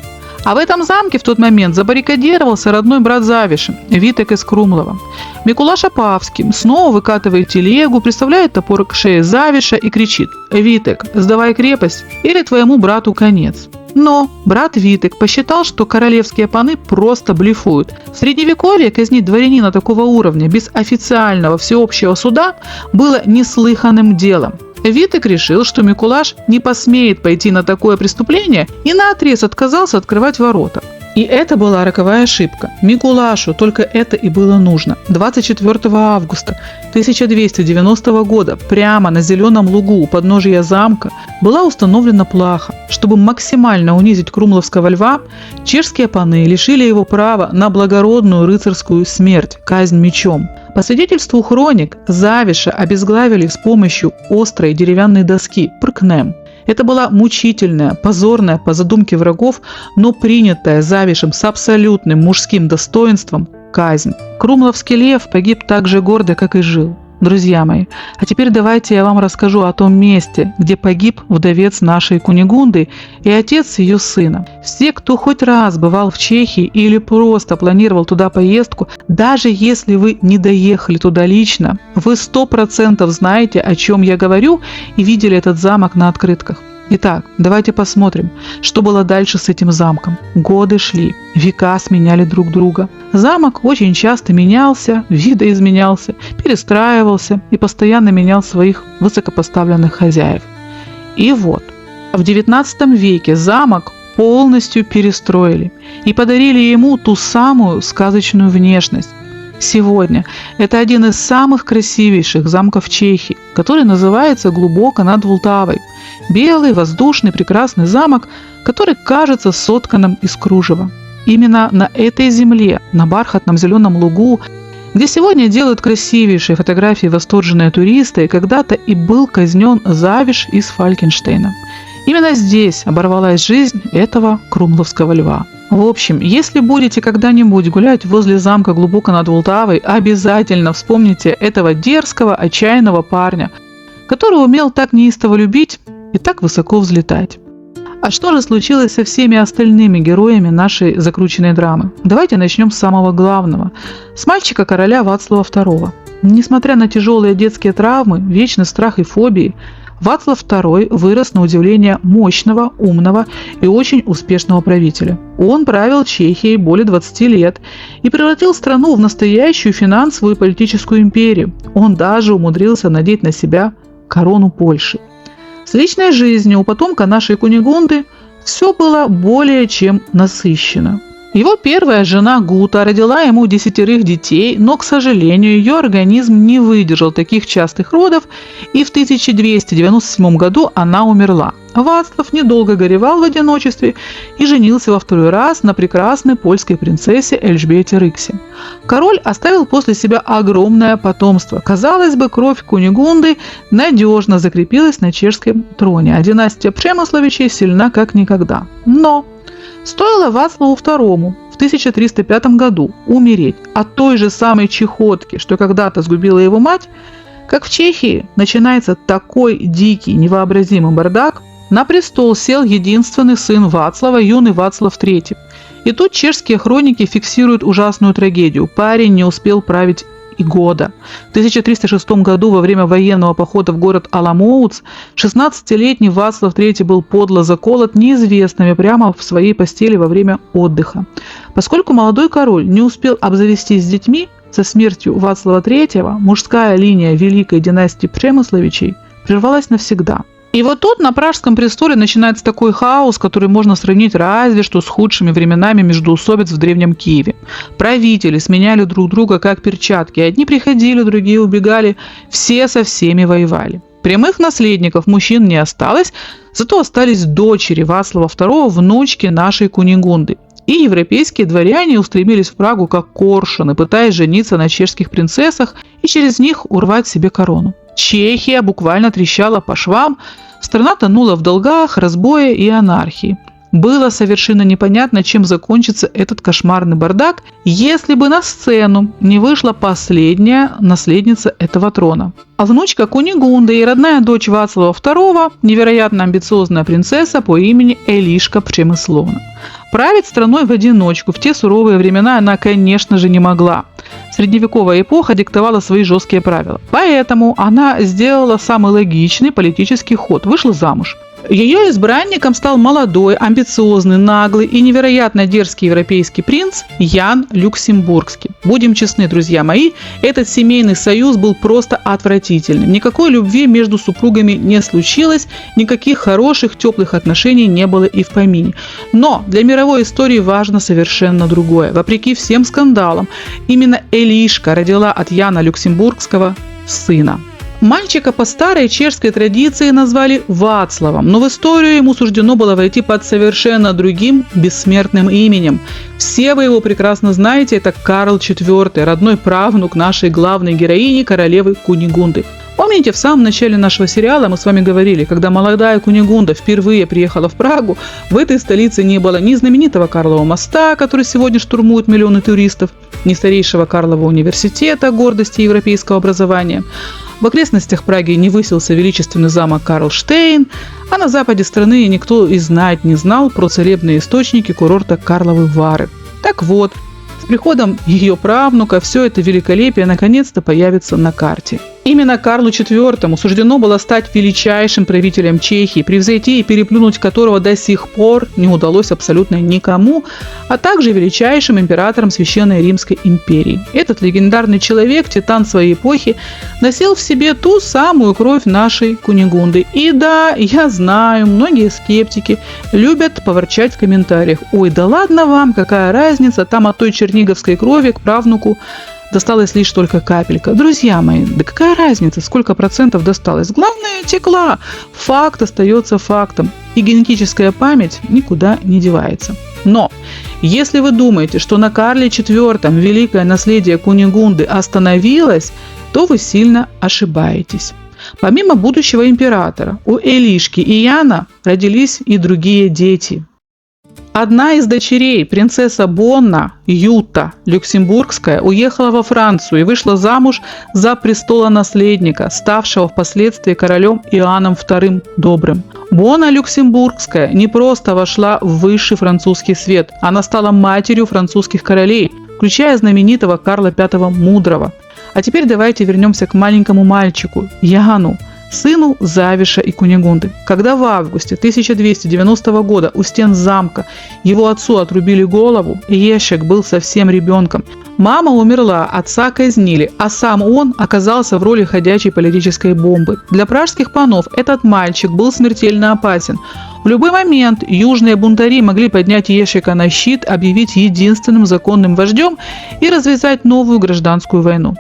А в этом замке в тот момент забаррикадировался родной брат Завиши, Витек из Крумлова. Микулаш Опавский снова выкатывает телегу, приставляет топор к шее Завиша и кричит: «Витек, сдавай крепость, или твоему брату конец». Но брат Витек посчитал, что королевские паны просто блефуют. В средневековье казнить дворянина такого уровня без официального всеобщего суда было неслыханным делом. Витек решил, что Микулаш не посмеет пойти на такое преступление, и наотрез отказался открывать ворота. И это была роковая ошибка. Микулашу только это и было нужно. 24 августа 1290 года прямо на зеленом лугу у подножия замка была установлена плаха. Чтобы максимально унизить крумловского льва, чешские паны лишили его права на благородную рыцарскую смерть – казнь мечом. По свидетельству хроник, Завиша обезглавили с помощью острой деревянной доски – пркнем. Это была мучительная, позорная по задумке врагов, но принятая Завишем с абсолютным мужским достоинством казнь. Крумловский лев погиб так же гордо, как и жил. Друзья мои, а теперь давайте я вам расскажу о том месте, где погиб вдовец нашей Кунигунды и отец ее сына. Все, кто хоть раз бывал в Чехии или просто планировал туда поездку, даже если вы не доехали туда лично, вы 100% знаете, о чем я говорю, и видели этот замок на открытках. Итак, давайте посмотрим, что было дальше с этим замком. Годы шли, века сменяли друг друга. Замок очень часто менялся, видоизменялся, перестраивался и постоянно менял своих высокопоставленных хозяев. И вот, в XIX веке замок полностью перестроили и подарили ему ту самую сказочную внешность. Сегодня это один из самых красивейших замков Чехии, который называется глубоко над Влтавой. Белый, воздушный, прекрасный замок, который кажется сотканным из кружева. Именно на этой земле, на бархатном зеленом лугу, где сегодня делают красивейшие фотографии восторженные туристы, когда-то и был казнен Завиш из Фалькенштейна. Именно здесь оборвалась жизнь этого крумловского льва. В общем, если будете когда-нибудь гулять возле замка глубоко над Влтавой, обязательно вспомните этого дерзкого, отчаянного парня, который умел так неистово любить и так высоко взлетать. А что же случилось со всеми остальными героями нашей закрученной драмы? Давайте начнем с самого главного. С мальчика короля Вацлава II. Несмотря на тяжелые детские травмы, вечный страх и фобии, Вацлав II вырос на удивление мощного, умного и очень успешного правителя. Он правил Чехией более 20 лет и превратил страну в настоящую финансовую и политическую империю. Он даже умудрился надеть на себя корону Польши. С личной жизнью у потомка нашей Кунигунды все было более чем насыщенно. Его первая жена Гута родила ему 10 детей, но, к сожалению, ее организм не выдержал таких частых родов, и в 1297 году она умерла. Вацлав недолго горевал в одиночестве и женился во второй раз на прекрасной польской принцессе Эльжбете Рыкси. Король оставил после себя огромное потомство. Казалось бы, кровь Кунигунды надежно закрепилась на чешском троне, а династия Премысловичей сильна как никогда. Но стоило Вацлаву II в 1305 году умереть от той же самой чехотки, что когда-то сгубила его мать, как в Чехии начинается такой дикий, невообразимый бардак. На престол сел единственный сын Вацлава, юный Вацлав III. И тут чешские хроники фиксируют ужасную трагедию. Парень не успел править и года. В 1306 году во время военного похода в город Аламоуц 16-летний Вацлав III был подло заколот неизвестными прямо в своей постели во время отдыха. Поскольку молодой король не успел обзавестись детьми, со смертью Вацлава III мужская линия великой династии Премысловичей прервалась навсегда. И вот тут на Пражском престоле начинается такой хаос, который можно сравнить разве что с худшими временами междоусобиц в Древнем Киеве. Правители сменяли друг друга как перчатки. Одни приходили, другие убегали. Все со всеми воевали. Прямых наследников мужчин не осталось, зато остались дочери Вацлава II, внучки нашей Кунигунды. И европейские дворяне устремились в Прагу как коршуны, пытаясь жениться на чешских принцессах и через них урвать себе корону. Чехия буквально трещала по швам, страна тонула в долгах, разбое и анархии. Было совершенно непонятно, чем закончится этот кошмарный бардак, если бы на сцену не вышла последняя наследница этого трона. А внучка Кунигунды и родная дочь Вацлава II, невероятно амбициозная принцесса по имени Элишка Премысловна. Править страной в одиночку в те суровые времена она, конечно же, не могла. Средневековая эпоха диктовала свои жесткие правила. Поэтому она сделала самый логичный политический ход – вышла замуж. Ее избранником стал молодой, амбициозный, наглый и невероятно дерзкий европейский принц Ян Люксембургский. Будем честны, друзья мои, этот семейный союз был просто отвратительным. Никакой любви между супругами не случилось, никаких хороших, теплых отношений не было и в помине. Но для мировой истории важно совершенно другое. Вопреки всем скандалам, именно Элишка родила от Яна Люксембургского сына. Мальчика по старой чешской традиции назвали Вацлавом, но в историю ему суждено было войти под совершенно другим бессмертным именем. Все вы его прекрасно знаете, это Карл IV, родной правнук нашей главной героини, королевы Кунигунды. Помните, в самом начале нашего сериала мы с вами говорили, когда молодая Кунигунда впервые приехала в Прагу, в этой столице не было ни знаменитого Карлова моста, который сегодня штурмуют миллионы туристов, ни старейшего Карлова университета, гордости европейского образования. В окрестностях Праги не высился величественный замок Карлштейн, а на западе страны никто и знать не знал про целебные источники курорта Карловы Вары. Так вот, с приходом ее правнука все это великолепие наконец-то появится на карте. Именно Карлу IV суждено было стать величайшим правителем Чехии, превзойти и переплюнуть которого до сих пор не удалось абсолютно никому, а также величайшим императором Священной Римской империи. Этот легендарный человек, титан своей эпохи, носил в себе ту самую кровь нашей Кунигунды. И да, я знаю, многие скептики любят поворчать в комментариях: «Ой, да ладно вам, какая разница, там от той черниговской крови к правнуку досталась лишь только капелька». Друзья мои, да какая разница, сколько процентов досталось? Главное, текла. Факт остается фактом. И генетическая память никуда не девается. Но если вы думаете, что на Карле IV великое наследие Кунигунды остановилось, то вы сильно ошибаетесь. Помимо будущего императора, у Элишки и Яна родились и другие дети. Одна из дочерей, принцесса Бонна, Юта Люксембургская, уехала во Францию и вышла замуж за престолонаследника, ставшего впоследствии королем Иоанном II Добрым. Бонна Люксембургская не просто вошла в высший французский свет, она стала матерью французских королей, включая знаменитого Карла V Мудрого. А теперь давайте вернемся к маленькому мальчику Яну, сыну Завиша и Кунигунды. Когда в августе 1290 года у стен замка его отцу отрубили голову, Ешек был совсем ребенком. Мама умерла, отца казнили, а сам он оказался в роли ходячей политической бомбы. Для пражских панов этот мальчик был смертельно опасен. В любой момент южные бунтари могли поднять Ешика на щит, объявить единственным законным вождем и развязать новую гражданскую войну.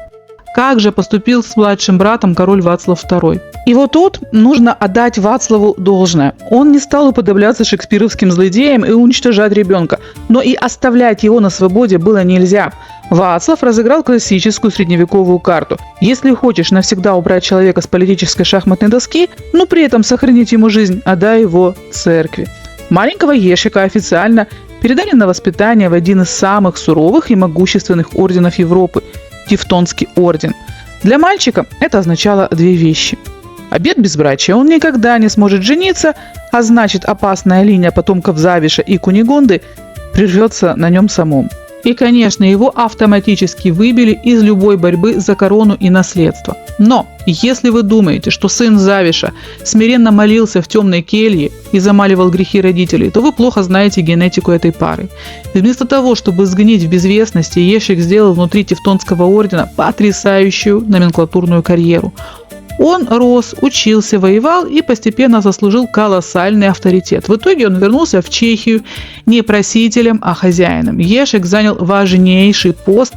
Как же поступил с младшим братом король Вацлав II? И вот тут нужно отдать Вацлаву должное. Он не стал уподобляться шекспировским злодеям и уничтожать ребенка, но и оставлять его на свободе было нельзя. Вацлав разыграл классическую средневековую карту. Если хочешь навсегда убрать человека с политической шахматной доски, но при этом сохранить ему жизнь, отдай его церкви. Маленького Ешика официально передали на воспитание в один из самых суровых и могущественных орденов Европы – Тевтонский орден. Для мальчика это означало две вещи. Обет безбрачия, он никогда не сможет жениться, а значит опасная линия потомков Завиша и Кунигунды прервется на нем самом. И, конечно, его автоматически выбили из любой борьбы за корону и наследство. Но если вы думаете, что сын Завиша смиренно молился в темной келье и замаливал грехи родителей, то вы плохо знаете генетику этой пары. Вместо того, чтобы сгнить в безвестности, Ешик сделал внутри Тевтонского ордена потрясающую номенклатурную карьеру. Он рос, учился, воевал и постепенно заслужил колоссальный авторитет. В итоге он вернулся в Чехию не просителем, а хозяином. Ешик занял важнейший пост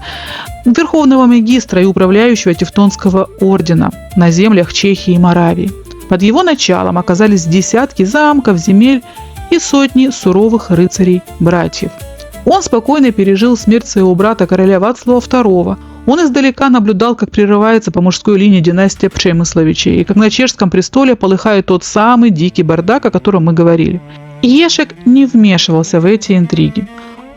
верховного магистра и управляющего Тевтонского ордена на землях Чехии и Моравии. Под его началом оказались десятки замков, земель и сотни суровых рыцарей-братьев. Он спокойно пережил смерть своего брата короля Вацлава II. Он издалека наблюдал, как прерывается по мужской линии династия Пчемысловичей, и как на чешском престоле полыхает тот самый дикий бардак, о котором мы говорили. Ешек не вмешивался в эти интриги.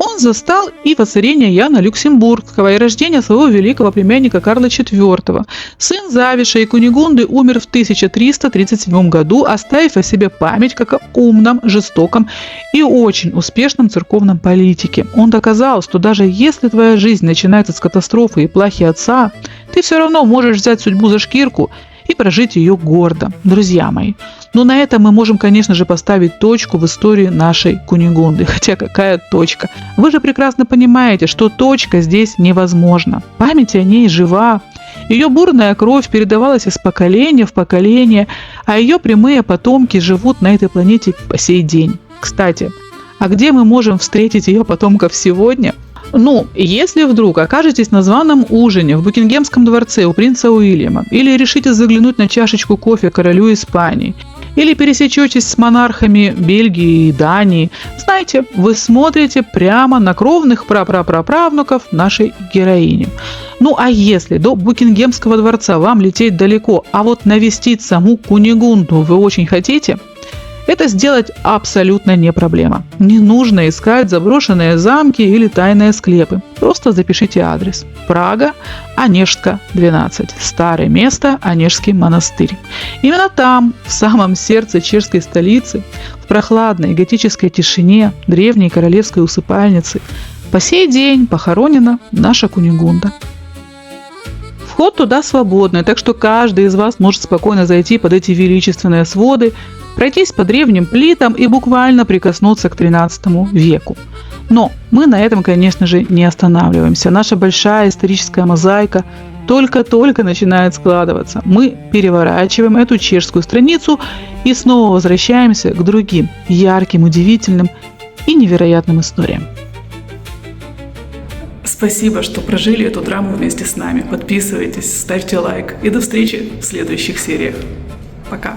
Он застал и воцарение Яна Люксембургского, и рождение своего великого племянника Карла IV. Сын Завиша и Кунигунды умер в 1337 году, оставив о себе память как о умном, жестоком и очень успешном церковном политике. Он доказал, что даже если твоя жизнь начинается с катастрофы и плахи отца, ты все равно можешь взять судьбу за шкирку и прожить ее гордо. Друзья мои, но на этом мы можем, конечно же, поставить точку в истории нашей Кунигунды. Хотя какая точка? Вы же прекрасно понимаете, что точка здесь невозможна. Память о ней жива. Ее бурная кровь передавалась из поколения в поколение, а ее прямые потомки живут на этой планете по сей день. Кстати, а где мы можем встретить ее потомков сегодня? Если вдруг окажетесь на званом ужине в Букингемском дворце у принца Уильяма, или решите заглянуть на чашечку кофе королю Испании, или пересечетесь с монархами Бельгии и Дании, знайте, вы смотрите прямо на кровных прапраправнуков нашей героини. А если до Букингемского дворца вам лететь далеко, а вот навестить саму Кунигунду вы очень хотите, это сделать абсолютно не проблема. Не нужно искать заброшенные замки или тайные склепы. Просто запишите адрес. Прага, Онежска, 12. Старое место, Онежский монастырь. Именно там, в самом сердце чешской столицы, в прохладной готической тишине древней королевской усыпальницы, по сей день похоронена наша Кунигунда. Вход туда свободный, так что каждый из вас может спокойно зайти под эти величественные своды, пройтись по древним плитам и буквально прикоснуться к XIII веку. Но мы на этом, конечно же, не останавливаемся. Наша большая историческая мозаика только-только начинает складываться. Мы переворачиваем эту чешскую страницу и снова возвращаемся к другим ярким, удивительным и невероятным историям. Спасибо, что прожили эту драму вместе с нами. Подписывайтесь, ставьте лайк и до встречи в следующих сериях. Пока!